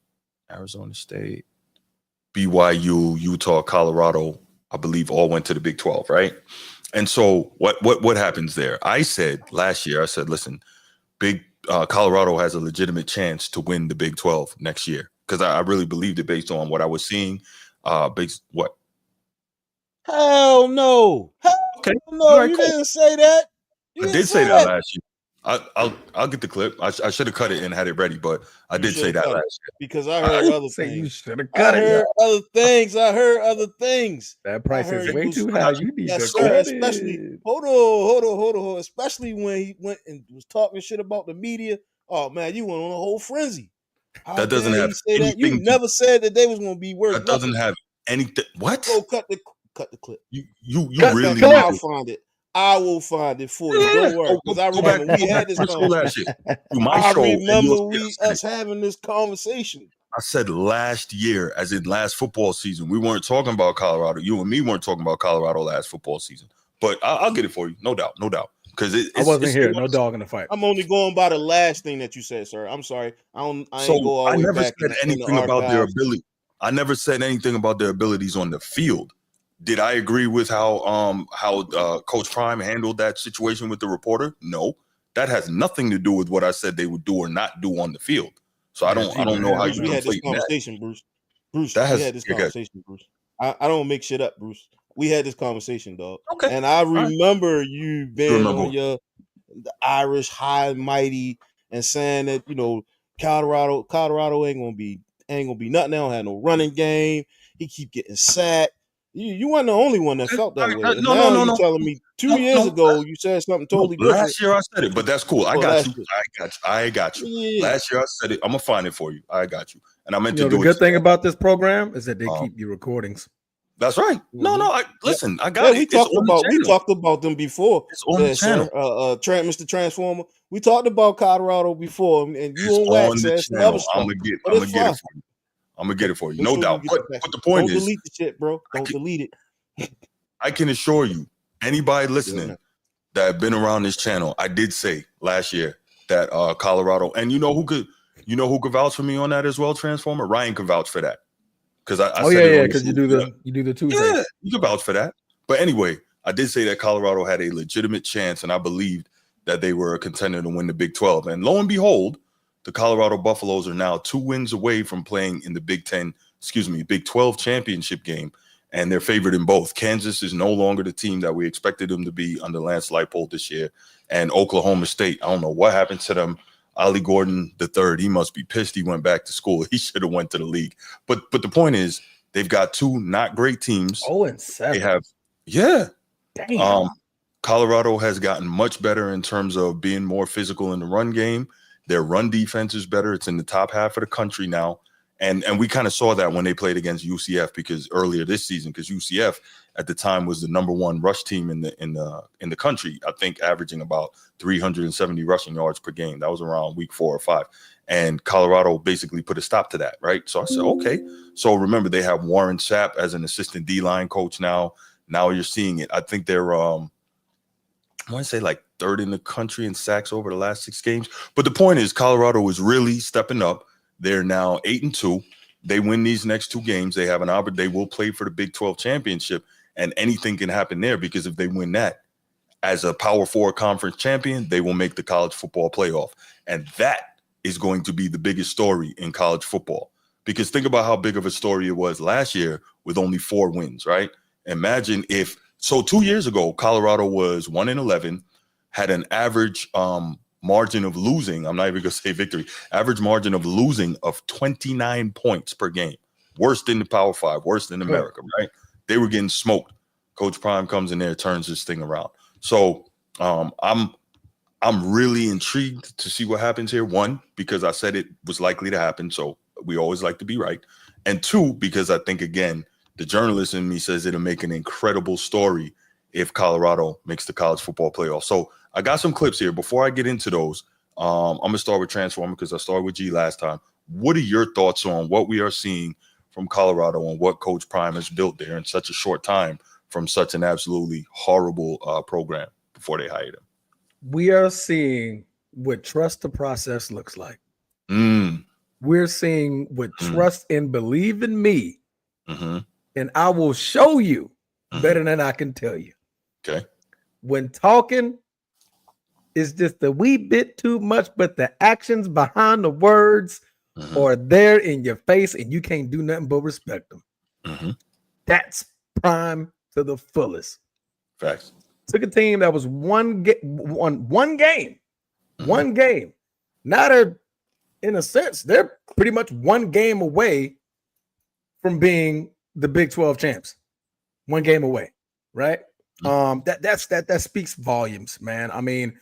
BYU, Utah, Colorado, I believe all went to the Big 12, right? And so what happens there? I said last year, listen, Colorado has a legitimate chance to win the Big 12 next year, because I really believed it based on what I was seeing. What? Hell no. Okay. No, Right, you cool. didn't say that. I did say that last year. I'll get the clip. I should have cut it and had it ready, but I did say that last year. Because I heard other Say things. you should have cut I it. heard other things. I heard other things. That price is way too high. You need to sir, cut especially it. hold on. Especially when he went and was talking shit about the media. Oh man, you went on a whole frenzy. That doesn't have anything. You never said that they was going to be worth. That doesn't have anything. What? Go cut the clip. You really. I'll find it. I will find it for you. Don't worry, because I remember we had this conversation. I remember us having this conversation. I said last year, as in last football season. We weren't talking about Colorado. You and me weren't talking about Colorado last football season. But I'll get it for you, no doubt. Because I wasn't here. No dog in the fight. I'm only going by the last thing that you said, sir. I'm sorry. I ain't go all the way back. I never said anything about their ability. I never said anything about their abilities on the field. Did I agree with how Coach Prime handled that situation with the reporter? No, that has nothing to do with what I said they would do or not do on the field. So I don't know how you had this conversation, that. Bruce. We had this conversation, Bruce. I don't make shit up, Bruce. We had this conversation, dog. Okay. And I remember you being on the Irish high and mighty and saying that, Colorado ain't gonna be nothing. They don't have no running game. He keep getting sacked. You weren't the only one that felt that way. No. You're telling me 2 years ago you said something totally different. Last year I said it, but that's cool. I got you. Yeah. Last year I said it. I'm gonna find it for you. I got you. And I meant to do it. The good thing about this program is that they keep your recordings. That's right. No. Listen, I got it. We talked about them before. It's on the channel. Mr. Transformer. We talked about Colorado before, and you on wax ass and other stuff. I'm gonna get it for you. I'm gonna get it for you, no doubt. But the point is, don't delete the shit, bro. Don't delete it. I can assure you, anybody listening that have been around this channel, I did say last year that Colorado, and you know who could vouch for me on that as well, Transformer? Ryan could vouch for that. Because because you do the Tuesday. Yeah, you can vouch for that. But anyway, I did say that Colorado had a legitimate chance, and I believed that they were a contender to win the Big 12. And lo and behold, the Colorado Buffaloes are now 2 wins away from playing in the Big 12 championship game, and they're favored in both. Kansas is no longer the team that we expected them to be under Lance Leipold this year, and Oklahoma State, I don't know what happened to them. Ollie Gordon III, he must be pissed he went back to school. He should have went to the league. But the point is, they've got 2 not great teams. 0-7. They have, Damn. Colorado has gotten much better in terms of being more physical in the run game. Their run defense is better. It's in the top half of the country now. And we kind of saw that when they played against UCF, because earlier this season, because UCF at the time was the number 1 rush team in the country, I think averaging about 370 rushing yards per game. That was around week 4 or 5. And Colorado basically put a stop to that, right? So I said, okay. So remember, they have Warren Sapp as an assistant D-line coach now. Now you're seeing it. I think they're I want to say like 3rd in the country in sacks over the last 6 games. But the point is, Colorado is really stepping up. They're now 8-2. They win these next 2 games. They have an opportunity. They will play for the Big 12 championship, and anything can happen there, because if they win that as a Power 4 conference champion, they will make the college football playoff. And that is going to be the biggest story in college football, because think about how big of a story it was last year with only 4 wins, right? Imagine if, 2 years ago, Colorado was 1-11, had an average margin of losing, I'm not even going to say victory, average margin of losing of 29 points per game. Worst in the Power 5, worst in America, right? they were getting smoked. Coach Prime comes in there, turns this thing around. So I'm really intrigued to see what happens here. One, because I said it was likely to happen, so we always like to be right. And two, because I think, again, the journalist in me says it'll make an incredible story if Colorado makes the college football playoff. So I got some clips here. Before I get into those, I'm going to start with Transformer because I started with G last time. What are your thoughts on what we are seeing from Colorado and what Coach Prime has built there in such a short time from such an absolutely horrible program before they hired him? We are seeing what trust the process looks like. We're seeing what trust and believe in me, and I will show you better than I can tell you. Okay. When talking is just a wee bit too much, but the actions behind the words are there in your face, and you can't do nothing but respect them. That's Prime to the fullest. Facts. Took a team that was one game. Not in a sense, they're pretty much one game away from being the Big 12 champs. One game away, right? That speaks volumes, man. I mean,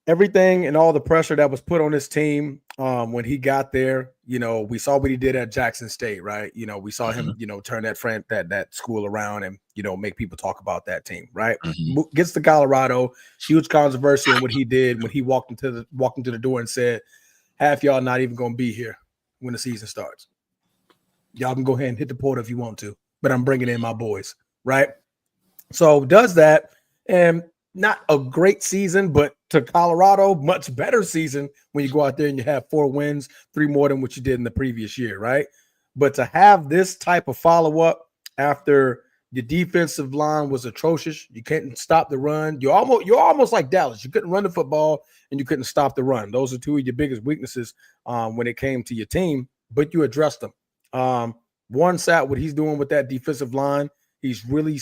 everything and all the pressure that was put on this team when he got there, we saw what he did at Jackson State, right? We saw him, turn that school around and, make people talk about that team, right? Gets to Colorado, huge controversy on what he did when he walked into the door and said, half y'all not even going to be here when the season starts. Y'all can go ahead and hit the portal if you want to, but I'm bringing in my boys, right? So does that, and not a great season, but to Colorado, much better season when you go out there and you have 4 wins, 3 more than what you did in the previous year, right? But to have this type of follow-up after the defensive line was atrocious, you couldn't stop the run. You're almost like Dallas. You couldn't run the football and you couldn't stop the run. Those are 2 of your biggest weaknesses when it came to your team, but you addressed them. Warren Sapp, what he's doing with that defensive line, he's really,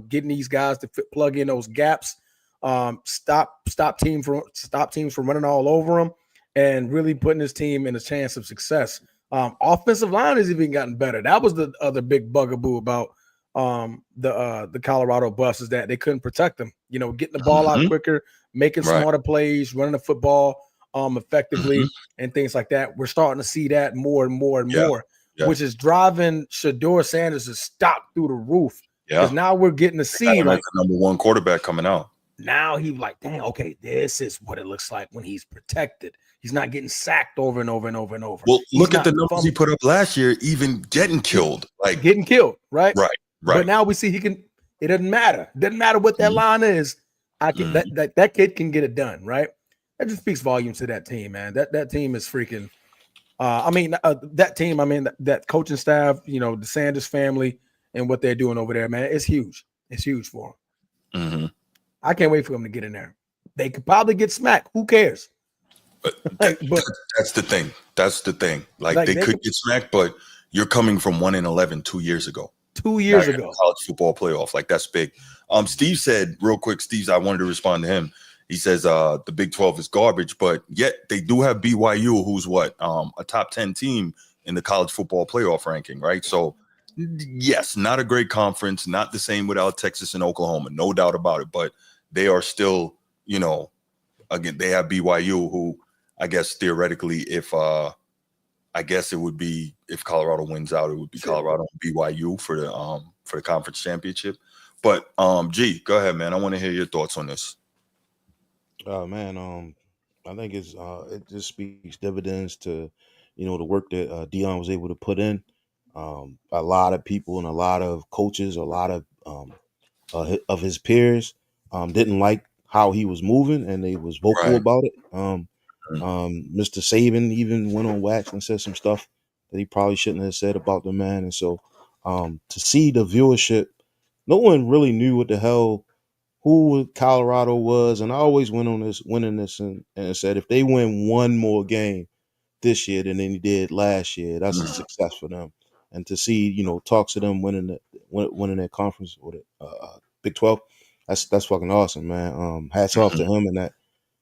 getting these guys to plug in those gaps. Stop teams from running all over him, and really putting his team in a chance of success. Offensive line has even gotten better. That was the other big bugaboo about the Colorado Buffs, is that they couldn't protect them. Getting the ball out quicker, making smarter plays, running the football effectively, and things like that. We're starting to see that more and more and more, which is driving Shedeur Sanders' stock through the roof. Because now we're getting to see like the number 1 quarterback coming out. Now he's like, dang, okay, this is what it looks like when he's protected. He's not getting sacked over and over and over and over. Well, look at the numbers he put up last year, even getting killed. Right? Right. But now we see it doesn't matter. It doesn't matter what that line is. That kid can get it done, right? That just speaks volumes to that team, man. That team is freaking that coaching staff, the Sanders family and what they're doing over there, man, it's huge. It's huge for them. I can't wait for them to get in there. They could probably get smacked. Who cares? But that's the thing. That's the thing. Like they could get smacked, but you're coming from 1-11 2 years ago. 2 years ago. College football playoff. Like, that's big. Steve said real quick, I wanted to respond to him. He says the Big 12 is garbage, but yet they do have BYU, who's a top 10 team in the college football playoff ranking, right? So yes, not a great conference, not the same without Texas and Oklahoma, no doubt about it, but they are still, again, they have BYU, who I guess theoretically, if Colorado wins out, it would be Colorado and BYU for the conference championship. But G, go ahead, man. I want to hear your thoughts on this. Man, I think it just speaks dividends to, the work that Dion was able to put in. A lot of people and a lot of coaches, a lot of his peers didn't like how he was moving, and they was vocal about it. Mr. Saban even went on wax and said some stuff that he probably shouldn't have said about the man. And so to see the viewership, no one really knew what the hell who Colorado was. And I always went on this winning this and said, if they win one more game this year than they did last year, that's a success for them. And to see, talks of them winning that conference or the Big 12, that's fucking awesome, man. Hats off to him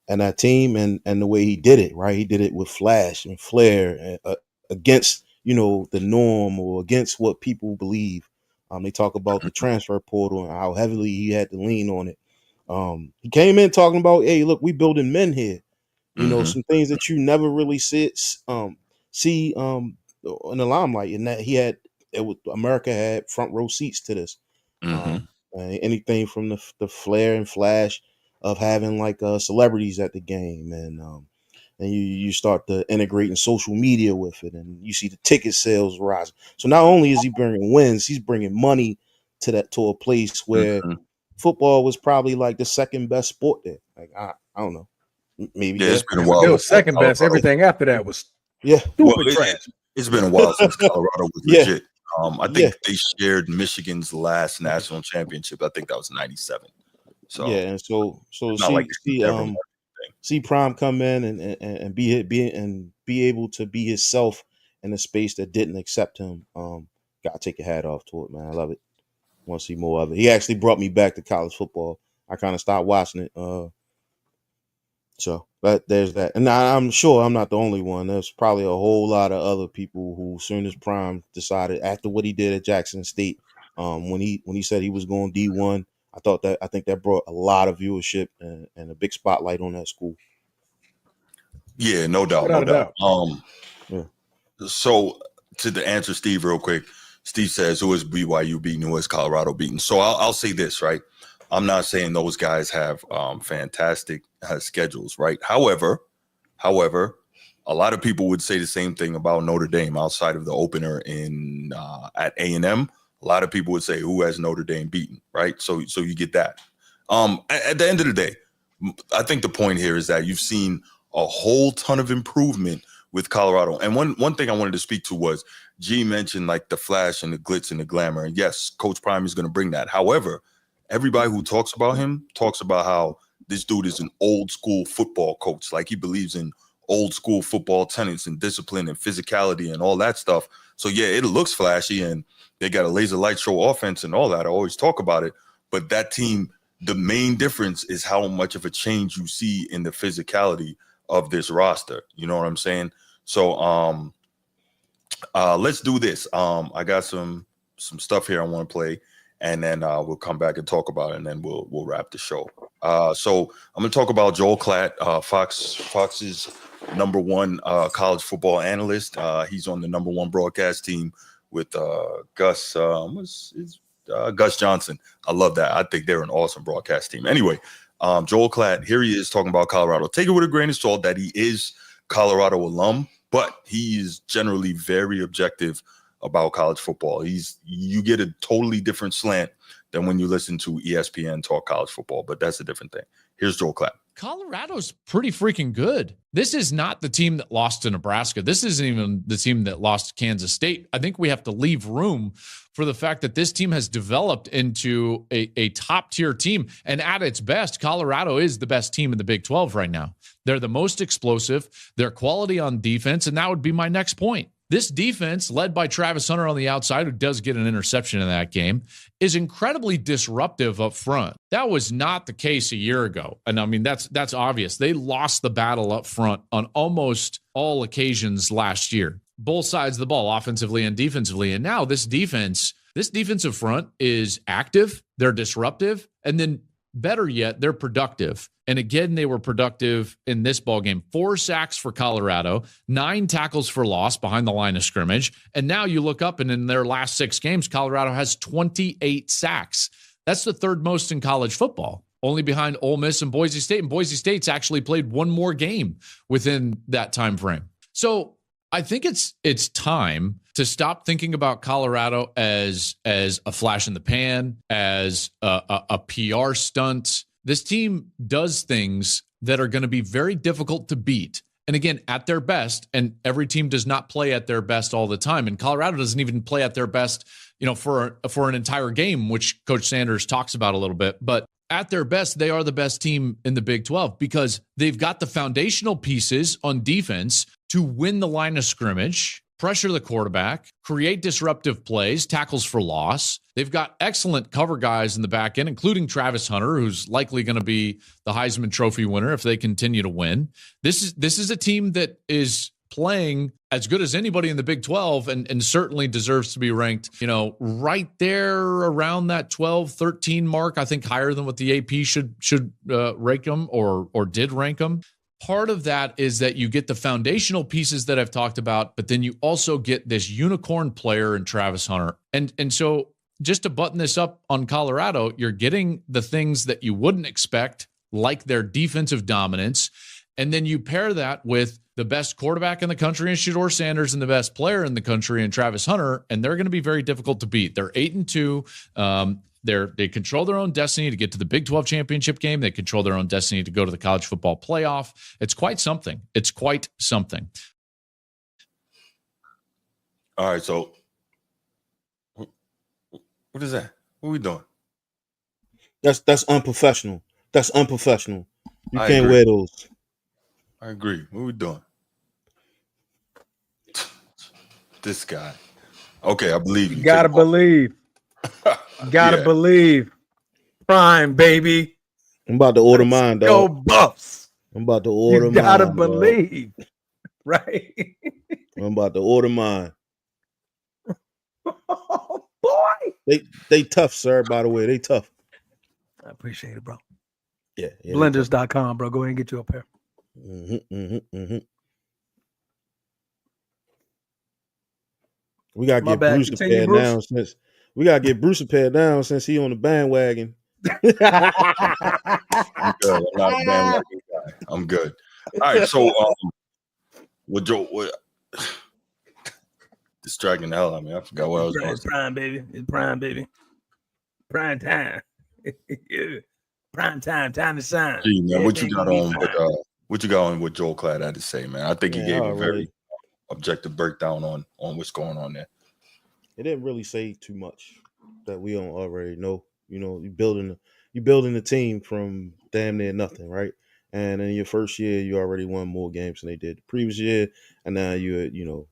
and that team and the way he did it, right? He did it with flash and flair against, the norm or against what people believe. They talk about the transfer portal and how heavily he had to lean on it. He came in talking about, hey, look, we building men here. You know, some things that you never really see in the limelight, and that America had front row seats to this. Anything from the flair and flash of having like celebrities at the game, and you start to integrating social media with it, and you see the ticket sales rising. So not only is he bringing wins, he's bringing money to a place where football was probably like the second best sport there. Like I don't know, maybe it's been a while. It was second best. Everything after that was stupid trash. It's been a while since Colorado was legit. I think they shared Michigan's last national championship. I think that was '97. So and so see Prime come in and be able to be himself in a space that didn't accept him. Gotta take your hat off to it, man. I love it. Want to see more of it. He actually brought me back to college football. I kind of stopped watching it. So there's that. And I'm sure I'm not the only one. There's probably a whole lot of other people who, soon as Prime decided, after what he did at Jackson State, when he said he was going D1, I think that brought a lot of viewership and a big spotlight on that school. Yeah, no doubt. So to answer Steve real quick, Steve says, who is BYU beating, who is Colorado beating? So I'll say this, right? I'm not saying those guys have fantastic schedules, right? However, a lot of people would say the same thing about Notre Dame outside of the opener at A&M. A lot of people would say, who has Notre Dame beaten, right? So you get that. At the end of the day, I think the point here is that you've seen a whole ton of improvement with Colorado. And one thing I wanted to speak to was G mentioned like the flash and the glitz and the glamour. And yes, Coach Prime is going to bring that. However, everybody who talks about him talks about how this dude is an old school football coach. Like he believes in old school football tenets and discipline and physicality and all that stuff. So yeah, it looks flashy and they got a laser light show offense and all that. I always talk about it. But that team, the main difference is how much of a change you see in the physicality of this roster. You know what I'm saying? So let's do this. I got some stuff here I want to play, and then we'll come back and talk about it, and then we'll wrap the show. So I'm gonna talk about Joel Klatt, Fox's number one college football analyst. He's on the number one broadcast team with Gus Johnson. I love that. I think they're an awesome broadcast team. Anyway, Joel Klatt, here he is talking about Colorado. Take it with a grain of salt that he is Colorado alum, but he is generally very objective about college football. You get a totally different slant than when you listen to ESPN talk college football, but that's a different thing. Here's Joel Klatt. Colorado's pretty freaking good. This is not the team that lost to Nebraska. This isn't even the team that lost to Kansas State. I think we have to leave room for the fact that this team has developed into a top-tier team. And at its best, Colorado is the best team in the Big 12 right now. They're the most explosive. They're quality on defense, and that would be my next point. This defense, led by Travis Hunter on the outside, who does get an interception in that game, is incredibly disruptive up front. That was not the case a year ago. And I mean, that's obvious. They lost the battle up front on almost all occasions last year, both sides of the ball, offensively and defensively. And now this defensive front is active, they're disruptive, and then better yet, they're productive. And again, they were productive in this ballgame. 4 sacks for Colorado, 9 tackles for loss behind the line of scrimmage. And now you look up, and in their last 6 games, Colorado has 28 sacks. That's the third most in college football, only behind Ole Miss and Boise State. And Boise State's actually played one more game within that time frame. So I think it's time to stop thinking about Colorado as a flash in the pan, as a PR stunt. This team does things that are going to be very difficult to beat. And again, at their best, and every team does not play at their best all the time. And Colorado doesn't even play at their best, for an entire game, which Coach Sanders talks about a little bit. But at their best, they are the best team in the Big 12 because they've got the foundational pieces on defense to win the line of scrimmage, pressure the quarterback, create disruptive plays, tackles for loss. They've got excellent cover guys in the back end, including Travis Hunter, who's likely going to be the Heisman Trophy winner if they continue to win. This is a team that is playing as good as anybody in the Big 12 and certainly deserves to be ranked, right there around that 12, 13 mark. I think higher than what the AP should rank them or did rank them. Part of that is that you get the foundational pieces that I've talked about, but then you also get this unicorn player in Travis Hunter. And so just to button this up on Colorado, you're getting the things that you wouldn't expect, like their defensive dominance. And then you pair that with the best quarterback in the country in Shedeur Sanders and the best player in the country in Travis Hunter, and they're going to be very difficult to beat. They're 8-2. They control their own destiny to get to the Big 12 championship game. They control their own destiny to go to the college football playoff. It's quite something. All right, so what is that? What are we doing? That's unprofessional. That's unprofessional. You I can't agree. wear those. I agree. What are we doing? This guy. Okay, I believe you. You gotta believe. Gotta believe. Prime, baby. I'm about to order mine, Go dog. Buffs. I'm about to order mine. You gotta dog. believe. Right? I'm about to order mine. Oh, boy. They tough, sir, by the way. They tough. I appreciate it, bro. Yeah. Blenders.com, bro. Go ahead and get you a pair. We gotta get Bruce a pair now since he on the bandwagon. I'm good. I'm not a bandwagon guy. I'm good. All right, so with Joe, distracting the hell out of me. I forgot what I was going to say. Prime, baby. It's prime, baby. Prime time. Prime time. Time to shine. Gee, man, what you got on with Joel Klatt had to say, man? I think he gave a very objective breakdown on what's going on there. It didn't really say too much that we don't already know. You're building a team from damn near nothing, right? And in your first year, you already won more games than they did the previous year, and now you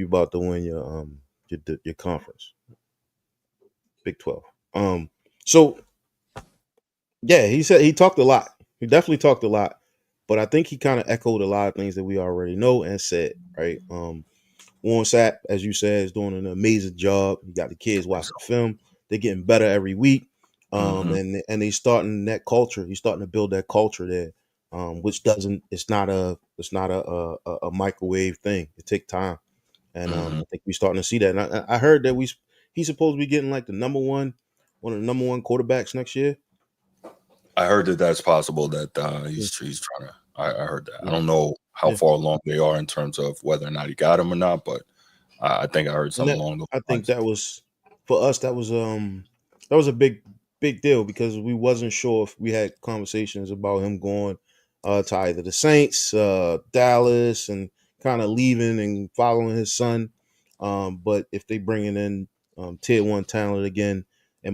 about to win your conference, Big 12. So yeah, he talked a lot. He definitely talked a lot, but I think he kind of echoed a lot of things that we already know and said, right? Warren Sapp, as you said, is doing an amazing job. You got the kids watching film; they're getting better every week, and they starting that culture. He's starting to build that culture there, which it's not a microwave thing. It takes time, and I think we're starting to see that. And I heard that he's supposed to be getting like one of the number one quarterbacks next year. I heard that that's possible. That he's trying to. I heard that. I don't know how far along they are in terms of whether or not he got him or not, but I think I heard something along those lines. I think that was for us. That was a big deal because we wasn't sure if we had conversations about him going to either the Saints, Dallas, and kind of leaving and following his son. But if they bringing in tier 1 talent again, we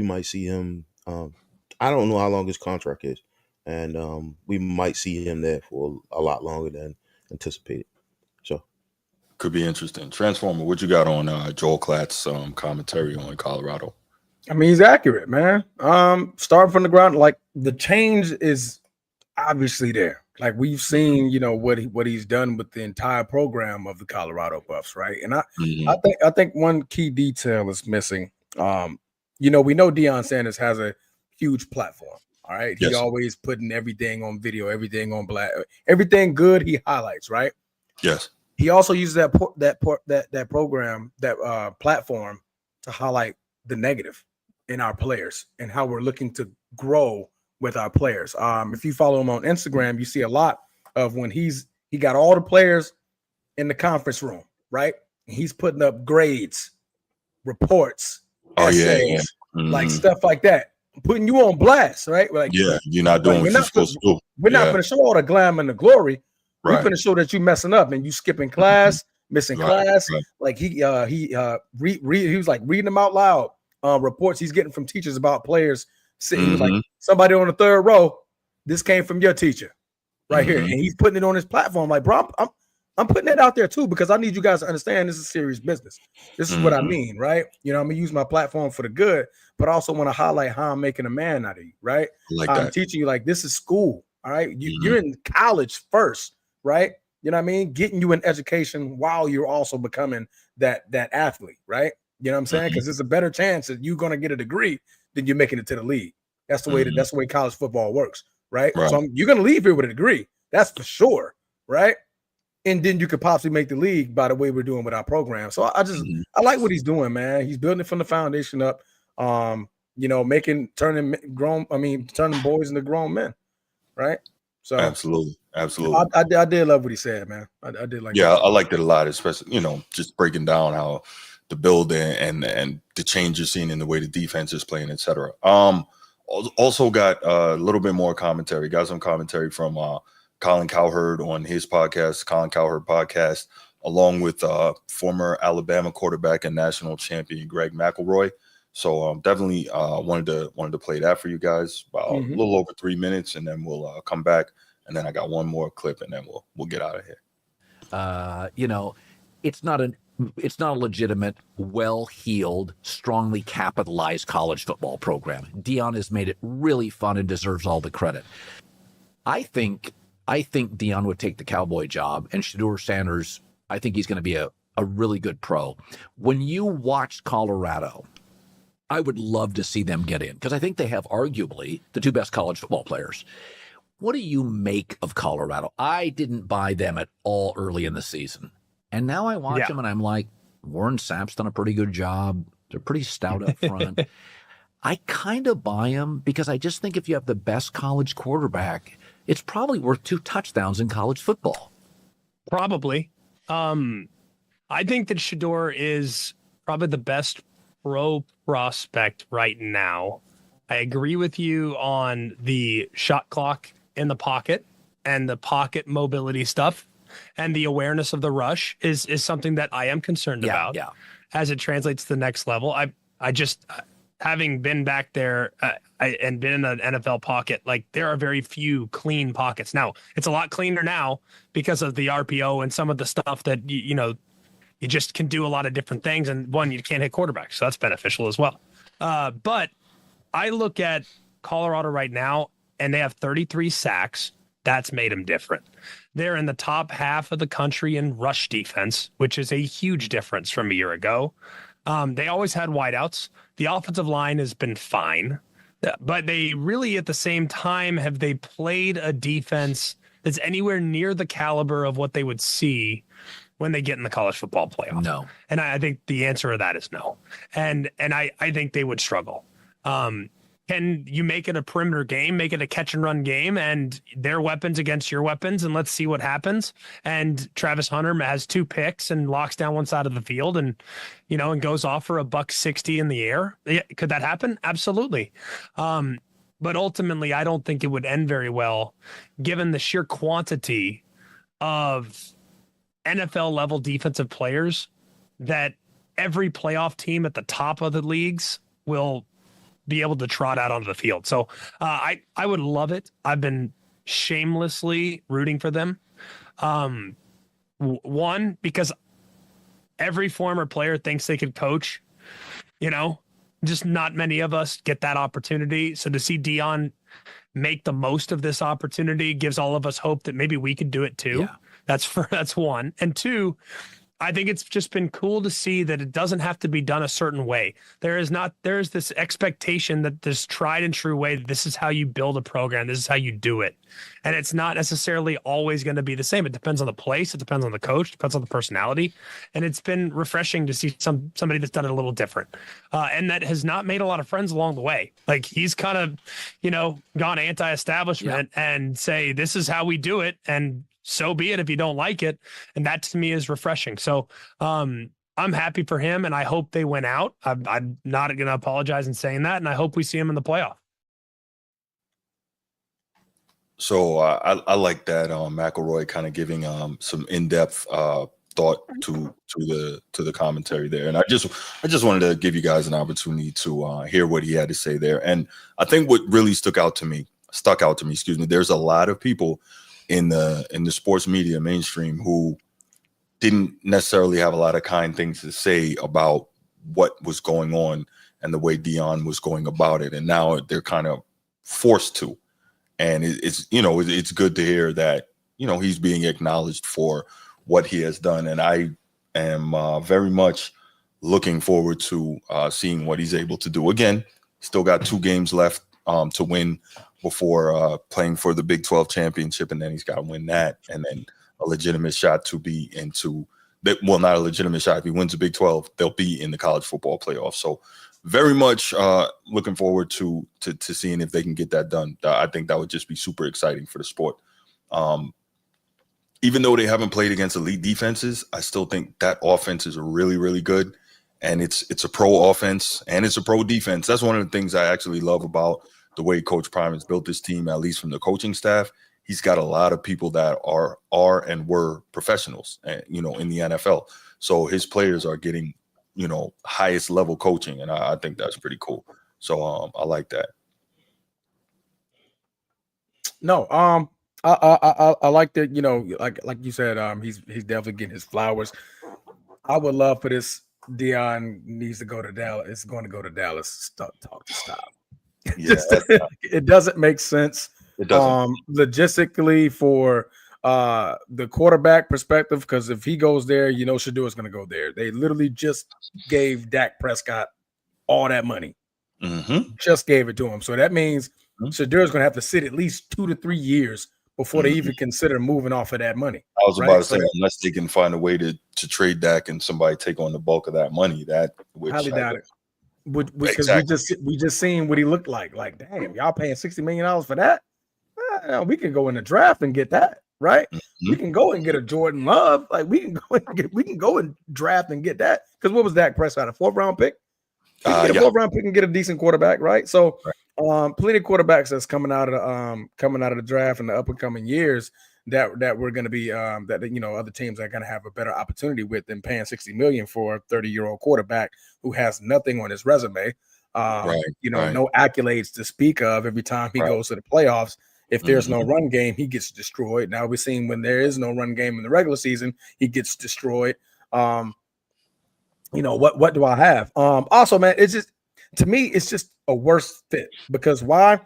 might see him. I don't know how long his contract is, and we might see him there for a lot longer than anticipated. So could be interesting. Transformer, what you got on Joel Klatt's commentary on Colorado? I mean, he's accurate, man. Starting from the ground, like the change is obviously there. Like we've seen, what he's done with the entire program of the Colorado Buffs, right? And I think one key detail is missing. We know Deion Sanders has a huge platform. All right. Yes. He always putting everything on video, everything on black, everything good he highlights, right? Yes. He also uses that program, that platform to highlight the negative in our players and how we're looking to grow with our players. If you follow him on Instagram, you see a lot of when he got all the players in the conference room, right? And he's putting up grades, reports, essays, like stuff like that. Putting you on blast, right? Like, you're not doing what you're supposed to do. We're not going to show all the glam and the glory. Right. We're going to show that you messing up and you skipping class, missing class. Right. Like he was like reading them out loud. Reports he's getting from teachers about players. He was like, somebody on the third row, this came from your teacher, right here, and he's putting it on his platform. Like, bro, I'm putting that out there too because I need you guys to understand this is serious business. This is what I mean, right? I'm gonna use my platform for the good, but I also want to highlight how I'm making a man out of you, right? I'm teaching you like this is school, all right? You're in college first, right? You know what I mean? Getting you an education while you're also becoming that athlete, right? You know what I'm saying? Because it's a better chance that you're going to get a degree than you're making it to the league. That's the way that's the way college football works, right? So you're going to leave here with a degree. That's for sure, right? And then you could possibly make the league by the way we're doing with our program. So I like what he's doing, man. He's building it from the foundation up. You know, turning boys into grown men, right? So absolutely. I did love what he said, man. I did like. Yeah, I liked it a lot, especially, you know, just breaking down how the build and the change you're seeing in the way the defense is playing, etc. Also got a little bit more commentary. Got some commentary from Colin Cowherd on his podcast, Colin Cowherd Podcast, along with former Alabama quarterback and national champion Greg McElroy. So definitely wanted to play that for you guys. About a little over 3 minutes, and then we'll come back. And then I got one more clip, and then we'll get out of here. You know, it's not a legitimate, well-heeled, strongly capitalized college football program. Deion has made it really fun and deserves all the credit. I think Deion would take the Cowboy job, and Shedeur Sanders, I think he's going to be a really good pro. When you watch Colorado, I would love to see them get in, because I think they have arguably the two best college football players. What do you make of Colorado? I didn't buy them at all early in the season. And now I watch them and I'm like, Warren Sapp's done a pretty good job. They're pretty stout up front. I kind of buy them because I just think if you have the best college quarterback, it's probably worth 2 touchdowns in college football. Probably. I think that Shedeur is probably the best pro prospect right now. I agree with you on the shot clock in the pocket and the pocket mobility stuff, and the awareness of the rush is something that I am concerned about as it translates to the next level. I just, having been back there and been in an NFL pocket, like there are very few clean pockets. Now it's a lot cleaner now because of the RPO and some of the stuff that, you know, you just can do a lot of different things. And one, you can't hit quarterbacks. So that's beneficial as well. But I look at Colorado right now, and they have 33 sacks. That's made them different. They're in the top half of the country in rush defense, which is a huge difference from a year ago. They always had wideouts. The offensive line has been fine, but they really, at the same time, have they played a defense that's anywhere near the caliber of what they would see when they get in the college football playoff? No. And I think the answer to that is no. And I think they would struggle. Can you make it a perimeter game, make it a catch and run game, and their weapons against your weapons, and let's see what happens? And Travis Hunter has 2 picks and locks down one side of the field, and and goes off for $160 in the air. Could that happen? Absolutely. But ultimately, I don't think it would end very well, given the sheer quantity of NFL level defensive players that every playoff team at the top of the leagues will be able to trot out onto the field. So I would love it. I've been shamelessly rooting for them. One, because every former player thinks they could coach, just not many of us get that opportunity. So to see Deion make the most of this opportunity gives all of us hope that maybe we could do it too. Yeah. That's one. And two, I think it's just been cool to see that it doesn't have to be done a certain way. There's this expectation that this tried and true way, this is how you build a program, this is how you do it. And it's not necessarily always going to be the same. It depends on the place, it depends on the coach, it depends on the personality. And it's been refreshing to see somebody that's done it a little different. And that has not made a lot of friends along the way. Like he's kind of, gone anti-establishment and say, this is how we do it. And so be it if you don't like it. And that to me is refreshing. So I'm happy for him, and I hope they win out. I'm not going to apologize in saying that, and I hope we see him in the playoff. So I like that McElroy kind of giving some in-depth thought to the commentary there, and I just wanted to give you guys an opportunity to hear what he had to say there. And I think what really stuck out to me, there's a lot of people in the sports media mainstream who didn't necessarily have a lot of kind things to say about what was going on and the way Deion was going about it. And now they're kind of forced to. And it's good to hear that he's being acknowledged for what he has done. And I am very much looking forward to seeing what he's able to do. Again, still got 2 games left to win before playing for the Big 12 championship, and then he's got to win that, and then a legitimate shot to be into that. Well, not a legitimate shot. If he wins the Big 12, they'll be in the college football playoff. So very much looking forward to seeing if they can get that done. I think that would just be super exciting for the sport. Even though they haven't played against elite defenses, I still think that offense is really, really good. And it's a pro offense and it's a pro defense. That's one of the things I actually love about the way Coach Prime has built this team, at least from the coaching staff. He's got a lot of people that are and were professionals, in the NFL. So his players are getting, highest level coaching, and I think that's pretty cool. So I like that. No, I like that. Like you said, he's definitely getting his flowers. I would love for this. Dion needs to go to Dallas. It's going to go to Dallas. Stop. Yeah, it doesn't make sense. It doesn't. Logistically for the quarterback perspective, because if he goes there, Shador is going to go there. They literally just gave Dak Prescott all that money. Mm-hmm. Just gave it to him. So that means Shador is going to have to sit at least 2 to 3 years before they even consider moving off of that money. I was about to say, unless they can find a way to trade Dak and somebody take on the bulk of that money, highly doubt it. Because exactly. we just seen what he looked like. Like, damn, y'all paying $60 million for that? We can go in the draft and get that, right? Mm-hmm. We can go and get a Jordan Love. Like, we can go and draft and get that. Because what was Dak Prescott, a 4th-round pick? We can get a 4th-round pick and get a decent quarterback, right? So, plenty of quarterbacks that's coming out of the draft in the up and coming years that we're going to be other teams are going to have a better opportunity with than paying $60 million for a 30-year-old quarterback who has nothing on his resume, no accolades to speak of. Every time he goes to the playoffs, if there's no run game, he gets destroyed. Now we're seeing when there is no run game in the regular season, he gets destroyed. What do I have? Also, man, it's just, to me, it's just a worse fit because why?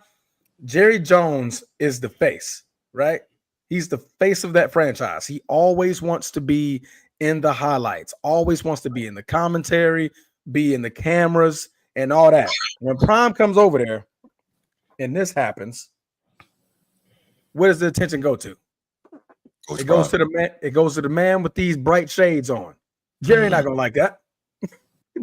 Jerry Jones is the face, right? He's the face of that franchise. He always wants to be in the highlights, always wants to be in the commentary, be in the cameras and all that. When Prime comes over there and this happens, where does the attention go to? It goes to the man. It goes to the man with these bright shades on. Jerry not gonna like that.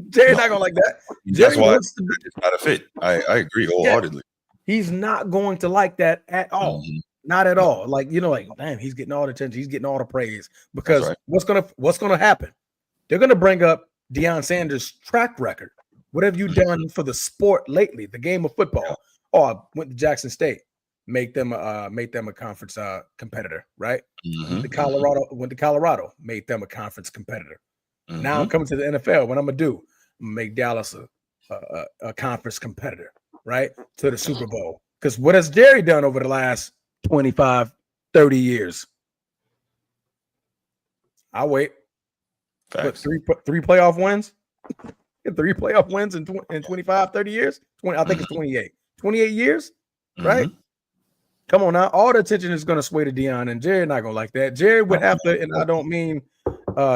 Jerry not gonna like that. That's why it's not a fit. I agree wholeheartedly. Yeah. He's not going to like that at all. Mm-hmm. Not at all. Like, damn, he's getting all the attention. He's getting all the praise because what's gonna happen? They're gonna bring up Deion Sanders' track record. What have you done for the sport lately? The game of football. Oh, I went to Jackson State. Make them a conference competitor, right? Mm-hmm. Went to Colorado, made them a conference competitor. Mm-hmm. Now I'm coming to the NFL. What I'm gonna do? Make Dallas a conference competitor, right? To the Super Bowl. Because what has Jerry done over the last 25, 30 years? I'll wait. What, three playoff wins? 3 playoff wins in 25, 30 years? I think it's 28. 28 years, right? Mm-hmm. Come on now. All the attention is going to sway to Deion, and Jerry not going to like that. Jerry would have to, and I don't mean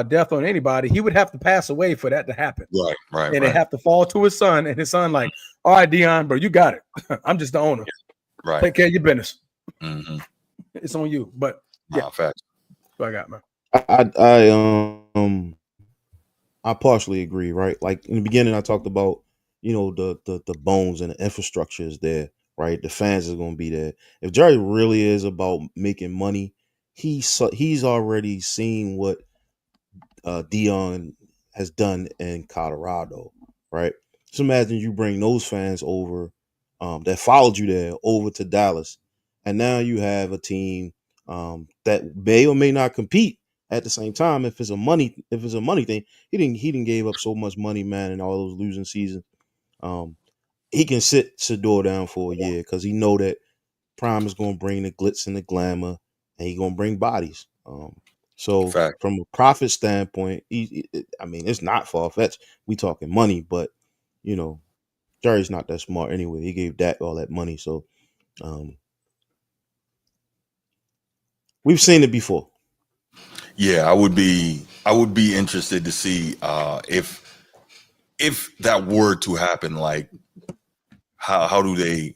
death on anybody, he would have to pass away for that to happen. Right. And it have to fall to his son, and his son like, all right, Deion, bro, you got it. I'm just the owner. Right. Take care of your business. Mm-hmm. It's on you. But yeah, facts. That's what I got, man. I partially agree, right? Like in the beginning, I talked about, the bones and the infrastructure is there, right? The fans are going to be there. If Jerry really is about making money, he's already seen what Deion has done in Colorado, right? So imagine you bring those fans over that followed you there over to Dallas, and now you have a team that may or may not compete at the same time. If it's a money thing, he didn't gave up so much money, man, in all those losing seasons. He can sit Shador down for a year because he know that Prime is going to bring the glitz and the glamour, and he going to bring bodies. So from a profit standpoint, it's not far-fetched. We talking money, but, Jerry's not that smart anyway. He gave Dak all that money. So We've seen it before. Yeah, I would be interested to see if that were to happen, like how do they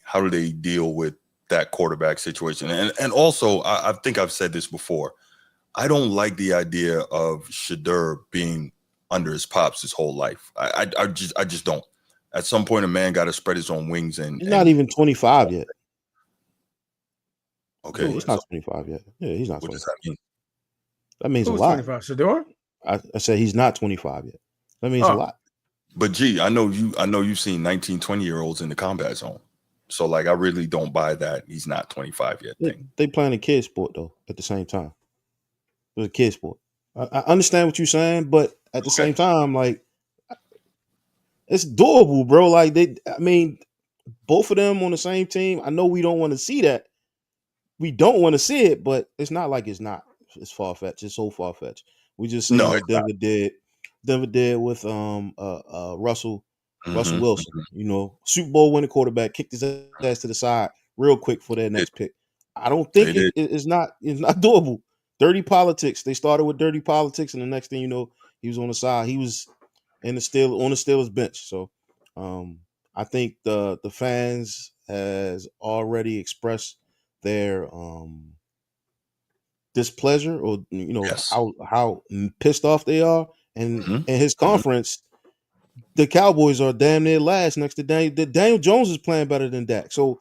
deal with that quarterback situation? And also, I think I've said this before. I don't like the idea of Shedeur being under his pops his whole life. I just don't. At some point, a man got to spread his own wings He's not even 25 yet. Okay, yeah, he's not 25 yet. Yeah, he's not. What 25. does that mean? That means Who's a lot. 25? Shedeur? I said he's not 25 yet. That means a lot. But gee, I know you've seen 19, 20-year-olds in the combat zone. So like I really don't buy that he's not 25 yet thing. They playing a kid sport though at the same time. It was a kid sport. I understand what you're saying, but at the same time, like it's doable, bro. Like both of them on the same team. I know we don't want to see that. We don't want to see it, but it's not like it's not. It's far fetched. It's so far fetched. We just seen what Denver did. Denver did with Russell Wilson. You know, Super Bowl winning quarterback, kicked his ass to the side real quick for their next pick. I don't think it's not doable. Dirty politics. They started with dirty politics, and the next thing you know, he was on the side. He was on the Steelers bench. So I think the fans has already expressed their displeasure or how pissed off they are. And in his conference, the Cowboys are damn near last next to Daniel Jones is playing better than Dak. So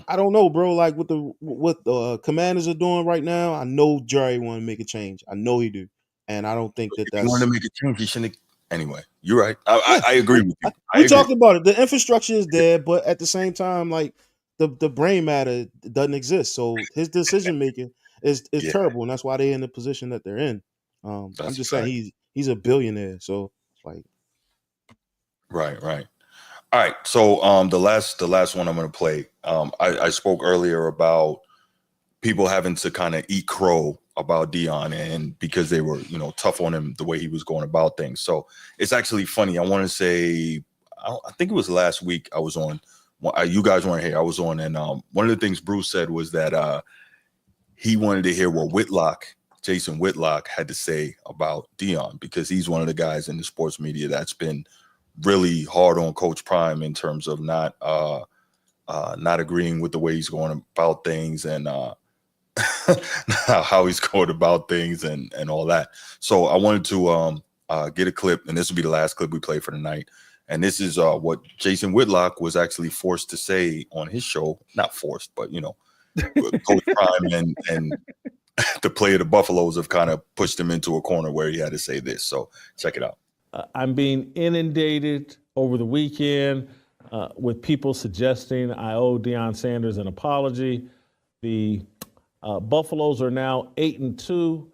I don't know, bro. Like what the Commanders are doing right now, I know Jerry want to make a change. I know he do, and I don't think that's. If he wanted to make a change, he shouldn't. Anyway, you're right. I agree with you. We talked about it. The infrastructure is there, but at the same time, like the brain matter doesn't exist. So his decision making is terrible, and that's why they're in the position that they're in. I'm just saying he's a billionaire, so like. Right. All right. So the last one I'm going to play. I spoke earlier about people having to kind of eat crow about Deion, and because they were tough on him the way he was going about things. So it's actually funny. I want to say I think it was last week I was on. You guys weren't here. I was on, and one of the things Bruce said was that he wanted to hear what Jason Whitlock had to say about Deion, because he's one of the guys in the sports media that's been really hard on Coach Prime in terms of not agreeing with the way he's going about things and how he's going about things and all that. So I wanted to get a clip, and this will be the last clip we play for the night. And this is what Jason Whitlock was actually forced to say on his show. Not forced, but Coach Prime and the play of the Buffaloes have kind of pushed him into a corner where he had to say this. So check it out. I'm being inundated over the weekend with people suggesting I owe Deion Sanders an apology. The Buffaloes are now 8-2.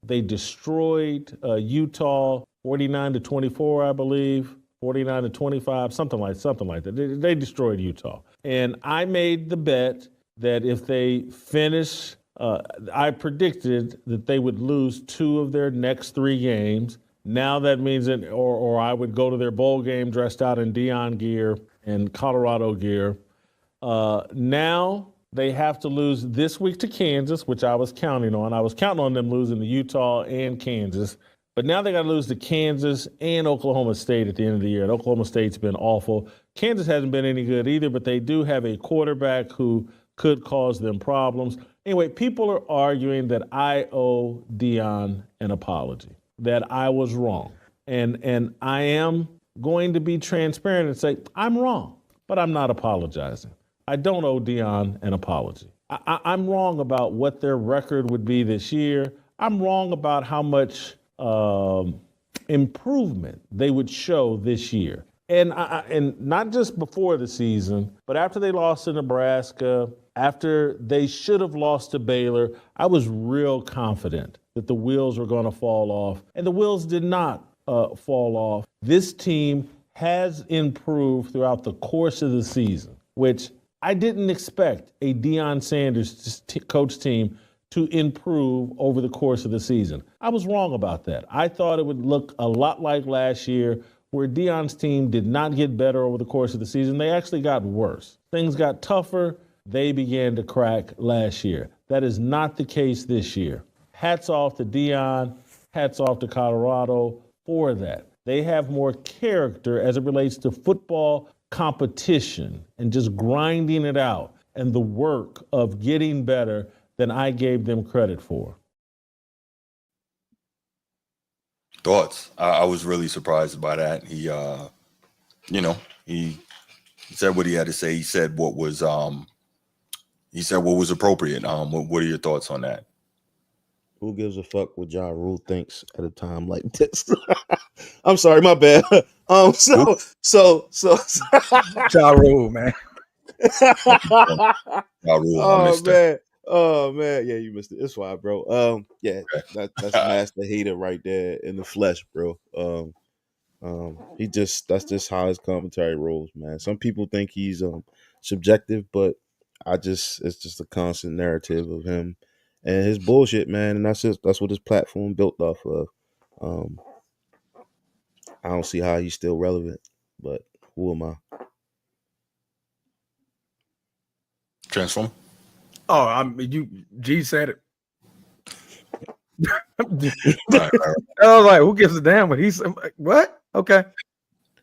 They destroyed Utah 49-24, I believe, 49-25, something like that. They destroyed Utah. And I made the bet that if they finish, I predicted that they would lose 2 of their next 3 games. Now that means that, or I would go to their bowl game dressed out in Deion gear and Colorado gear. Now they have to lose this week to Kansas, which I was counting on. I was counting on them losing to Utah and Kansas. But now they got to lose to Kansas and Oklahoma State at the end of the year. And Oklahoma State's been awful. Kansas hasn't been any good either, but they do have a quarterback who could cause them problems. Anyway, people are arguing that I owe Deion an apology, that I was wrong. And I am going to be transparent and say, I'm wrong, but I'm not apologizing. I don't owe Deion an apology. I'm wrong about what their record would be this year. I'm wrong about how much improvement they would show this year. And not just before the season, but after they lost to Nebraska, after they should have lost to Baylor, I was real confident that the wheels were going to fall off. And the wheels did not fall off. This team has improved throughout the course of the season, which I didn't expect a Deion Sanders coach team to improve over the course of the season. I was wrong about that. I thought it would look a lot like last year, where Deion's team did not get better over the course of the season. They actually got worse. Things got tougher. they began to crack last year. That is not the case this year. Hats off to Deion, hats off to Colorado for that. They have more character as it relates to football competition and just grinding it out and the work of getting better than I gave them credit for. Thoughts? I was really surprised by that. He said what he had to say. He said what was appropriate. What are your thoughts on that? Who gives a fuck what Ja Rule thinks at a time like this? I'm sorry, my bad. So Ja Rule, man. Ja Rule, oh man, yeah, you missed it. It's fine, bro. Yeah, that's master hater right there in the flesh, bro. That's just how his commentary rolls, man. Some people think he's subjective, but it's just a constant narrative of him and his bullshit, man. And that's what his platform built off of. I don't see how he's still relevant, but who am I? Transform. Oh, G said it. Right. I was like, who gives a damn what he said? What? Okay.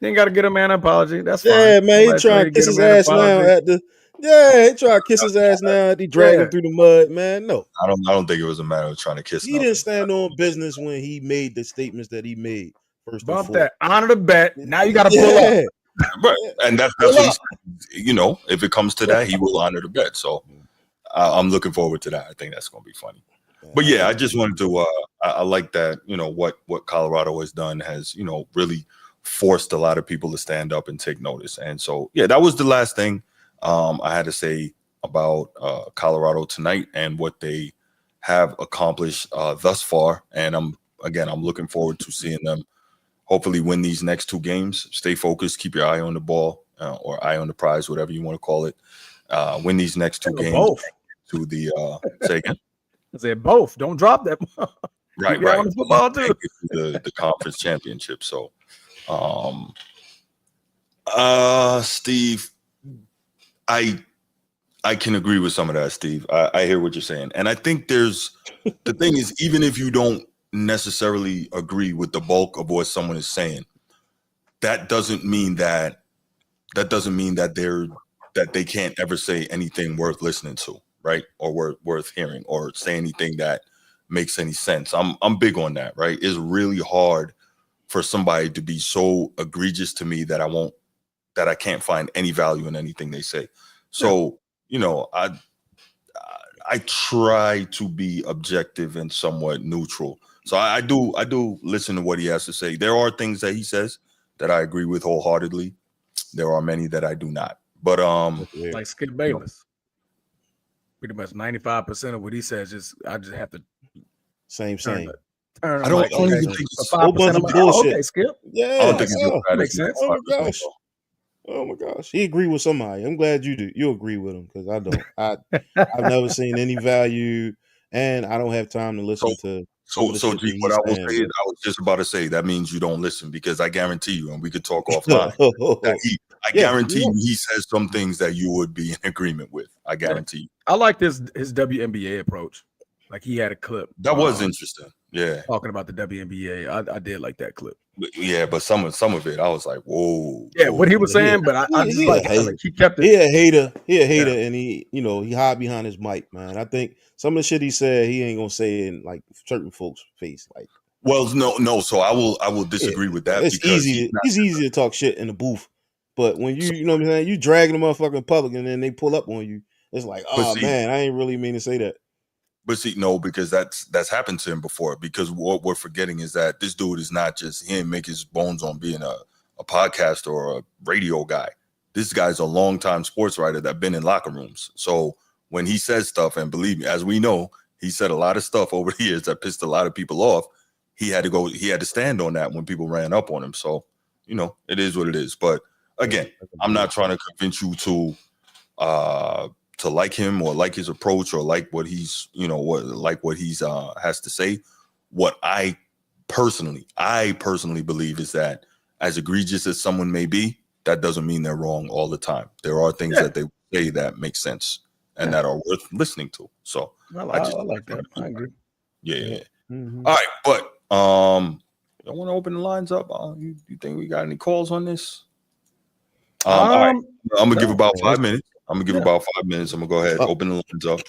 You ain't got to get a man an apology. That's fine. Yeah, man, he trying to kiss his ass now at the. Yeah, he trying to kiss his ass now. He dragged him through the mud, man. No, I don't think it was a matter of trying to kiss. He didn't stand on business when he made the statements that he made. First, bump that, honor the bet. Now you got to pull up, right? And that's what he said. If it comes to that, he will honor the bet. So I'm looking forward to that. I think that's going to be funny. But yeah, I just wanted to. I like that. What Colorado has done has really forced a lot of people to stand up and take notice. And so yeah, that was the last thing I had to say about Colorado tonight and what they have accomplished thus far. And I'm looking forward to seeing them hopefully win these next two games. Stay focused, keep your eye on the ball or eye on the prize, whatever you want to call it. Win these next two games. Both. To the say again. I said both. Don't drop that. Right. On the football too. The conference championship. So, Steve, I can agree with some of that, Steve. I hear what you're saying, and I think the thing is, even if you don't necessarily agree with the bulk of what someone is saying, that doesn't mean that they can't ever say anything worth listening to. Right, or worth hearing, or say anything that makes any sense. I'm big on that. Right, it's really hard for somebody to be so egregious to me that I can't find any value in anything they say. So I try to be objective and somewhat neutral. So I do listen to what he has to say. There are things that he says that I agree with wholeheartedly. There are many that I do not. But like Skip Bayless. Pretty much 95% of what he says I just have to same. I don't even think it's a whole bunch of bullshit. Okay, Skip. Yeah, I don't think that makes sense. Oh my gosh, he agree with somebody. I'm glad you do. You agree with him because I don't. I've never seen any value, and I don't have time to listen to. So, G, what I will say is, I was just about to say that means you don't listen, because I guarantee you, and we could talk offline. I guarantee you, he says some things that you would be in agreement with. I guarantee you. I like his WNBA approach. Like, he had a clip that was interesting. Yeah, talking about the WNBA. I did like that clip. But some of it, I was like, whoa. Yeah, what he was saying, but I just like he kept it. He a hater, and he hide behind his mic, man. I think some of the shit he said, he ain't gonna say in like certain folks' face. Like, well, no. So I will disagree with that. It's easy. It's easy to talk shit in the booth, but when you know what I'm saying, you dragging the motherfucker in public, and then they pull up on you, it's like, oh man, I ain't really mean to say that. But see, no, because that's happened to him before. Because what we're forgetting is that this dude is not just, he didn't make his bones on being a podcast or a radio guy. This guy's a longtime sports writer that's been in locker rooms. So when he says stuff, and believe me, as we know, he said a lot of stuff over the years that pissed a lot of people off. He had to stand on that when people ran up on him. So, it is what it is. But again, I'm not trying to convince you to like him or like his approach or like what he's, what he's has to say. What I personally believe is that as egregious as someone may be, that doesn't mean they're wrong all the time. There are things that they say that make sense. and that are worth listening to. So I like that. I agree. Yeah. Mhm. All right, but I want to open the lines up. You think we got any calls on this? All right. I'm gonna give about 5 minutes. I'm gonna go ahead, open the lines up.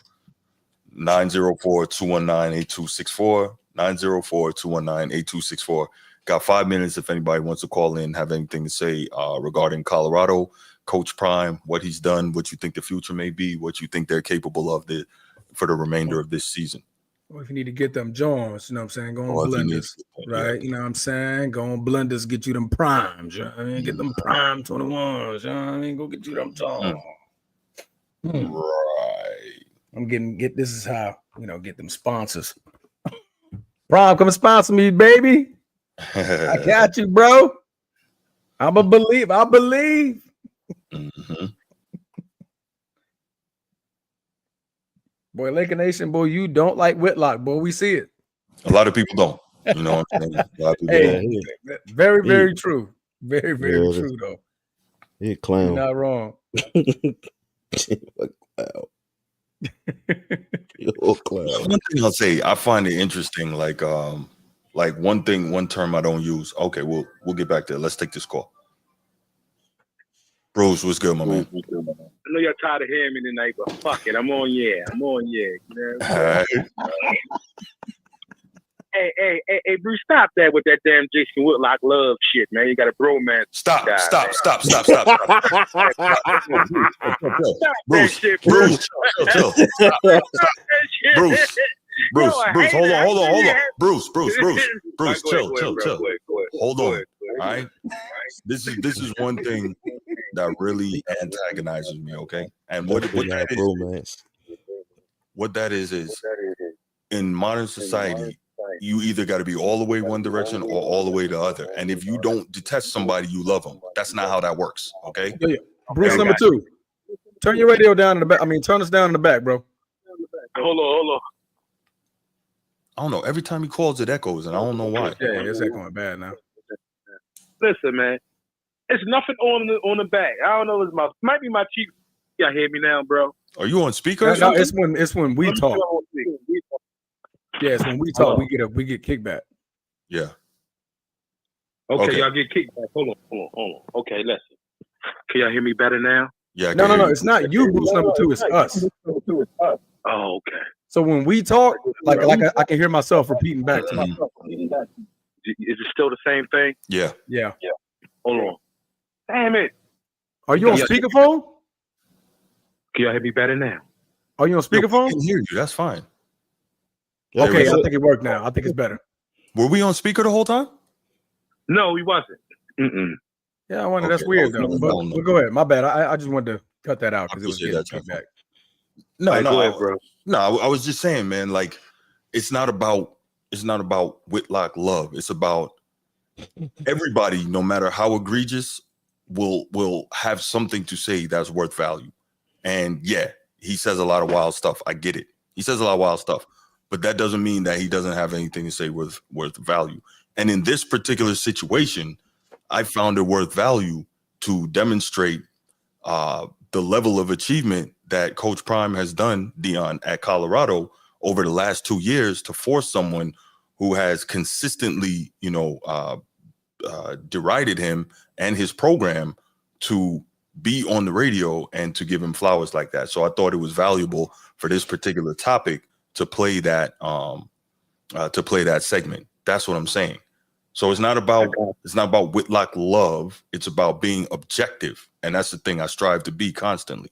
904-219-8264. 904-219-8264. Got 5 minutes if anybody wants to call in, have anything to say regarding Colorado, Coach Prime, what he's done, what you think the future may be, what you think they're capable of for the remainder of this season. Or if you need to get them Jones, you know what I'm saying? Go on Or if you Blenders, right? You know what I'm saying? Go on Blenders, get you them primes. You know what I mean? Get them prime 21s. You know what I mean? Go get you them Jones. Right. This is how, get them sponsors. Prime, come and sponsor me, baby. I got you, bro. I believe. Mm-hmm. Boy, Laker Nation, boy, you don't like Whitlock, boy. We see it. A lot of people don't. You know what I'm saying? A lot of people don't. Very, very true. Very, very true, though. He a clown. You're not wrong. One thing I'll say, I find it interesting. Like one term I don't use. Okay, we'll get back there. Let's take this call. Bruce, what's good, my man? I know y'all tired of hearing me tonight, but fuck it, I'm on. You know what I'm saying? Hey, Bruce, stop that with that damn Jason Whitlock love shit, man. You got a bromance. Stop. Bruce, chill. Bruce, hold on. Bruce, chill. Hold on. All right. This is one thing that really antagonizes me, okay? And what that is in modern society, you either got to be all the way one direction or all the way the other. And if you don't detest somebody, you love them. That's not how that works, okay? Yeah. Bruce, number 2. Turn your radio down in the back. Turn us down in the back, bro. Hold on. I don't know. Every time he calls, it echoes, and I don't know why. Yeah, it's echoing bad now. Listen, man. It's nothing on the back. I don't know. Might be my cheek. Y'all hear me now, bro? Are you on speaker? No, it's when we talk. Yeah, it's when we talk. We get kickback. Yeah. Okay, y'all get kickback. Hold on. Okay, listen. Can y'all hear me better now? Yeah. No. It's not you, Bruce. Number 2. It's us. Oh, okay. So when we talk, like I can hear myself repeating back to you. Is it still the same thing? Yeah. Hold on. Damn it. Are you on speakerphone? Can y'all hear me better now? Are you on speakerphone? I can hear you. That's fine. Okay, I think it worked now. I think it's better. Were we on speaker the whole time? No, we wasn't. Mm-mm. Yeah, I wonder. That's weird though. But go ahead. My bad. I just wanted to cut that out because it was getting kickback. No, go ahead, bro. No, I was just saying, man. Like, it's not about Whitlock love. It's about everybody, no matter how egregious, will have something to say that's worth value. And yeah, he says a lot of wild stuff. I get it. He says a lot of wild stuff, but that doesn't mean that he doesn't have anything to say worth value. And in this particular situation, I found it worth value to demonstrate the level of achievement that Coach Prime has done, Dion, at Colorado over the last 2 years to force someone who has consistently, derided him and his program to be on the radio and to give him flowers like that. So I thought it was valuable for this particular topic to play that segment. That's what I'm saying. So it's not about Whitlock love. It's about being objective, and that's the thing I strive to be constantly.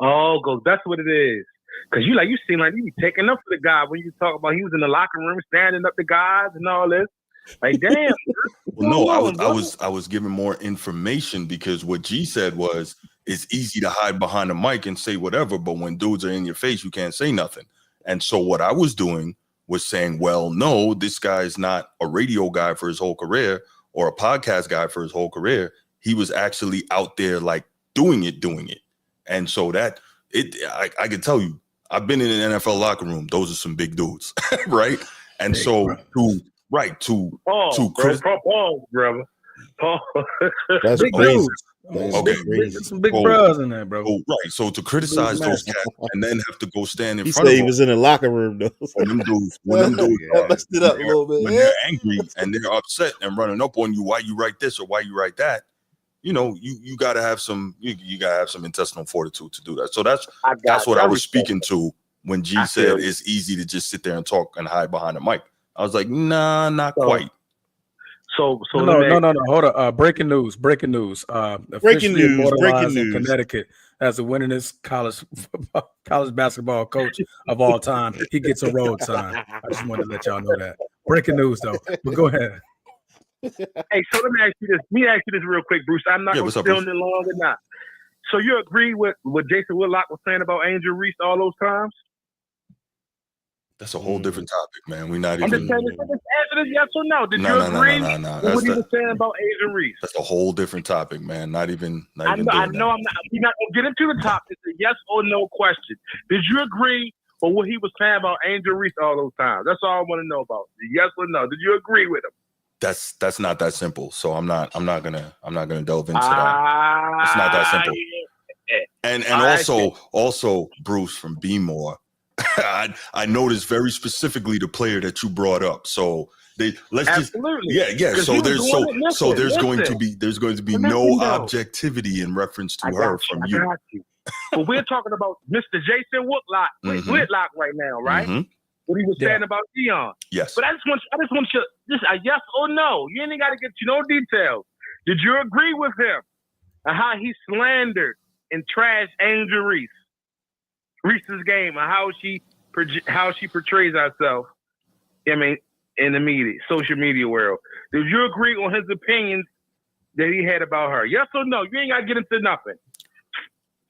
Oh, that's what it is. Because you seem like you be taking up for the guy when you talk about he was in the locker room standing up to guys and all this. Like, damn. Well, no, I was giving more information because what G said was it's easy to hide behind a mic and say whatever, but when dudes are in your face, you can't say nothing. And so what I was doing was saying, well, no, this guy is not a radio guy for his whole career or a podcast guy for his whole career. He was actually out there like doing it. And so I can tell you, I've been in an NFL locker room. Those are some big dudes, right? And so Pause, brother. Pause. That's crazy. I mean, Okay. there's some big Oh, bros in there, bro. right. So to criticize those cats and then have to go stand in He front said of he them was in the locker room though. when them dudes That messed it up a little bit. when they're angry and they're upset and running up on you, why you write this or why you write that, you know, you gotta have some you gotta have some intestinal fortitude to do that. So that's what I was speaking to when G said it's easy to just sit there and talk and hide behind the mic. I was like, nah, not quite. So No. Hold on. Breaking news. Officially immortalized in Connecticut as the winningest college basketball coach of all time. He gets a road sign. I just wanted to let y'all know that. Breaking news, though. But go ahead. Hey, so let me ask you this real quick, Bruce. I'm not going to stay on it long or not. So you agree with what Jason Whitlock was saying about Angel Reese all those times? That's a whole different topic, man. We're not I'm even. just saying, answer this yes or no. Did you agree with what he was saying about Angel Reese? That's a whole different topic, man. Not even. I know. I'm not. We're not going to get into the topic. It's a yes or no question. Did you agree with what he was saying about Angel Reese all those times? That's all I want to know about. Yes or no? Did you agree with him? That's not that simple. So I'm not gonna delve into that. It's not that simple. Yeah. And also Bruce from Be More. I noticed very specifically the player that you brought up. So Absolutely. So there's going to be no objectivity in reference to her from you. But we're talking about Mr. Jason Whitlock, Whitlock right now, right? Mm-hmm. What he was saying about Deion. Yes. But I just want you just a yes or no. You ain't got to get no details. Did you agree with him and how he slandered and trashed Angel Reese's game, and how she portrays herself? I mean, in the social media world. Did you agree on his opinions that he had about her? Yes or no? You ain't got to get into nothing.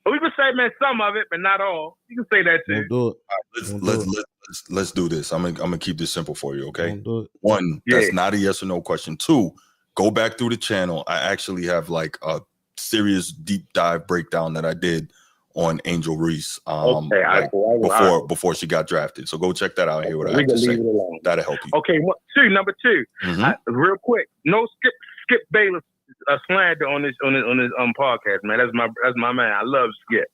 We can say, man, some of it, but not all. You can say that too. Don't do it. Let's do this. I'm gonna keep this simple for you, okay? Don't do it. One, that's not a yes or no question. Two, go back through the channel. I actually have like a serious deep dive breakdown that I did on Angel Reese before she got drafted. So go check that out and hear what I have to say. That'll help you. Okay, number two, real quick. No Skip Bayless slander on his podcast, man. That's my man. I love Skip.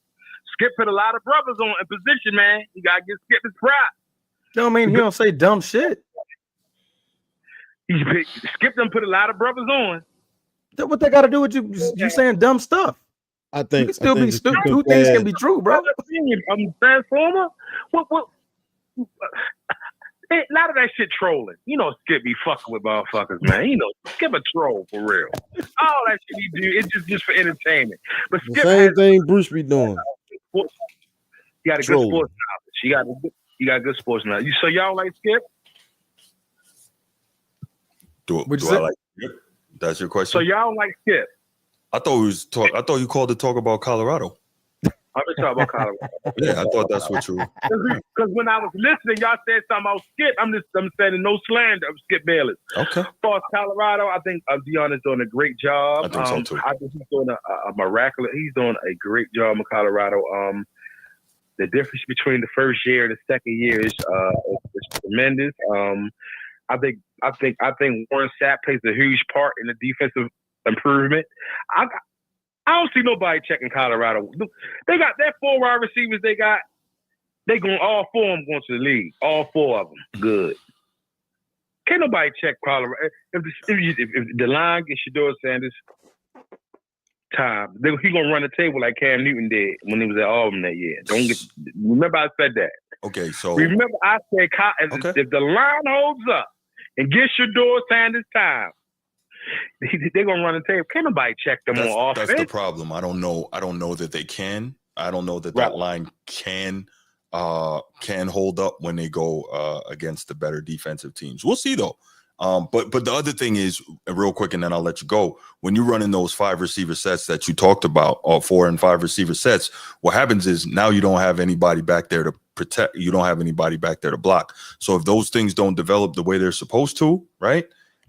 Skip put a lot of brothers on in position, man. You gotta give Skip his pride. Don't mean he don't say dumb shit. Skip them put a lot of brothers on. What they got to do with you saying dumb stuff? I think you can still be stupid. Two things can be true, bro. I'm Transformer. What? A lot of that shit trolling. You know, Skip be fucking with motherfuckers, man. You know, Skip a troll for real. All that shit he do, it's just for entertainment. But Skip same thing Bruce be doing. You got a good sports knowledge. You got good sports knowledge. So y'all like Skip? Do I like Skip? That's your question. So y'all like Skip? I thought you called to talk about Colorado. I'm just talking about Colorado. Yeah, I thought that's what you. Because when I was listening, y'all said something about Skip. I'm saying no slander of Skip Bayless. Okay. As far as Colorado, I think Deion is doing a great job. I think so too. I think he's doing a miraculous. He's doing a great job in Colorado. The difference between the first year and the second year is tremendous. I think Warren Sapp plays a huge part in the defensive improvement. I don't see nobody checking Colorado. They got that 4 wide receivers. They going all 4 of them going to the league. All 4 of them good. Can't nobody check Colorado. If the line gets Shedeur Sanders time, he gonna run the table like Cam Newton did when he was at Auburn that year. Remember I said that. Okay, so remember I said if the line holds up and gets Shedeur Sanders time, they're gonna run the table. Can't nobody check them on offense. That's the problem. I don't know that they can. I don't know that line can hold up when they go against the better defensive teams. We'll see though. But the other thing is, real quick, and then I'll let you go. When you run in those 5 receiver sets that you talked about, or 4 and 5 receiver sets, what happens is now you don't have anybody back there to protect. You don't have anybody back there to block. So if those things don't develop the way they're supposed to, right?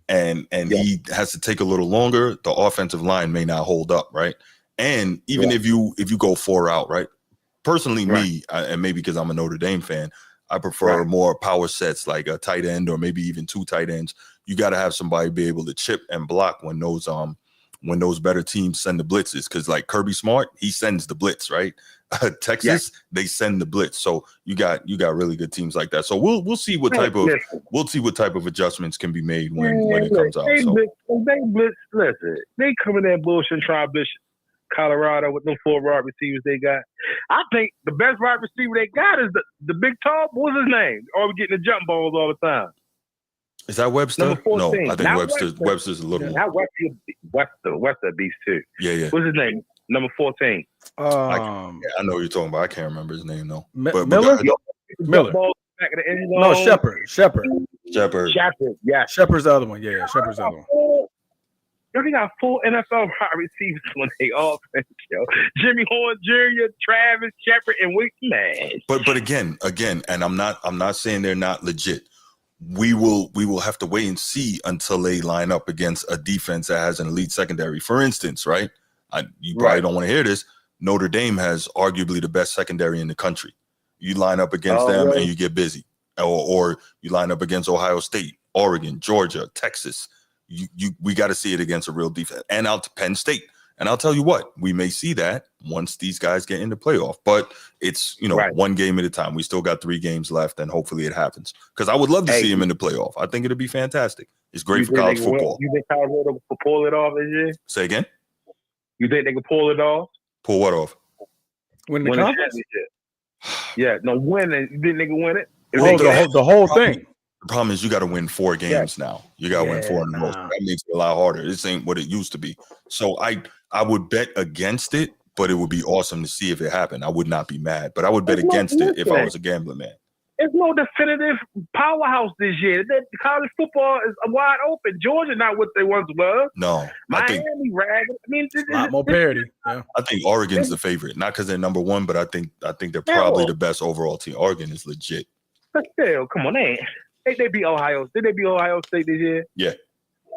And he has to take a little longer, the offensive line may not hold up, right? And even if you go 4 out, right? Personally, me, and maybe because I'm a Notre Dame fan, I prefer more power sets like a tight end or maybe even 2 tight ends. You got to have somebody be able to chip and block when those when those better teams send the blitzes, because like Kirby Smart, he sends the blitz, right? Texas, they send the blitz. So you got really good teams like that. So we'll see what type of adjustments can be made when it comes out. They blitz. Listen, they come in there bullshit and try to blitz Colorado with them 4 wide receivers they got. I think the best wide receiver they got is the big tall. What's his name? Always getting the jump balls all the time. Is that Webster? Number 14. No, I think Webster's a little one. Webster beast too. Yeah. What's his name? Number 14. I know what you're talking about. I can't remember his name though. Miller. Back of the end zone. No, Shepard. Yeah. Shepard's the other one. Yeah, Shepard's the other one. Yo, they got 4 NFL wide receivers when they all play, yo. Jimmy Horn Jr., Travis Shepard, and Wick, man. But again, and I'm not saying they're not legit. We will have to wait and see until they line up against a defense that has an elite secondary. For instance, right? You probably don't want to hear this. Notre Dame has arguably the best secondary in the country. You line up against them and you get busy. Or you line up against Ohio State, Oregon, Georgia, Texas. We got to see it against a real defense. And out to Penn State. And I'll tell you what, we may see that once these guys get in the playoff. But it's, one game at a time. We still got 3 games left, and hopefully it happens. Because I would love to see him in the playoff. I think it'd be fantastic. It's great for college football. You think Colorado will pull it off this year? Say again? You think they can pull it off? Pull what off? Win the conference? Yeah, no, win it. You think they can win it? The whole thing. The problem is you got to win 4 games now. You got to win 4 in a row. That makes it a lot harder. This ain't what it used to be. So I would bet against it, but it would be awesome to see if it happened. I would not be mad, but I would bet against it if I was a gambling man. There's no definitive powerhouse this year. College football is wide open. Georgia not what they once were. No. Miami, ragged. I mean, a lot more parity. Yeah. I think Oregon's the favorite. Not because they're number 1, but I think they're probably the best overall team. Oregon is legit. But still, come on, they beat Ohio. Did they beat Ohio State this year? Yeah.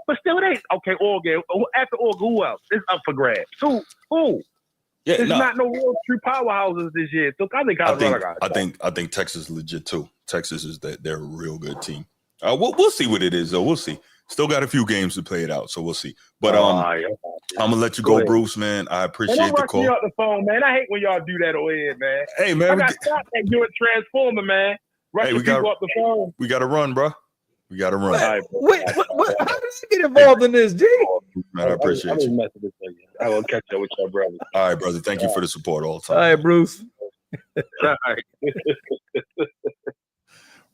But still, it ain't. Okay, Oregon. After Oregon, who else? It's up for grabs. Who? Yeah, There's not no real true powerhouses this year. So I think I think Texas is legit too. Texas is they're a real good team. We'll see what it is though. We'll see. Still got a few games to play it out, so we'll see. But I'm gonna let you go, Bruce, man. I appreciate the call. Don't the phone, man. I hate when y'all do that on air, man. Hey, man, I got stopped at doing Transformer, man. Hey, we got the phone. We got to run, bro. We got to run. Wait, how did you get involved in this, G? Man, I appreciate you. I will catch up with your brother. All right, brother. Thank you for the support all the time. All right, Bruce. All right.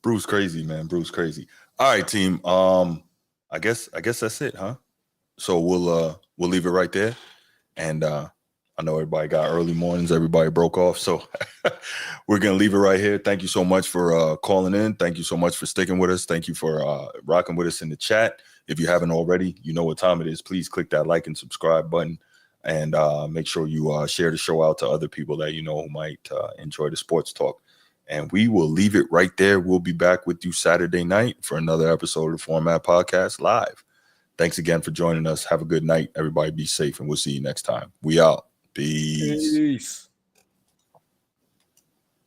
Bruce crazy, man. Bruce crazy. All right, team. I guess that's it, huh? So we'll leave it right there. And I know everybody got early mornings. Everybody broke off. So we're going to leave it right here. Thank you so much for calling in. Thank you so much for sticking with us. Thank you for rocking with us in the chat. If you haven't already, you know what time it is. Please click that like and subscribe button and make sure you share the show out to other people that you know who might enjoy the sports talk. And we will leave it right there. We'll be back with you Saturday night for another episode of the Format Podcast live. Thanks again for joining us. Have a good night. Everybody be safe, and we'll see you next time. We out. Peace.